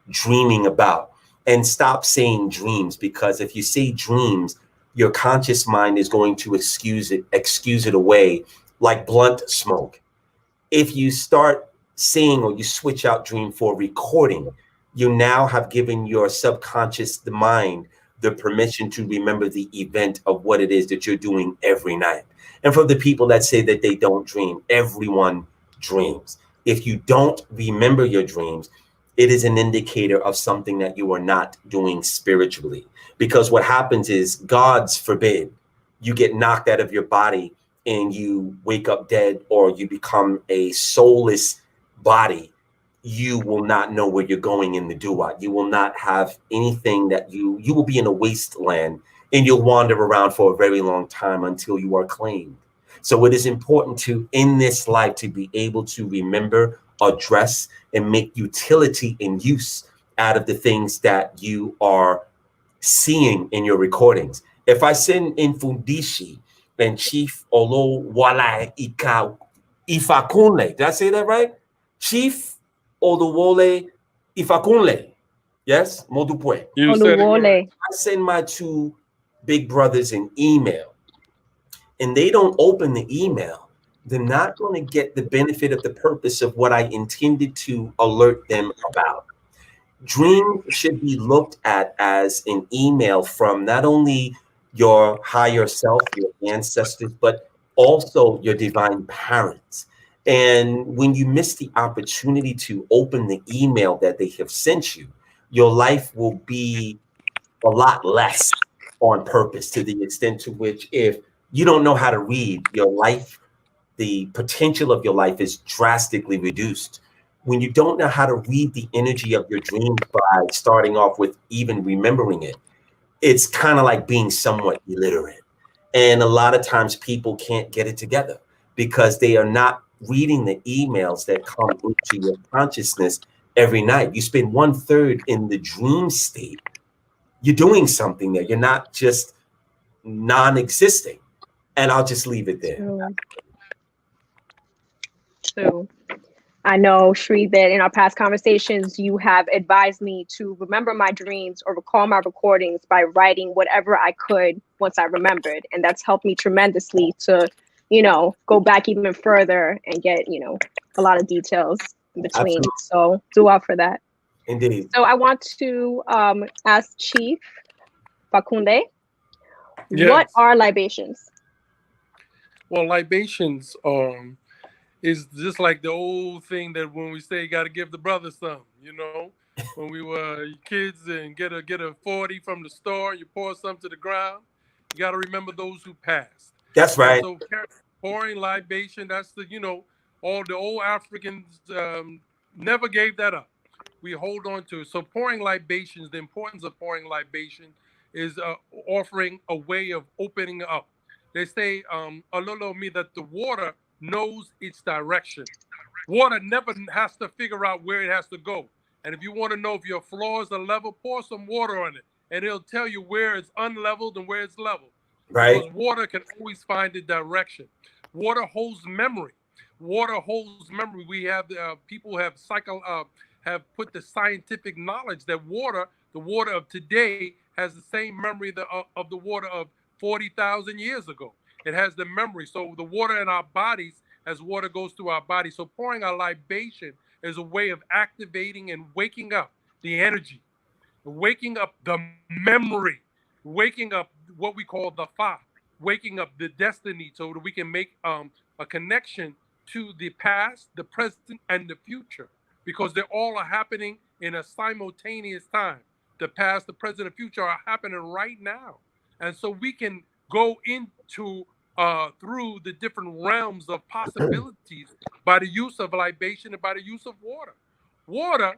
dreaming about. And stop saying dreams, because if you say dreams, your conscious mind is going to excuse it away like blunt smoke. If you start saying, or you switch out dream for recording, you now have given your subconscious, the mind, the permission to remember the event of what it is that you're doing every night. And for the people that say that they don't dream, everyone dreams. If you don't remember your dreams, it is an indicator of something that you are not doing spiritually. Because what happens is, God's forbid, you get knocked out of your body and you wake up dead, or you become a soulless body. You will not know where you're going in the duat. You will not have anything that you will be in a wasteland, and you'll wander around for a very long time until you are claimed. So it is important to, in this life, to be able to remember, address, and make utility and use out of the things that you are seeing in your recordings. If I send Mfundishi and Chief Oluwole Ifakunle. Did I say that right? Chief Oluwole Ifakunle. Yes, Modupwe. You said it correct. Oluwole. I send my two big brothers an email and they don't open the email, they're not going to get the benefit of the purpose of what I intended to alert them about. Dreams should be looked at as an email from not only your higher self, your ancestors, but also your divine parents. And when you miss the opportunity to open the email that they have sent you, your life will be a lot less on purpose, to the extent to which if you don't know how to read, your life, the potential of your life is drastically reduced. When you don't know how to read the energy of your dreams by starting off with even remembering it, it's kind of like being somewhat illiterate. And a lot of times people can't get it together because they are not reading the emails that come into your consciousness every night. You spend 1/3 in the dream state. You're doing something there. You're not just non-existing. And I'll just leave it there. So I know, Shri, that in our past conversations, you have advised me to remember my dreams or recall my recordings by writing whatever I could once I remembered. And that's helped me tremendously to, go back even further and get, a lot of details in between. Absolutely. So do out for that. Indeed. So I want to ask Chief Fakunle, Yes. What are libations? Well, libations is just like the old thing that when we say you got to give the brother some, when we were kids and get a 40 from the store, you pour some to the ground. You got to remember those who passed. That's right. And so pouring libation, that's all the old Africans never gave that up. We hold on to it. So pouring libations, the importance of pouring libation is offering a way of opening up. They say, Ololo me, that the water knows its direction. Water never has to figure out where it has to go. And if you want to know if your floors are level, pour some water on it, and it'll tell you where it's unleveled and where it's level. Right. Because water can always find the direction. Water holds memory. Water holds memory. We have people have put the scientific knowledge that the water of today, has the same memory of the water of 40,000 years ago. It has the memory. So the water in our bodies, as water goes through our body. So pouring a libation is a way of activating and waking up the energy, waking up the memory, waking up what we call the fa, waking up the destiny, so that we can make a connection to the past, the present, and the future, because they all are happening in a simultaneous time. The past, the present, and future are happening right now. And so we can go into through the different realms of possibilities by the use of libation and by the use of water. Water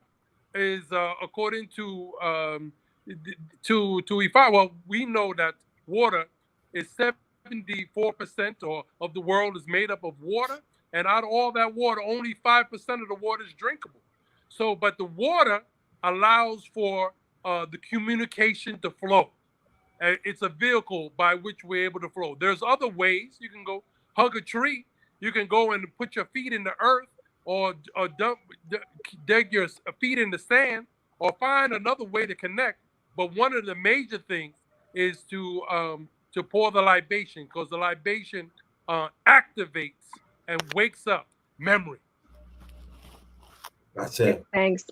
is according to Ifa. Well, we know that water is 74% of the world is made up of water, and out of all that water, only 5% of the water is drinkable. So, but the water allows for the communication to flow. It's a vehicle by which we're able to flow. There's other ways. You can go hug a tree. You can go and put your feet in the earth, or dig your feet in the sand, or find another way to connect. But one of the major things is to pour the libation, because the libation activates and wakes up memory. That's it. Thanks.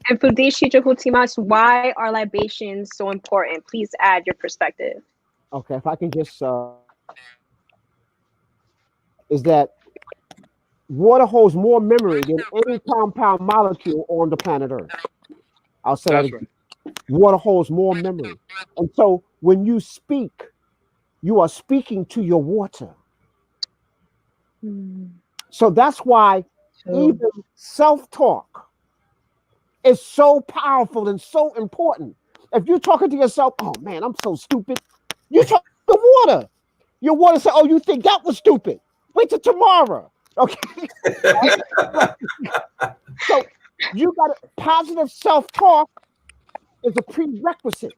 And Mfundishi Jhutyms, why are libations so important? Please add your perspective. Okay, if I can just is that water holds more memory than any compound molecule on the planet Earth. I'll say that again. Water holds more memory. And so when you speak, you are speaking to your water. So that's why even self-talk is so powerful and so important. If you're talking to yourself, oh man, I'm so stupid. You talk to water. Your water say, oh, you think that was stupid? Wait till tomorrow. Okay. So you got positive self-talk is a prerequisite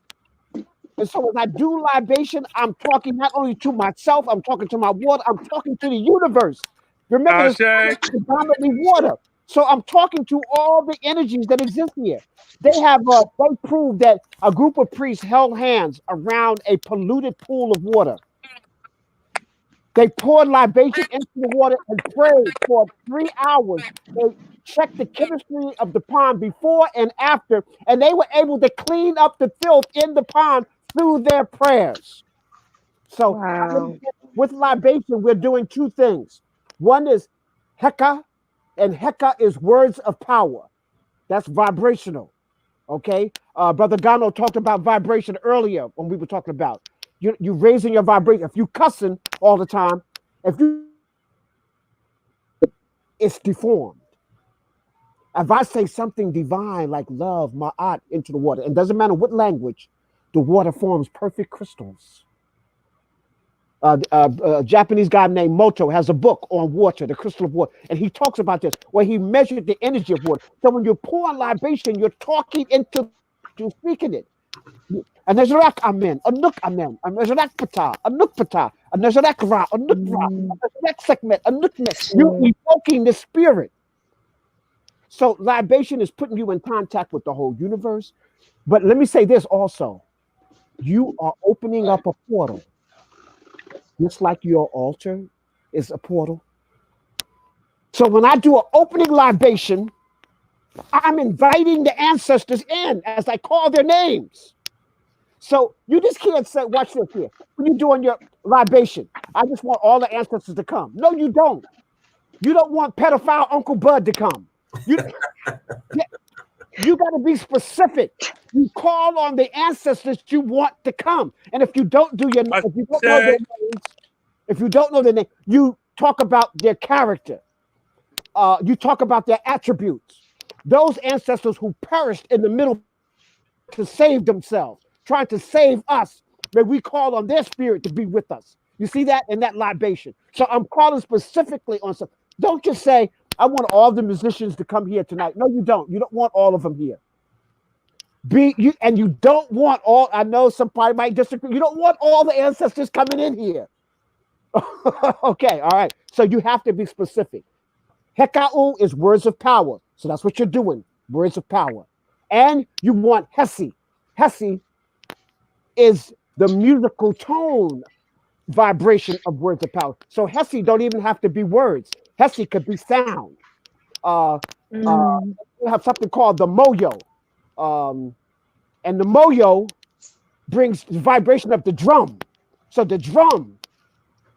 And so when I do libation, I'm talking not only to myself, I'm talking to my water, I'm talking to the universe. Remember, this is predominantly water. So I'm talking to all the energies that exist here. They proved that a group of priests held hands around a polluted pool of water. They poured libation into the water and prayed for 3 hours. They checked the chemistry of the pond before and after, and they were able to clean up the filth in the pond through their prayers. So Wow. with libation, we're doing two things. One is Heka, and Heka is words of power. That's vibrational. Okay. Brother Gano talked about vibration earlier when we were talking about you raising your vibration. If you cussing all the time, if you it's deformed. If I say something divine like love, ma'at, into the water, it doesn't matter what language, the water forms perfect crystals. A Japanese guy named Moto has a book on water, the crystal of water, and he talks about this, where he measured the energy of water. So when you pour libation, you're talking into, you're speaking it. A Nezrak Amen, a Nook Amen, a Nezrak Pata, a Nook Pata, a Nezrak Ra, a Nook Ra, a Nezrak Sekmet, a Nook Met. You're evoking the spirit. So libation is putting you in contact with the whole universe. But let me say this also. You are opening up a portal. Just like your altar is a portal. So when I do an opening libation, I'm inviting the ancestors in as I call their names. So you just can't say, watch this here. When you're doing your libation, I just want all the ancestors to come. No, you don't. You don't want pedophile Uncle Bud to come. You got to be specific. You call on the ancestors you want to come. And if you don't do your, if you don't know their names, if you don't know their name, you talk about their character. You talk about their attributes. Those ancestors who perished in the middle to save themselves, trying to save us, may we call on their spirit to be with us. You see that in that libation. So I'm calling specifically on some. Don't just say, I want all the musicians to come here tonight. No, you don't. You don't want all of them here. And you don't want all, I know somebody might disagree. You don't want all the ancestors coming in here. Okay, all right. So you have to be specific. Heka'u is words of power. So that's what you're doing, words of power. And you want Hesi. Hesi is the musical tone vibration of words of power. So Hesi don't even have to be words. Hesi could be sound. We have something called the moyo. And the moyo brings the vibration of the drum. So the drum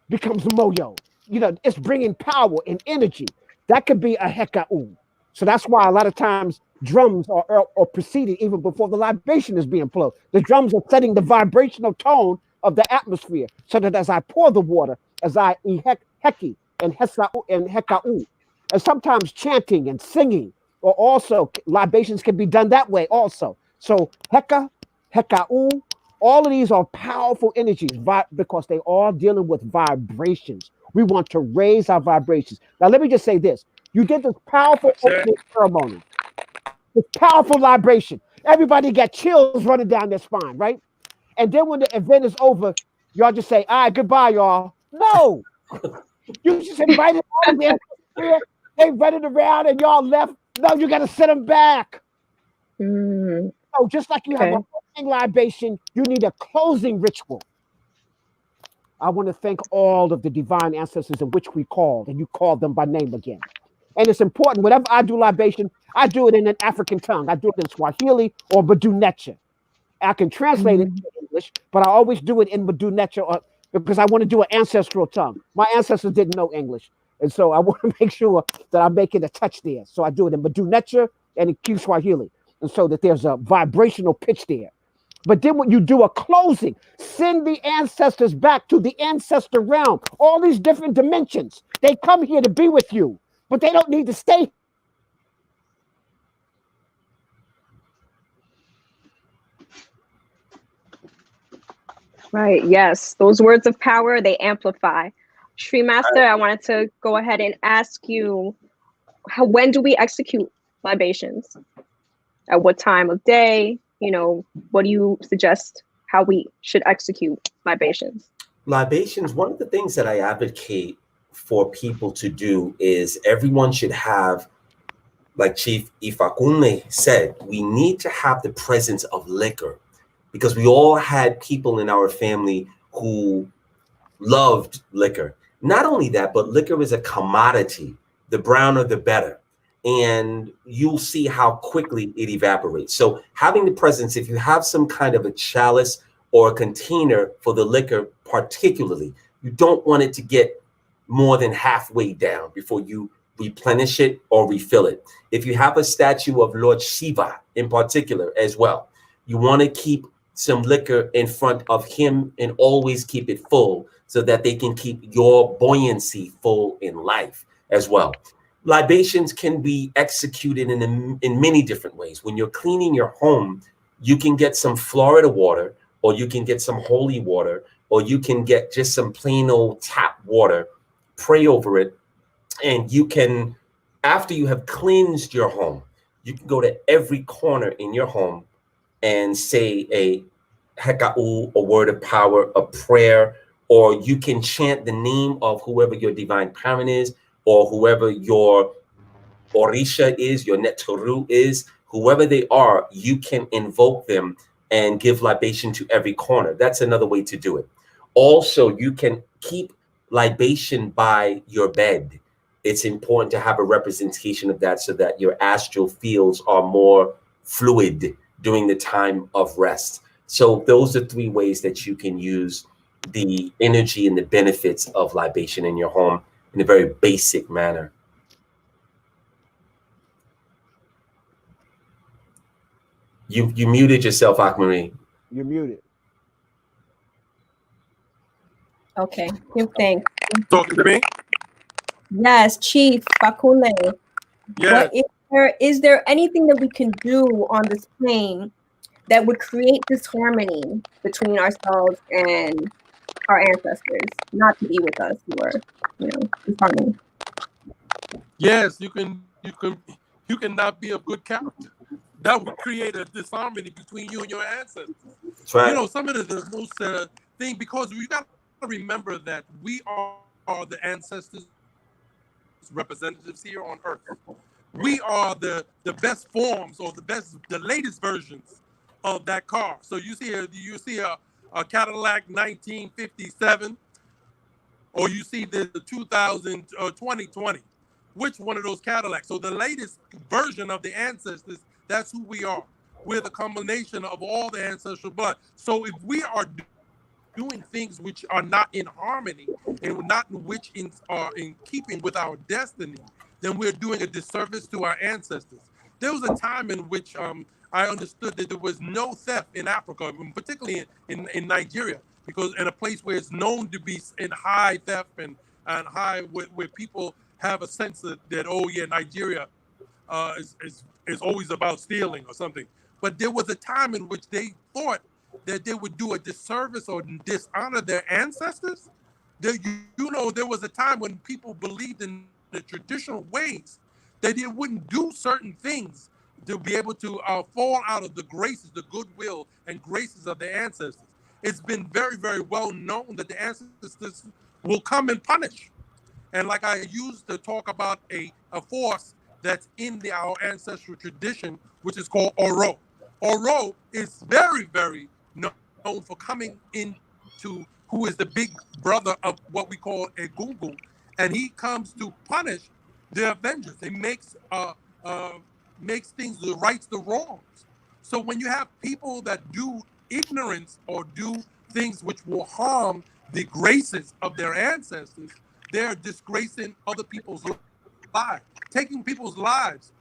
becomes the moyo. You know, it's bringing power and energy. That could be a heka'u. So that's why a lot of times drums are preceded even before the libation is being flowed. The drums are setting the vibrational tone of the atmosphere, so that as I pour the water, as I heki and hesa'u and heka'u, and sometimes chanting and singing, or also libations can be done that way also. So heka, heka'u, all of these are powerful energies because they are dealing with vibrations. We want to raise our vibrations. Now, let me just say this. You get this powerful opening ceremony, this powerful libation. Everybody got chills running down their spine, right? And then when the event is over, y'all just say, all right, goodbye, y'all. No. You just invited all them here. They running around and y'all left. No, you got to send them back. So just like you have an opening libation, you need a closing ritual. I want to thank all of the divine ancestors in which we called, and you called them by name again. And it's important, whenever I do libation, I do it in an African tongue. I do it in Swahili or Badunecha. I can translate it into English, but I always do it in Badunecha because I want to do an ancestral tongue. My ancestors didn't know English, and so I want to make sure that I'm making a touch there. So I do it in Badunecha and in Kiswahili, and so that there's a vibrational pitch there. But then when you do a closing, send the ancestors back to the ancestor realm, all these different dimensions. They come here to be with you, but they don't need to stay. Right. Yes. Those words of power, they amplify. Sri Master, I wanted to go ahead and ask you, when do we execute libations? At what time of day? You know, what do you suggest? how we should execute libations? Libations, one of the things that I advocate for people to do is everyone should have, like Chief Ifakunle said, we need to have the presence of liquor, because we all had people in our family who loved liquor. Not only that, but liquor is a commodity. The browner, the better. And you'll see how quickly it evaporates. So having the presence, if you have some kind of a chalice or a container for the liquor particularly, you don't want it to get more than halfway down before you replenish it or refill it. If you have a statue of Lord Shiva in particular as well, you want to keep some liquor in front of him and always keep it full so that they can keep your buoyancy full in life as well. Libations can be executed in many different ways. When you're cleaning your home, you can get some Florida water, or you can get some holy water, or you can get just some plain old tap water, pray over it, and you can, after you have cleansed your home, you can go to every corner in your home and say a heka'u, a word of power, a prayer, or you can chant the name of whoever your divine parent is, or whoever your orisha is, your netoru is, whoever they are, you can invoke them and give libation to every corner. That's another way to do it. Also, you can keep libation by your bed. It's important to have a representation of that so that your astral fields are more fluid during the time of rest. So those are three ways that you can use the energy and the benefits of libation in your home in a very basic manner. You muted yourself, Akmarie. You're muted. Okay, thanks. Talking to me? Yes, Chief Ifakunle. Yes. Is there anything that we can do on this plane that would create disharmony between ourselves and our ancestors, not to be with us, who are, disharmony? Yes, you can not be of good character. That would create a disharmony between you and your ancestors. That's right. You know, some of the most thing, because we got to remember that we are the ancestors' representatives here on Earth. We are the best forms, or the latest versions of that car. So you see a Cadillac 1957, or you see the 2020. Which one of those Cadillacs? So the latest version of the ancestors, that's who we are. We're the combination of all the ancestral blood. So if we are doing things which are not in harmony and not are in keeping with our destiny, then we're doing a disservice to our ancestors. There was a time in which I understood that there was no theft in Africa, particularly in Nigeria, because in a place where it's known to be in high theft and high, where people have a sense that oh yeah, Nigeria is always about stealing or something. But there was a time in which they thought that they would do a disservice or dishonor their ancestors. There was a time when people believed in the traditional ways that they wouldn't do certain things to be able to fall out of the graces, the goodwill and graces of their ancestors. It's been very, very well known that the ancestors will come and punish. And like I used to talk about a force that's in our ancestral tradition, which is called Oro. Oro is very, very known for coming into who is the big brother of what we call a Gungun, and he comes to punish the avengers. He makes things the rights, the wrongs. So when you have people that do ignorance or do things which will harm the graces of their ancestors, they're disgracing other people's lives, taking people's lives,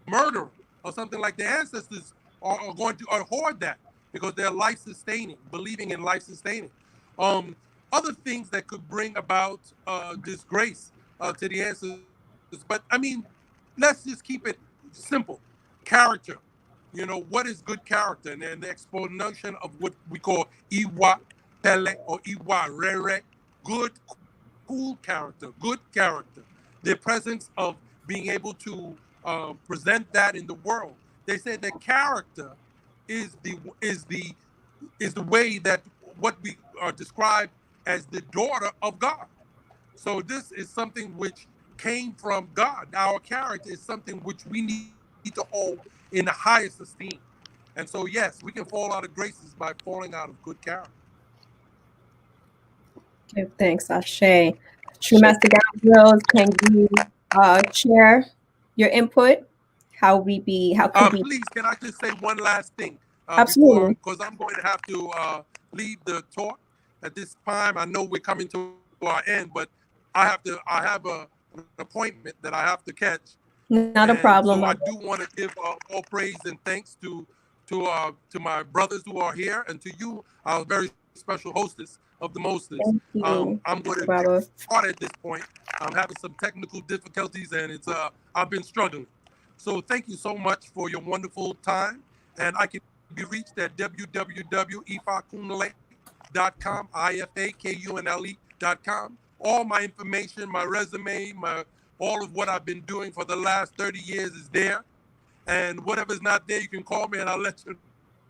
murder or something like the ancestors are going to hoard that because they're life sustaining, believing in life sustaining. Other things that could bring about disgrace to the ancestors. But I mean, let's just keep it simple. Character. You know, what is good character? And then the explanation of what we call Iwa Pele or Iwa Rere, good, cool character, good character. The presence of being able to present that in the world. They said that character is the is the way that what we are described as the daughter of God. So this is something which came from God. Our character is something which we need to hold in the highest esteem. And so, yes, we can fall out of graces by falling out of good character. Give thanks, Ashe. True Master Gano Grills, can you share your input? How could we Please, can I just say one last thing? Absolutely. Because I'm going to have to leave the talk at this time. I know we're coming to our end, but I have an appointment that I have to catch. Not a problem. So I do want to give all praise and thanks to my brothers who are here, and to you, our very special hostess of the mostest. I'm going to start at this point. I'm having some technical difficulties, and it's I've been struggling. So thank you so much for your wonderful time, and I can be reached at www.ifakunle.com, IFAKUNLE.com. All my information, my resume, all of what I've been doing for the last 30 years is there. And whatever's not there, you can call me and I'll let you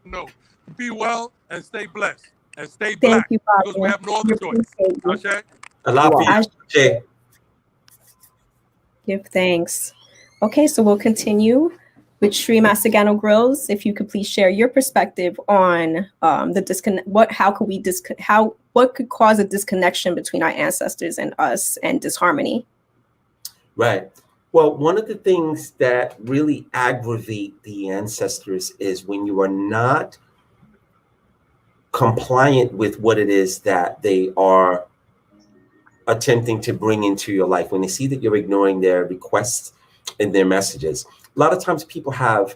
know. Be well and stay blessed. And stay black. You, because we have no other choice. Okay? I love you. Give thanks. Okay, so we'll continue with Sri Master Gano Grills. If you could please share your perspective on the disconnect. What could cause a disconnection between our ancestors and us, and disharmony? Right. Well, one of the things that really aggravate the ancestors is when you are not compliant with what it is that they are attempting to bring into your life. When they see that you're ignoring their requests and their messages. A lot of times people have,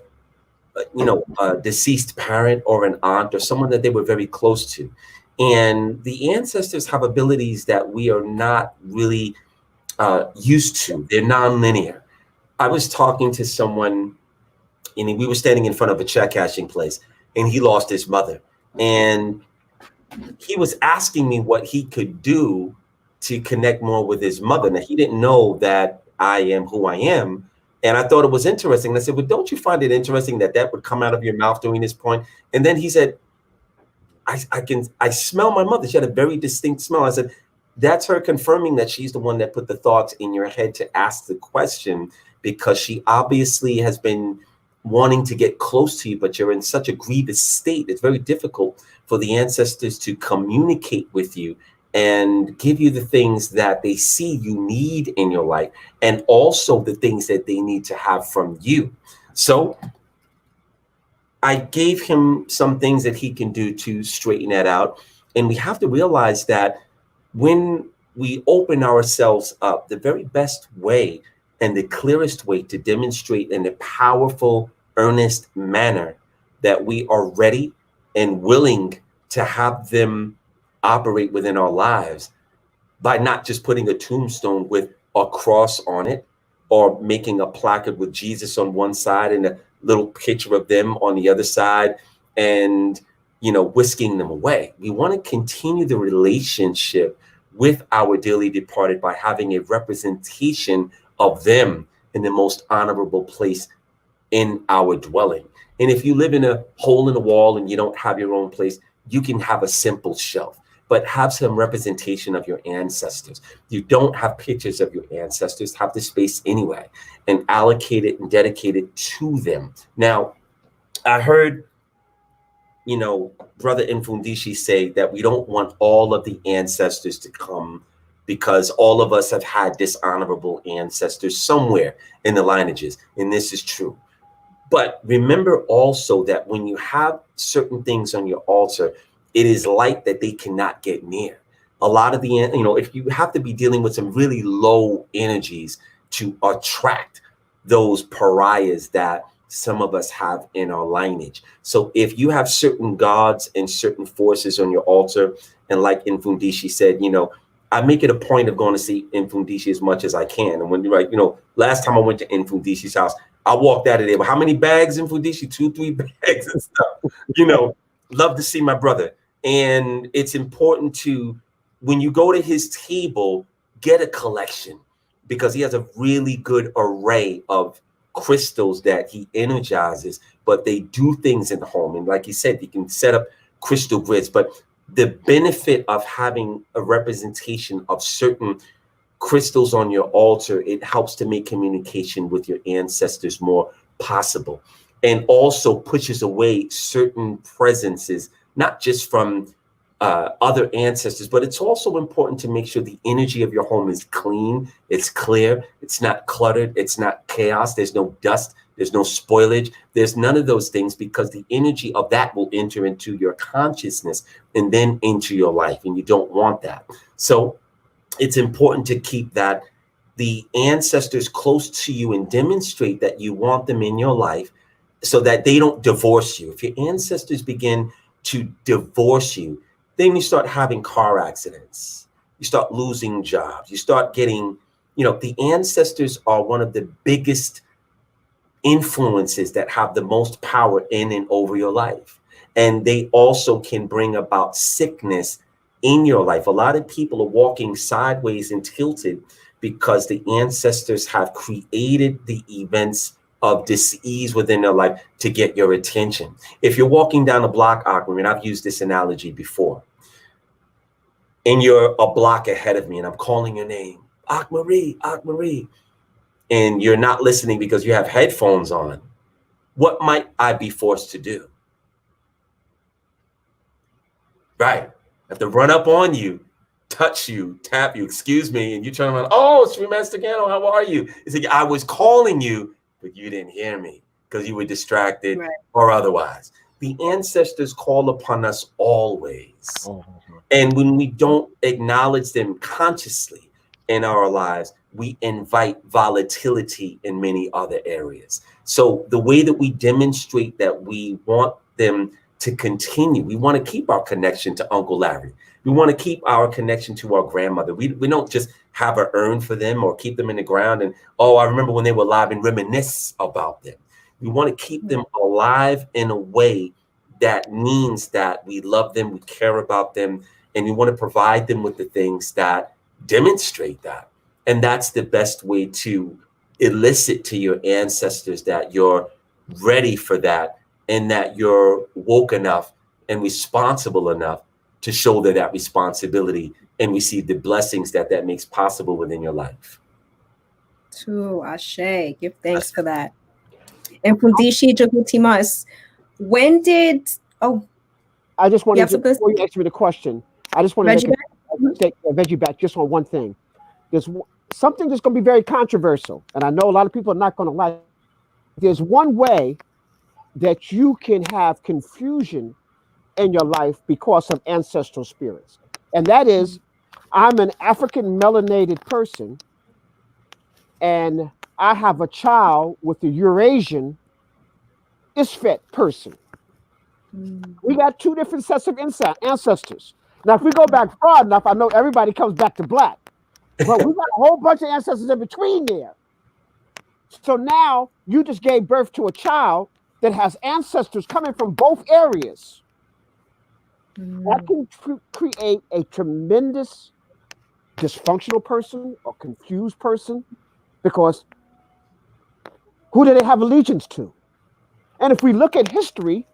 a deceased parent or an aunt or someone that they were very close to. And the ancestors have abilities that we are not really used to. They're nonlinear. I was talking to someone, and we were standing in front of a check cashing place, and he lost his mother. And he was asking me what he could do to connect more with his mother. Now, he didn't know that I am who I am. And I thought it was interesting. And I said, well, don't you find it interesting that that would come out of your mouth during this point? And then he said, I smell my mother. She had a very distinct smell. I said, that's her confirming that she's the one that put the thoughts in your head to ask the question, because she obviously has been wanting to get close to you, but you're in such a grievous state. It's very difficult for the ancestors to communicate with you and give you the things that they see you need in your life, and also the things that they need to have from you. So I gave him some things that he can do to straighten that out. And we have to realize that when we open ourselves up, the very best way and the clearest way to demonstrate in a powerful, earnest manner that we are ready and willing to have them operate within our lives, by not just putting a tombstone with a cross on it, or making a placard with Jesus on one side and a little picture of them on the other side, and whisking them away. We want to continue the relationship with our dearly departed by having a representation of them in the most honorable place in our dwelling. And if you live in a hole in the wall and you don't have your own place, you can have a simple shelf, but have some representation of your ancestors. You don't have pictures of your ancestors, have the space anyway, and allocate it and dedicate it to them. Now, I heard, Brother Mfundishi say that we don't want all of the ancestors to come, because all of us have had dishonorable ancestors somewhere in the lineages, and this is true. But remember also that when you have certain things on your altar, it is light that they cannot get near. A lot of the, if you have to be dealing with some really low energies to attract those pariahs that some of us have in our lineage. So if you have certain gods and certain forces on your altar, and like Mfundishi said, I make it a point of going to see Mfundishi as much as I can. And when you're like, last time I went to Mfundishi's house, I walked out of there with how many bags, Mfundishi? 2-3 bags and stuff. Love to see my brother. And it's important to, when you go to his table, get a collection, because he has a really good array of crystals that he energizes, but they do things in the home. And like he said, you can set up crystal grids, but the benefit of having a representation of certain crystals on your altar, it helps to make communication with your ancestors more possible, and also pushes away certain presences, not just from other ancestors, but it's also important to make sure the energy of your home is clean, it's clear, it's not cluttered, it's not chaos, there's no dust, there's no spoilage, there's none of those things, because the energy of that will enter into your consciousness and then into your life, and you don't want that. So it's important to keep that the ancestors close to you and demonstrate that you want them in your life so that they don't divorce you. If your ancestors begin to divorce you, then you start having car accidents, you start losing jobs, you start getting, the ancestors are one of the biggest influences that have the most power in and over your life. And they also can bring about sickness in your life. A lot of people are walking sideways and tilted because the ancestors have created the events of dis-ease within their life to get your attention. If you're walking down a block, Aquaman, I've used this analogy before, and you're a block ahead of me and I'm calling your name, Akmarie, Akmarie, and you're not listening because you have headphones on, what might I be forced to do? Right. I have to run up on you, touch you, tap you, excuse me, and you turn around, oh, it's Master Gano, how are you? It's like, I was calling you, but you didn't hear me because you were distracted, right, or otherwise. The ancestors call upon us always. And when we don't acknowledge them consciously in our lives, we invite volatility in many other areas. So the way that we demonstrate that we want them to continue, we want to keep our connection to Uncle Larry. We want to keep our connection to our grandmother. We don't just have an urn for them or keep them in the ground and, oh, I remember when they were alive, and reminisce about them. We want to keep them alive in a way that means that we love them, we care about them, and we want to provide them with the things that demonstrate that. And that's the best way to elicit to your ancestors that you're ready for that, and that you're woke enough and responsible enough to shoulder that responsibility and receive the blessings that makes possible within your life. To Ashe, give thanks for that. And Mfundishi Jhutyms, when did, I just wanted to, before you answer the question, I just want to make a veggie back just on one thing. There's something that's going to be very controversial, and I know a lot of people are not going to like it. There's one way that you can have confusion in your life because of ancestral spirits, and that is, I'm an African melanated person, and I have a child with a Eurasian Isfet person. We got two different sets of ancestors. Now, if we go back far enough, I know everybody comes back to black, but we got a whole bunch of ancestors in between there. So now you just gave birth to a child that has ancestors coming from both areas. That can create a tremendous dysfunctional person or confused person, because who do they have allegiance to? And if we look at history,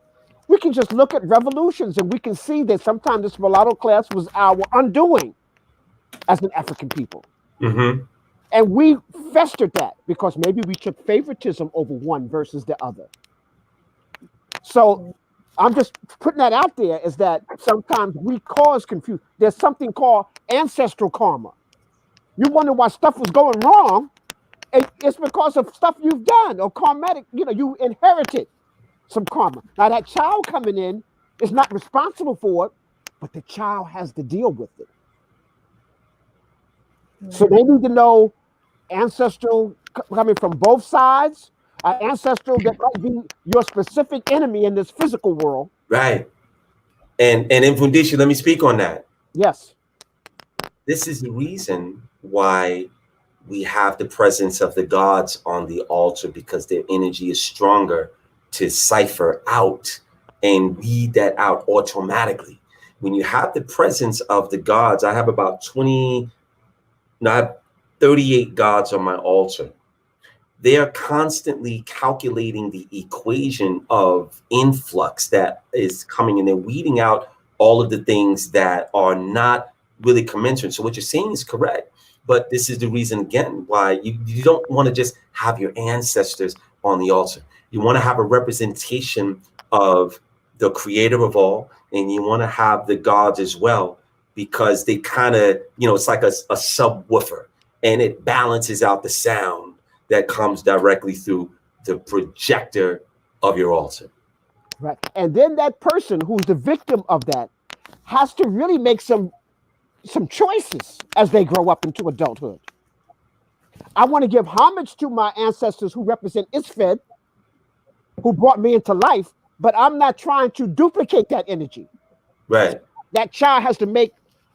we can just look at revolutions and we can see that sometimes this mulatto class was our undoing as an African people. Mm-hmm. And we festered that because maybe we took favoritism over one versus the other. So I'm just putting that out there, is that sometimes we cause confusion. There's something called ancestral karma. You wonder why stuff was going wrong. It's because of stuff you've done, or karmatic, you inherited some karma. Now that child coming in is not responsible for it, but the child has to deal with it. So they need to know ancestral coming from both sides, ancestral that might be your specific enemy in this physical world. Right. And in Mfundishi, let me speak on that. Yes. This is the reason why we have the presence of the gods on the altar, because their energy is stronger to cipher out and weed that out automatically. When you have the presence of the gods, I have about 38 gods on my altar. they are constantly calculating the equation of influx that is coming, and they're weeding out all of the things that are not really commensurate. So what you're saying is correct, but this is the reason, again, why you don't want to just have your ancestors on the altar. You want to have a representation of the creator of all, and you want to have the gods as well, because they kind of, it's like a subwoofer, and it balances out the sound that comes directly through the projector of your altar. Right. And then that person who's the victim of that has to really make some choices as they grow up into adulthood. I want to give homage to my ancestors who represent Isfed, who brought me into life, but I'm not trying to duplicate that energy. Right. That child has to make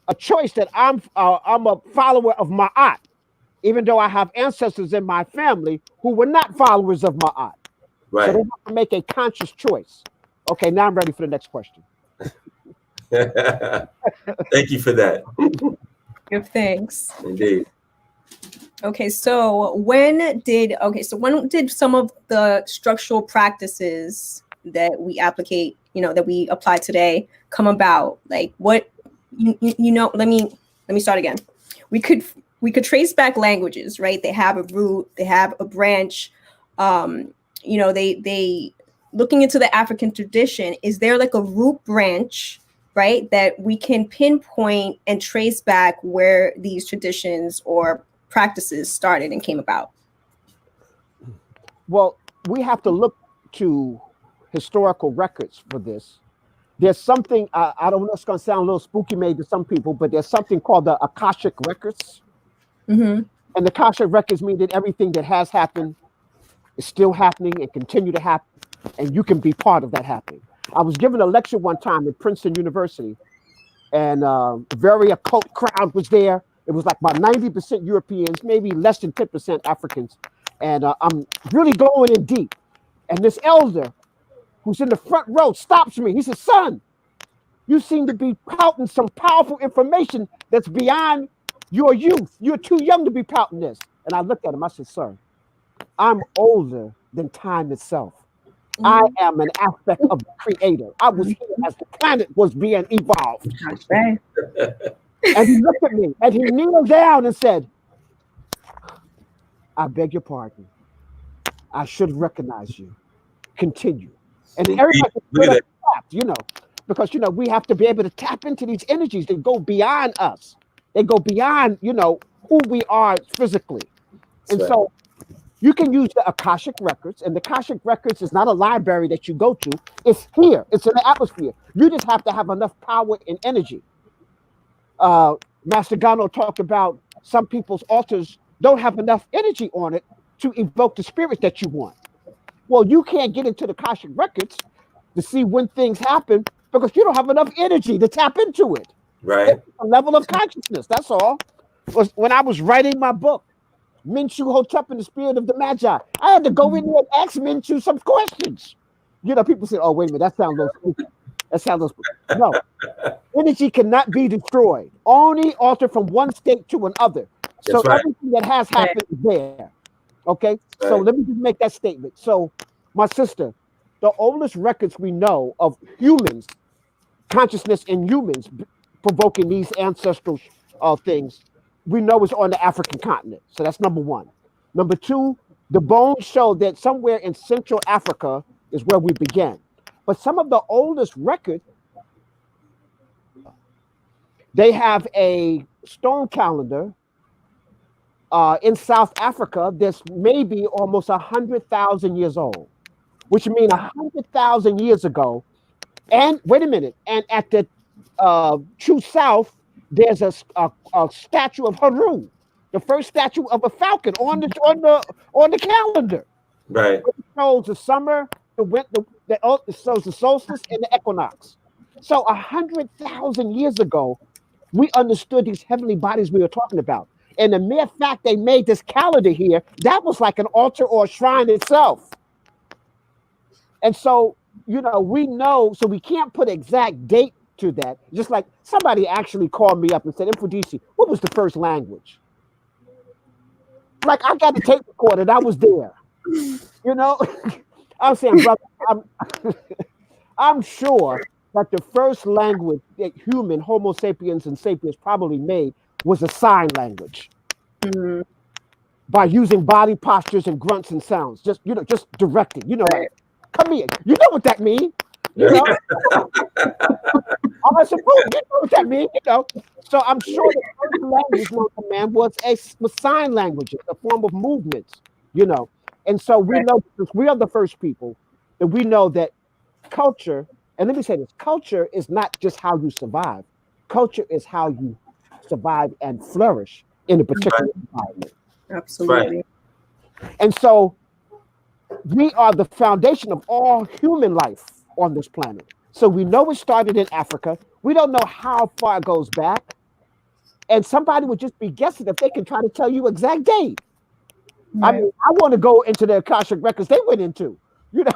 a choice that I'm a follower of Ma'at, even though I have ancestors in my family who were not followers of Ma'at. Right. So they have to make a conscious choice. Okay, now I'm ready for the next question. Thank you for that. Thanks. Indeed. Okay, so when did some of the structural practices that we apply today come about? Like what let me start again. We could trace back languages, right? They have a root, they have a branch. They looking into the African tradition, is there like a root branch, right, that we can pinpoint and trace back where these traditions or practices started and came about? Well, we have to look to historical records for this. There's something, I don't know, it's going to sound a little spooky maybe to some people, but there's something called the Akashic Records. Mm-hmm. And the Akashic Records mean that everything that has happened is still happening and continue to happen, and you can be part of that happening. I was given a lecture one time at Princeton University, and a very occult crowd was there. It was like about 90% Europeans, maybe less than 10% Africans. And I'm really going in deep. And this elder who's in the front row stops me. He says, "Son, you seem to be pouting some powerful information that's beyond your youth. You're too young to be pouting this." And I looked at him. I said, "Sir, I'm older than time itself. I am an aspect of the creator. I was here as the planet was being evolved." Right. And he looked at me and he kneeled down and said, "I beg your pardon. I should recognize you. Continue." And then everybody clapped, because, we have to be able to tap into these energies that go beyond us. They go beyond, who we are physically. And so you can use the Akashic Records, and the Akashic Records is not a library that you go to. It's here. It's in the atmosphere. You just have to have enough power and energy. Master Gano talked about some people's altars don't have enough energy on it to evoke the spirit that you want. Well, you can't get into the Akashic Records to see when things happen because you don't have enough energy to tap into it. Right. It's a level of consciousness. That's all. When I was writing my book, Minshu Hotep and the Spirit of the Magi, I had to go in there and ask Minshu some questions. People say, "Oh, wait a minute, that sounds a little spooky. That sounds a little spooky." No. Energy cannot be destroyed. Only alter from one state to another. So everything that has happened is there. Okay? So let me just make that statement. So, my sister, the oldest records we know of humans, consciousness in humans provoking these ancestral things, we know is on the African continent. So that's number one. Number two, the bones show that somewhere in Central Africa is where we began. But some of the oldest records, they have a stone calendar in South Africa that's maybe almost 100,000 years old, which means 100,000 years ago. And wait a minute, and at the true south, there's a statue of Haru, the first statue of a falcon on the calendar. Right. It shows the summer, the winter, it shows the solstice and the equinox. So 100,000 years ago, we understood these heavenly bodies we were talking about. And the mere fact they made this calendar here, that was like an altar or a shrine itself. And so, we know, so we can't put exact date to that. Just like somebody actually called me up and said, "Mfundishi, what was the first language?" Like, I got the tape recorded. I was there. You know, I'm saying, brother, I'm sure that the first language that human Homo sapiens and sapiens probably made was a sign language. Mhm. By using body postures and grunts and sounds, just just directing, Right. like, come here, you know what that means, I'm like, you know what that means, So I'm sure the first language known to man was sign languages, a form of movements, And so we know, because we are the first people, that we know that culture, and let me say this, culture is not just how you survive. Culture is how you survive and flourish in a particular environment. Absolutely. And so we are the foundation of all human life on this planet. So we know it started in Africa. We don't know how far it goes back. And somebody would just be guessing if they can try to tell you exact date. I mean, I want to go into the Akashic records they went into. Right.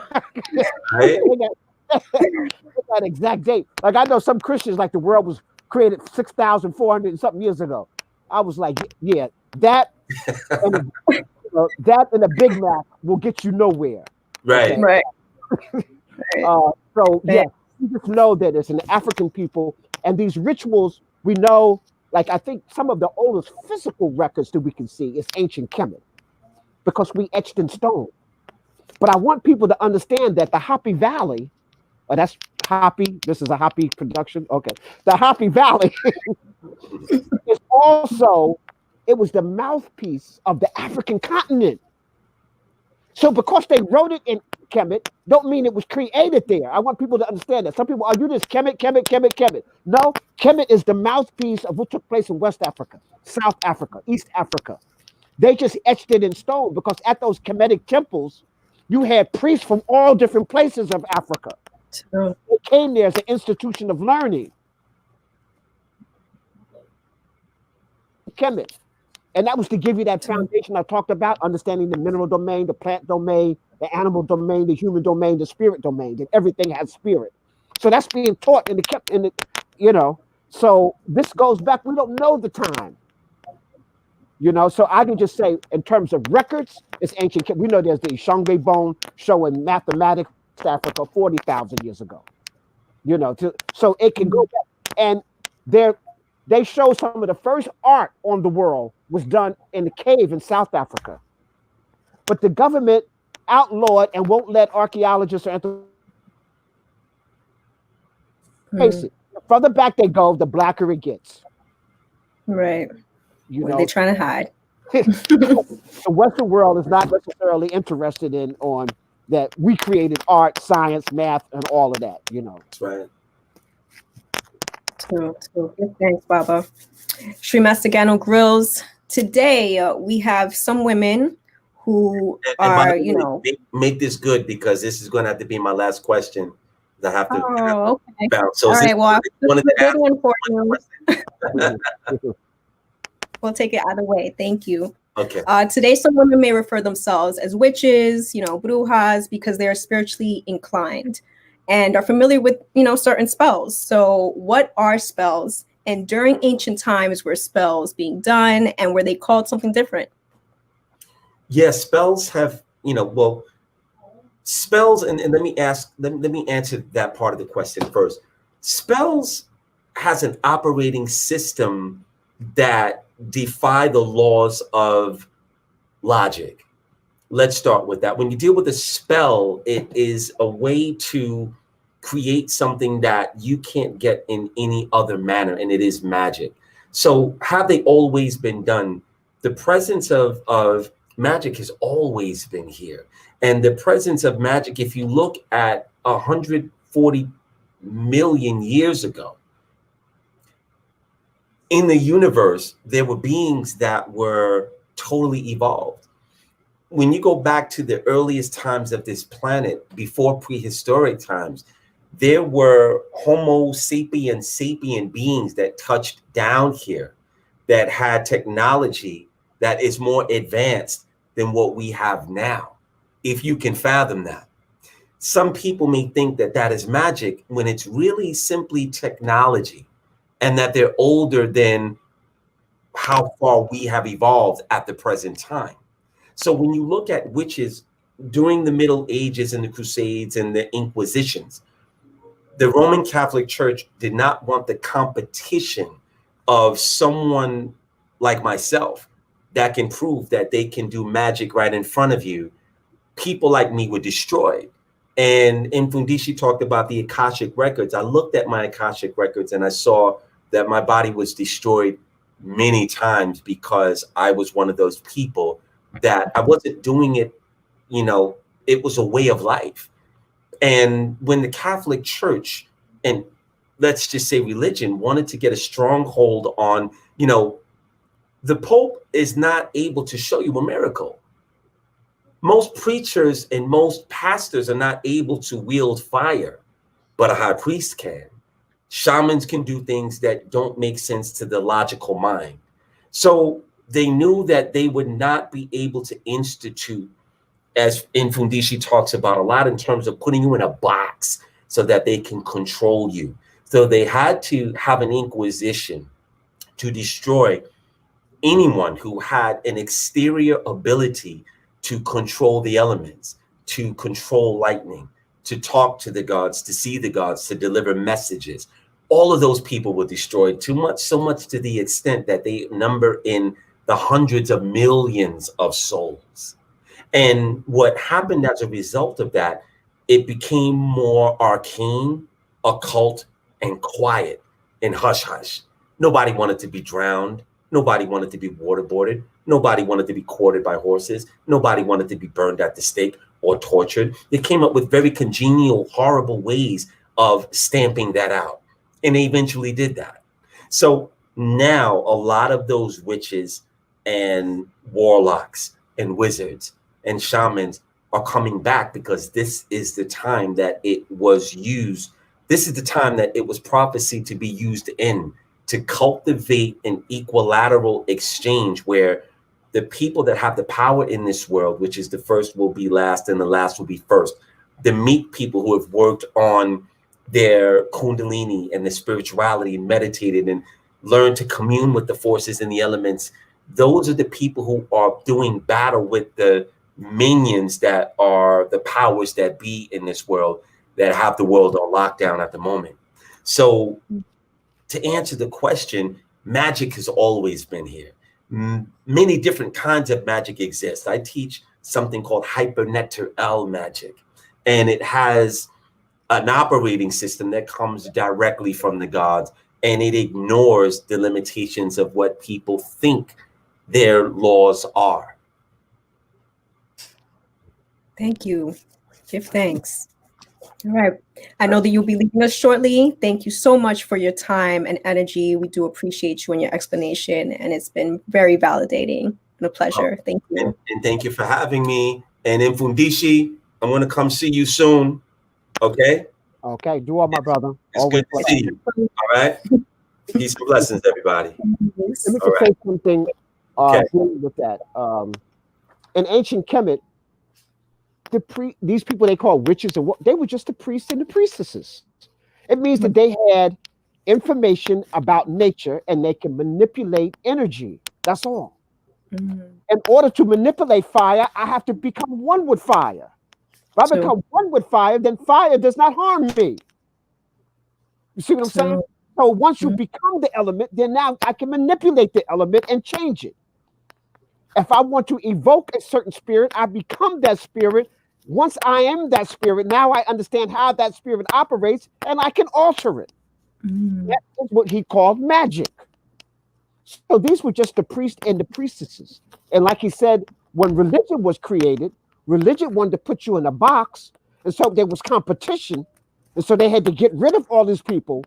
That exact date. Like, I know some Christians, like, the world was created 6,400 and something years ago. I was like, yeah, that and that and a Big Mac will get you nowhere. Right. Okay? Right. So yeah, you just know that it's an African people, and these rituals we know. Like, I think some of the oldest physical records that we can see is ancient Kemet, because we etched in stone. But I want people to understand that the HAPI Valley, that's HAPI. This is a HAPI production. Okay, the HAPI Valley is also, it was the mouthpiece of the African continent. So because they wrote it in Kemet, don't mean it was created there. I want people to understand that. Some people are, you just Kemet. No, Kemet is the mouthpiece of what took place in West Africa, South Africa, East Africa. They just etched it in stone because at those Kemetic temples, you had priests from all different places of Africa. True. They came there as an institution of learning. Kemet. And that was to give you that foundation I talked about, understanding the mineral domain, the plant domain, the animal domain, the human domain, the spirit domain, that everything has spirit. So that's being taught in the, so this goes back, we don't know the time. So I can just say, in terms of records, it's ancient. We know there's the Ishangbe bone showing mathematics Africa 40,000 years ago. So it can go back. And they show some of the first art on the world was done in the cave in South Africa. But the government outlawed and won't let archaeologists or anthropologists. The further back they go, the blacker it gets. Right. What are they trying to hide? The Western world is not necessarily interested on that we created art, science, math, and all of that. That's right. True. Thanks, Baba. Master Gano Grills. Today, we have some women who are, make this good, because this is going to have to be my last question. I have to. Oh, okay. Bounce. So all right. Well, wanted to ask one for you. We'll take it either way. Thank you. Okay. Today, some women may refer themselves as witches, brujas, because they are spiritually inclined and are familiar with, certain spells. So what are spells? And during ancient times, were spells being done, and were they called something different? Yes, spells have, spells, and let me answer that part of the question first. Spells has an operating system that defy the laws of logic. Let's start with that. When you deal with a spell, it is a way to create something that you can't get in any other manner, and it is magic. So have they always been done? The presence of magic has always been here. And the presence of magic, if you look at 140 million years ago, in the universe, there were beings that were totally evolved. When you go back to the earliest times of this planet, before prehistoric times, there were Homo sapien beings that touched down here, that had technology that is more advanced than what we have now, if you can fathom that. Some people may think that that is magic, when it's really simply technology, and that they're older than how far we have evolved at the present time. So when you look at witches, during the Middle Ages and the Crusades and the Inquisitions, the Roman Catholic Church did not want the competition of someone like myself that can prove that they can do magic right in front of you. People like me were destroyed. And Mfundishi talked about the Akashic records. I looked at my Akashic records and I saw that my body was destroyed many times because I was one of those people that I wasn't doing it, you know, it was a way of life. And when the Catholic Church, and let's just say religion, wanted to get a stronghold on, you know, the Pope is not able to show you a miracle. Most preachers and most pastors are not able to wield fire, but a high priest can. Shamans can do things that don't make sense to the logical mind. So they knew that they would not be able to institute, as Mfundishi talks about a lot, in terms of putting you in a box so that they can control you. So they had to have an inquisition to destroy anyone who had an exterior ability to control the elements, to control lightning, to talk to the gods, to see the gods, to deliver messages. All of those people were destroyed, so much to the extent that they number in the hundreds of millions of souls. And what happened as a result of that, it became more arcane, occult, and quiet and hush hush. Nobody wanted to be drowned. Nobody wanted to be waterboarded. Nobody wanted to be quartered by horses. Nobody wanted to be burned at the stake or tortured. They came up with very congenial, horrible ways of stamping that out. And they eventually did that. So now a lot of those witches and warlocks and wizards and shamans are coming back because this is the time that it was used. This is the time that it was prophesied to be used in, to cultivate an equilateral exchange where the people that have the power in this world, which is the first will be last and the last will be first, the meek people who have worked on their kundalini and the spirituality and meditated and learned to commune with the forces and the elements, those are the people who are doing battle with the minions that are the powers that be in this world that have the world on lockdown at the moment. So to answer the question, magic has always been here. Many different kinds of magic exist. I teach something called hyper-natural magic, and it has an operating system that comes directly from the gods, and it ignores the limitations of what people think their laws are. Thank you. Give thanks. All right. I know that you'll be leaving us shortly. Thank you so much for your time and energy. We do appreciate you and your explanation, and it's been very validating and a pleasure. Thank you. And thank you for having me. And Mfundishi, I'm going to come see you soon. Okay? Okay, do all, my brother. It's good to see you. All right? Peace and blessings, everybody. Let me just say something with that. In ancient Kemet, these people they call witches, they were just the priests and the priestesses. It means that they had information about nature and they can manipulate energy. That's all. In order to manipulate fire, I have to become one with fire. If I become one with fire, then fire does not harm me. You see what I'm saying? So once you become the element, then now I can manipulate the element and change it. If I want to evoke a certain spirit, I become that spirit. Once I am that spirit, now I understand how that spirit operates and I can alter it. That is what he called magic. So these were just the priests and the priestesses. And like he said, when religion was created, religion wanted to put you in a box. And so there was competition. And so they had to get rid of all these people.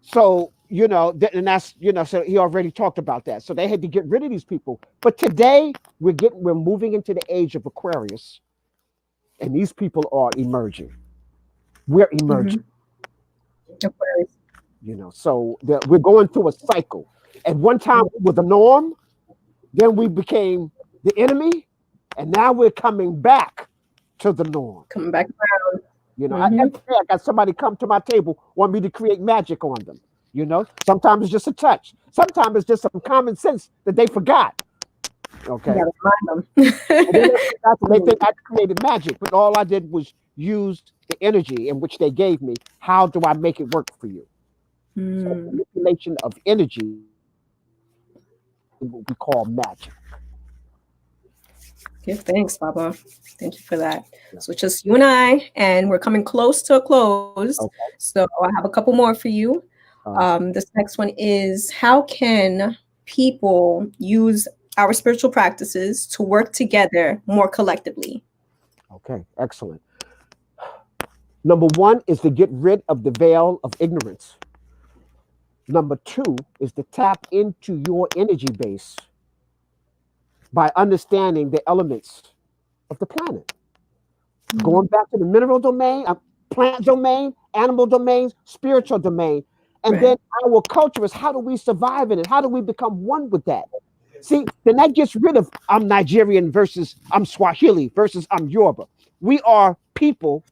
So, you know, and that's, you know, so he already talked about that. So they had to get rid of these people. But today we're moving into the age of Aquarius. And these people are emerging. We're emerging. Aquarius. You know, so we're going through a cycle. At one time we were the norm, then we became the enemy, and now we're coming back to the norm. Coming back around. You know, I got somebody come to my table, want me to create magic on them. You know, sometimes it's just a touch. Sometimes it's just some common sense that they forgot. Okay. You gotta remind them. And then they think I created magic, but all I did was use the energy in which they gave me. How do I make it work for you? So manipulation of energy, what we call magic. Good, thanks, Baba. Thank you for that. So it's just you and I, and we're coming close to a close. Okay. So I have a couple more for you. This next one is, how can people use our spiritual practices to work together more collectively? Okay, excellent. Number one is to get rid of the veil of ignorance. Number two is to tap into your energy base by understanding the elements of the planet. Going back to the mineral domain, plant domain, animal domains, spiritual domain. And then our culture is, how do we survive in it? How do we become one with that? See, then that gets rid of I'm Nigerian versus I'm Swahili versus I'm Yoruba. We are people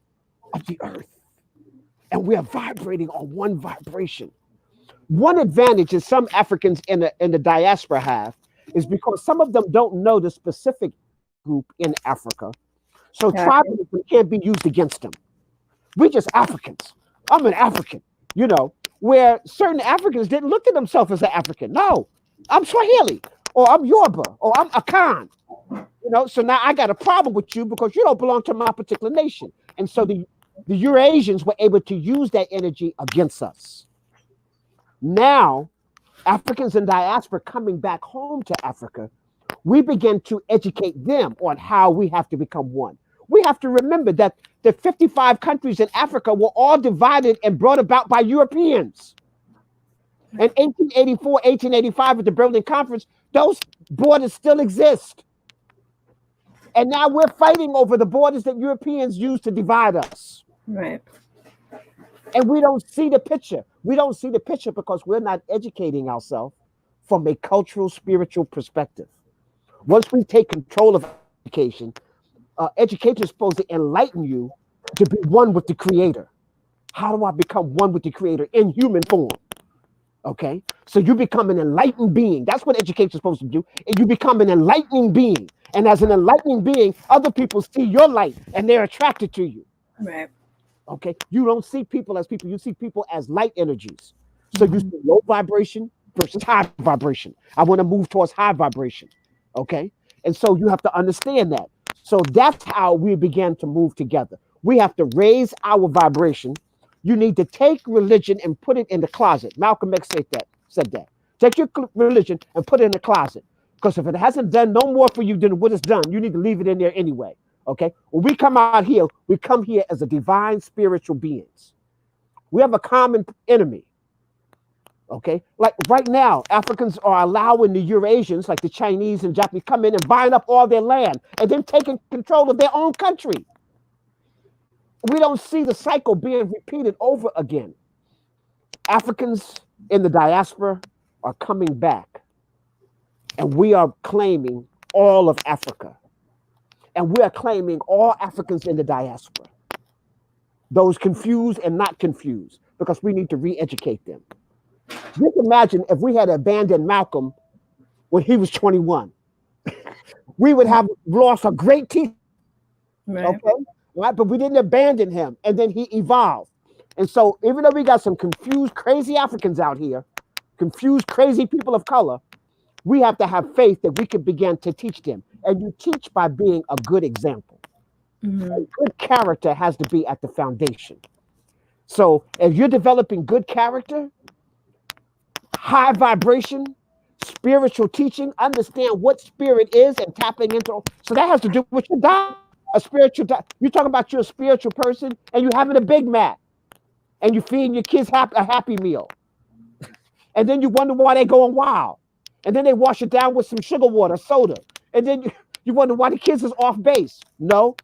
of the earth, and we are vibrating on one vibration. One advantage that some Africans in the diaspora have is because some of them don't know the specific group in Africa. So tribalism can't be used against them. We're just Africans. I'm an African, you know, where certain Africans didn't look at themselves as an African. No, I'm Swahili, or I'm Yoruba, or I'm Akan. You know, so now I got a problem with you because you don't belong to my particular nation. And so the Eurasians were able to use that energy against us. Now, Africans in diaspora coming back home to Africa, we begin to educate them on how we have to become one. We have to remember that the 55 countries in Africa were all divided and brought about by Europeans. In 1884, 1885 at the Berlin Conference, those borders still exist. And now we're fighting over the borders that Europeans used to divide us. Right. And we don't see the picture. We don't see the picture because we're not educating ourselves from a cultural, spiritual perspective. Once we take control of education, education is supposed to enlighten you to be one with the Creator. How do I become one with the Creator in human form? Okay, so you become an enlightened being. That's what education is supposed to do. And you become an enlightening being. And as an enlightening being, other people see your light and they're attracted to you. Right. Okay, you don't see people as people. You see people as light energies. So you see low vibration versus high vibration. I want to move towards high vibration. Okay, and so you have to understand that. So that's how we began to move together. We have to raise our vibration. You need to take religion and put it in the closet. Malcolm X said that. Take your religion and put it in the closet. Because if it hasn't done no more for you than what it's done, you need to leave it in there anyway. Okay? When we come out here, we come here as a divine spiritual beings. We have a common enemy. Okay? Like right now, Africans are allowing the Eurasians, like the Chinese and Japanese, come in and buying up all their land and then taking control of their own country. We don't see the cycle being repeated over again. Africans in the diaspora are coming back, and we are claiming all of Africa. And we are claiming all Africans in the diaspora. Those confused and not confused, because we need to re-educate them. Just imagine if we had abandoned Malcolm when he was 21. We would have lost a great teacher. Right. Okay? Right? But we didn't abandon him, and then he evolved. And so even though we got some confused, crazy Africans out here, confused, crazy people of color, we have to have faith that we can begin to teach them. And you teach by being a good example. A good character has to be at the foundation. So if you're developing good character, high vibration, spiritual teaching, understand what spirit is and tapping into. So that has to do with your diet. A spiritual diet. You're talking about you're a spiritual person and you're having a Big Mac and you're feeding your kids a Happy Meal. And then you wonder why they're going wild. And then they wash it down with some sugar water, soda. And then you wonder why the kids is off base. No,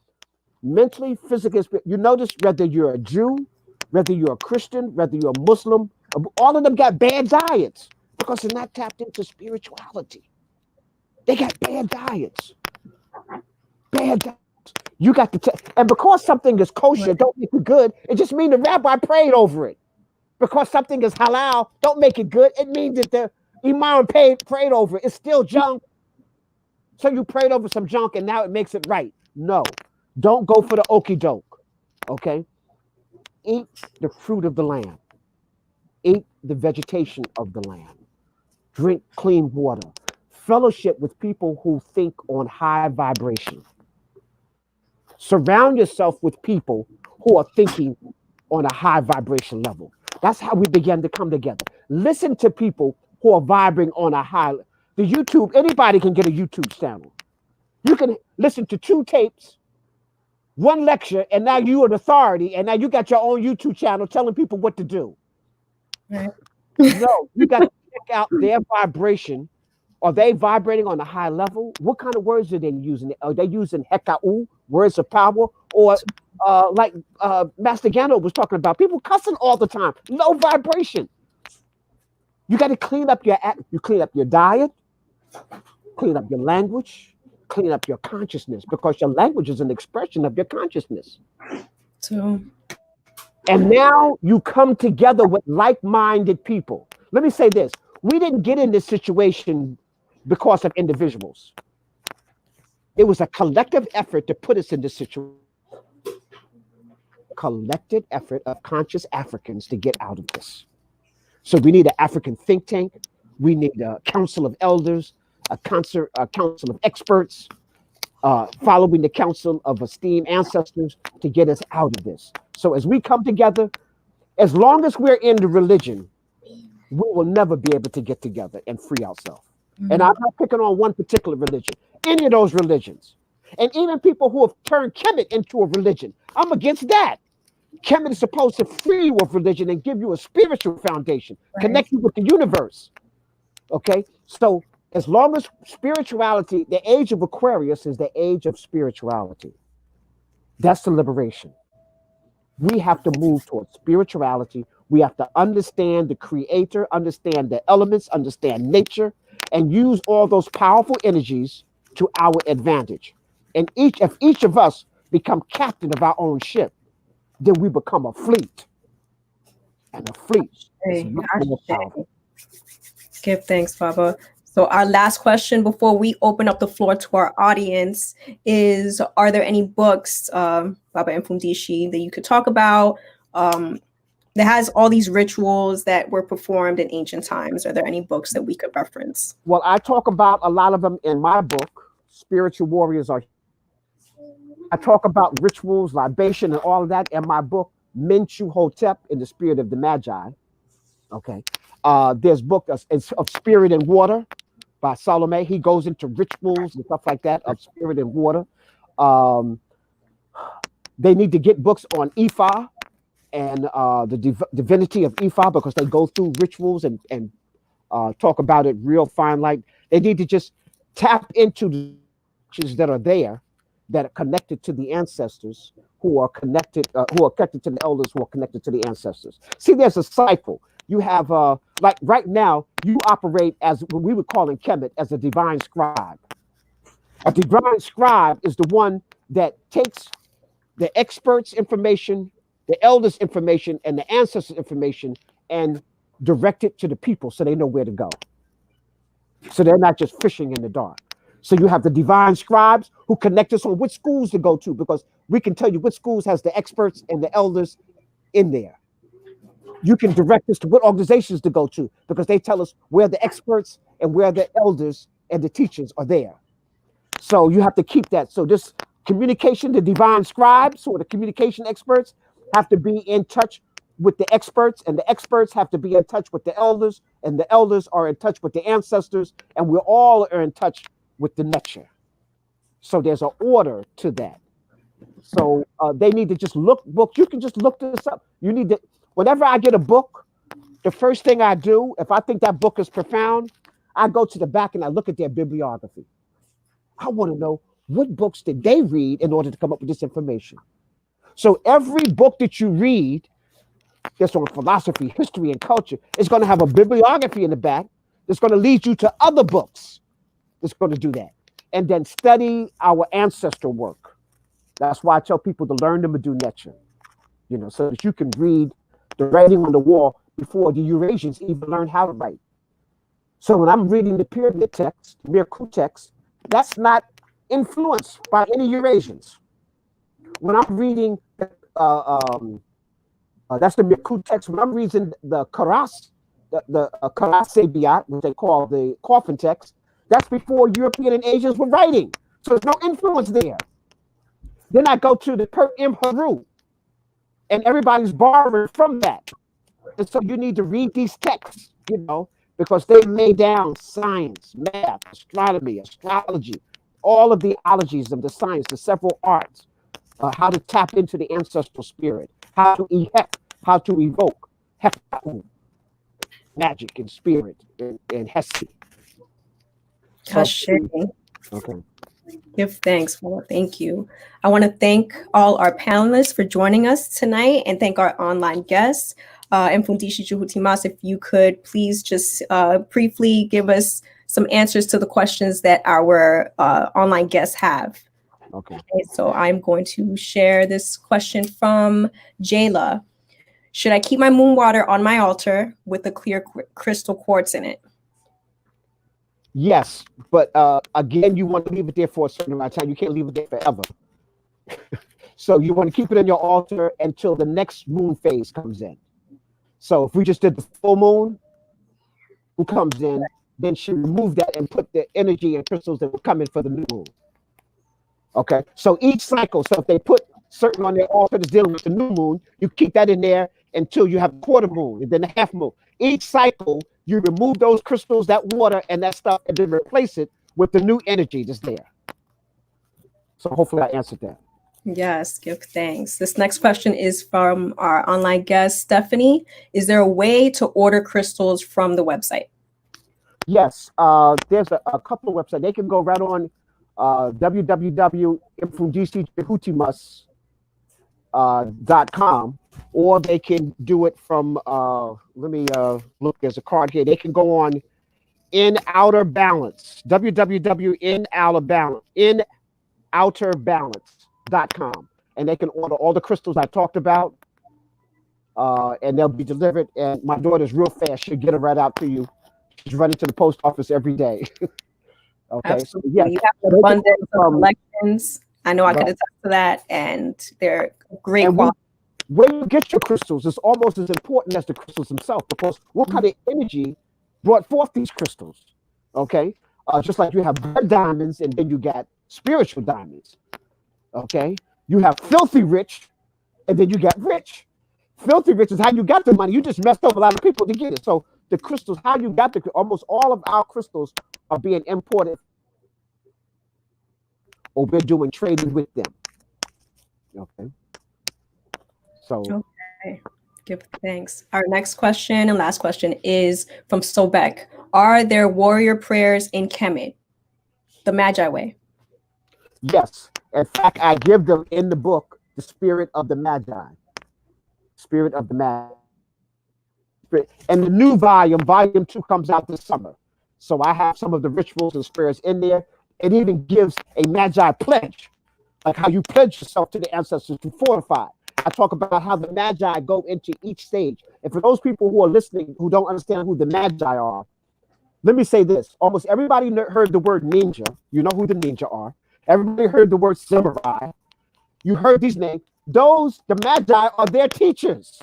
mentally, physically, you notice whether you're a Jew, whether you're a Christian, whether you're a Muslim, all of them got bad diets because they're not tapped into spirituality. They got bad diets. Bad diets. You got to and because something is kosher, don't make it good. It just means the rabbi prayed over it. Because something is halal, don't make it good. It means that the imam prayed over it. It's still junk. So you prayed over some junk and now it makes it right. No, don't go for the okie doke. Okay, eat the fruit of the land. Eat the vegetation of the land. Drink clean water. Fellowship with people who think on high vibration. Surround yourself with people who are thinking on a high vibration level. That's how we begin to come together. Listen to people who are vibrating on a high. The YouTube, anybody can get a YouTube channel. You can listen to 2 tapes, 1 lecture, and now you are an authority, and now you got your own YouTube channel telling people what to do. Right. No, you got to check out their vibration. Are they vibrating on a high level? What kind of words are they using? Are they using heka'u, words of power? Or like Master Gano was talking about, people cussing all the time, low vibration. You got to clean up your diet, clean up your language, clean up your consciousness, because your language is an expression of your consciousness. So, and now you come together with like-minded people. Let me say this. We didn't get in this situation because of individuals. It was a collective effort to put us in this situation. Collective effort of conscious Africans to get out of this. So we need an African think tank. We need a council of elders, a council of experts, following the council of esteemed ancestors to get us out of this. So as we come together, as long as we're in the religion, we will never be able to get together and free ourselves. And I'm not picking on one particular religion, any of those religions. And even people who have turned Kemet into a religion, I'm against that. Kemet is supposed to free you of religion and give you a spiritual foundation, connect you with the universe. Okay? So as long as spirituality, the age of Aquarius is the age of spirituality. That's the liberation. We have to move towards spirituality. We have to understand the creator, understand the elements, understand nature, and use all those powerful energies to our advantage. And if each of us become captain of our own ship, then we become a fleet. And a fleet is much more powerful. Give thanks, Baba. So our last question before we open up the floor to our audience is, are there any books, Baba and Mfundishi, that you could talk about that has all these rituals that were performed in ancient times? Are there any books that we could reference? Well, I talk about a lot of them in my book, Spiritual Warriors Are. I talk about rituals, libation, and all of that in my book, Mfundishi Jhutyms, in the Spirit of the Magi. Okay. There's book of Spirit and Water by Salome. He goes into rituals and stuff like that of spirit and water. They need to get books on Ifa and the divinity of Ifa, because they go through rituals and talk about it real fine. Like, they need to just tap into the structures that are there, that are connected to the ancestors, who are connected to the elders, who are connected to the ancestors. See, there's a cycle. You have, like right now, you operate as what we would call in Kemet as a divine scribe. A divine scribe is the one that takes the experts' information, the elders' information, and the ancestors' information, and direct it to the people so they know where to go. So they're not just fishing in the dark. So you have the divine scribes who connect us on which schools to go to, because we can tell you which schools has the experts and the elders in there. You can direct us to what organizations to go to, because they tell us where the experts and where the elders and the teachers are there. So you have to keep that. So this communication, the divine scribes or the communication experts have to be in touch with the experts, and the experts have to be in touch with the elders, and the elders are in touch with the ancestors, and we all are in touch with the nature. So there's an order to that. So they need to just look books. You can just look this up. You need to, whenever I get a book, the first thing I do, if I think that book is profound, I go to the back and I look at their bibliography. I want to know, what books did they read in order to come up with this information? So every book that you read that's on philosophy, history, and culture is going to have a bibliography in the back that's going to lead you to other books that's going to do that. And then study our ancestral work. That's why I tell people to learn the Medu Necha, so that you can read the writing on the wall before the Eurasians even learn how to write. So when I'm reading the pyramid text, Mirku text, That's not influenced by any Eurasians. When I'm reading, that's the Miku text. When I'm reading the Karas, the Karasebiat, which they call the coffin text, that's before European and Asians were writing. So there's no influence there. Then I go to the Per Imharu, and everybody's borrowing from that. And so you need to read these texts, because they lay down science, math, astronomy, astrology, all of the ologies of the science, the several arts, how to tap into the ancestral spirit, how to evoke magic and spirit and Hesi. Okay. Give thanks. Well, thank you. I want to thank all our panelists for joining us tonight and thank our online guests. Mfundishi Jhutyms, if you could please just briefly give us some answers to the questions that our online guests have. Okay. So I'm going to share this question from Jayla. Should I keep my moon water on my altar with a clear crystal quartz in it? Yes, but again, you want to leave it there for a certain amount of time. You can't leave it there forever. So you want to keep it on your altar until the next moon phase comes in. So if we just did the full moon, who comes in, then she remove that and put the energy and crystals that will come in for the new moon. Okay, so each cycle, so if they put certain on their altar that's dealing with the new moon, you keep that in there until you have quarter moon and then the half moon. Each cycle, you remove those crystals, that water and that stuff, and then replace it with the new energy that's there. So hopefully I answered that. Yes, give thanks. This next question is from our online guest, Stephanie. Is there a way to order crystals from the website? Yes, there's a couple of websites. They can go right on www.mfundishi.com, or they can do it from, let me look, there's a card here. They can go on In Outer Balance, inouterbalance.com, and they can order all the crystals I talked about, and they'll be delivered. And my daughter's real fast. She'll get it right out to you. She's running to the post office every day. Okay. Absolutely. So, yeah, you have an abundance of collections. I know I could attest to that, and they're great quality. When you get your crystals, it's almost as important as the crystals themselves, because what kind of energy brought forth these crystals? Okay, just like you have blood diamonds, and then you got spiritual diamonds. Okay, you have filthy rich, and then you got rich. Filthy rich is how you got the money. You just messed up a lot of people to get it. So the crystals, how you got almost all of our crystals are being imported, or we're doing trading with them. Okay. So. Okay. Give thanks. Our next question and last question is from Sobek. Are there warrior prayers in Kemet, the Magi way? Yes. In fact, I give them in the book, The Spirit of the Magi. Spirit of the Magi. And the new volume 2, comes out this summer. So I have some of the rituals and spirits in there. It even gives a Magi pledge, like how you pledge yourself to the ancestors to fortify. I talk about how the Magi go into each stage. And for those people who are listening who don't understand who the Magi are, let me say this. Almost everybody heard the word ninja. You know who the ninja are. Everybody heard the word samurai. You heard these names. The Magi are their teachers.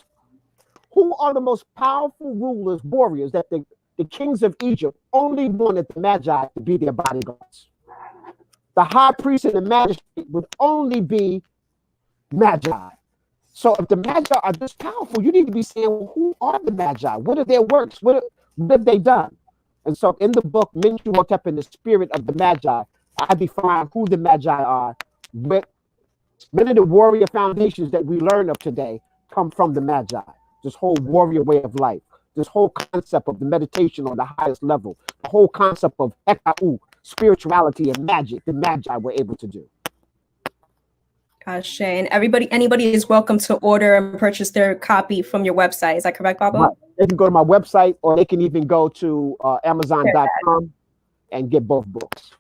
Who are the most powerful rulers, warriors, that the kings of Egypt only wanted the Magi to be their bodyguards? The high priest and the magistrate would only be Magi. So if the Magi are this powerful, you need to be saying, well, who are the Magi? What are their works? What have they done? And so in the book, Mfundishi Jhutyms and the Spirit of the Magi, I define who the Magi are. With many of the warrior foundations that we learn of today come from the Magi. This whole warrior way of life, this whole concept of the meditation on the highest level, the whole concept of Hekau, spirituality and magic, the Magi were able to do. Ashe. And anybody is welcome to order and purchase their copy from your website. Is that correct, Baba? Right. They can go to my website, or they can even go to Amazon.com and get both books.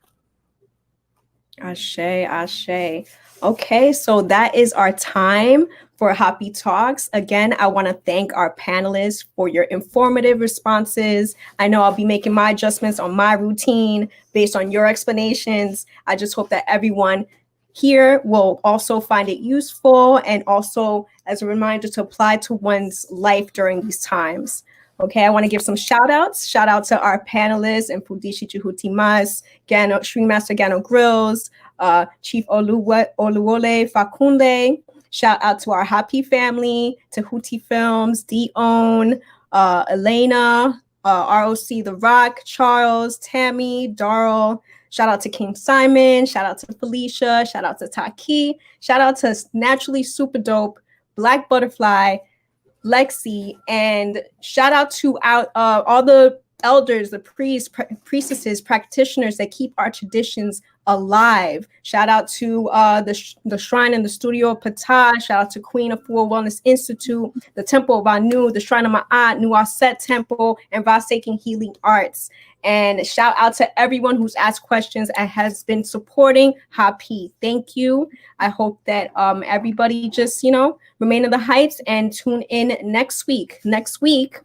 Ashe, ashe. Okay, so that is our time for Happy Talks. Again, I want to thank our panelists for your informative responses. I know I'll be making my adjustments on my routine based on your explanations. I just hope that everyone here will also find it useful and also as a reminder to apply to one's life during these times. Okay, I want to give some shout outs. Shout out to our panelists and Mfundishi Jhutyms, Master Gano Grills, Chief Oluwole Ifakunle. Shout out to our HAPI family, to HAPI Films, Dion, Elena, ROC The Rock, Charles, Tammy, Darrell. Shout out to King Simon. Shout out to Felicia. Shout out to Taki. Shout out to Naturally Super Dope, Black Butterfly, Lexi, and shout out to all the elders, the priests, priestesses, practitioners that keep our traditions alive. Shout out to the shrine in the studio of Patah. Shout out to Queen of Full Wellness Institute, the Temple of Anu, the Shrine of Ma'at, New Aset Temple, and Vaseking Healing Arts. And shout out to everyone who's asked questions and has been supporting HAPI. Thank you. I hope that everybody just, remain in the heights and tune in next week. Next week,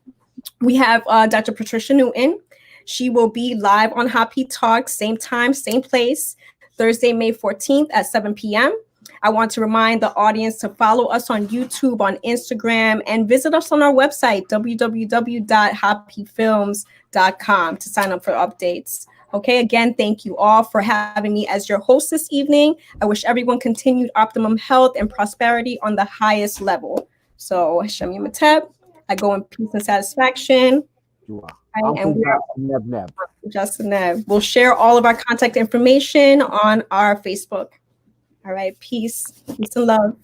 we have Dr. Patricia Newton. She will be live on HAPI Talks, same time, same place, Thursday, May 14th at 7 p.m. I want to remind the audience to follow us on YouTube, on Instagram, and visit us on our website, www.hapifilms.com, to sign up for updates. Okay, again, thank you all for having me as your host this evening. I wish everyone continued optimum health and prosperity on the highest level. So, Hashem Yamateb, I go in peace and satisfaction. And we're Justin Neb. We'll share all of our contact information on our Facebook. All right, peace and love.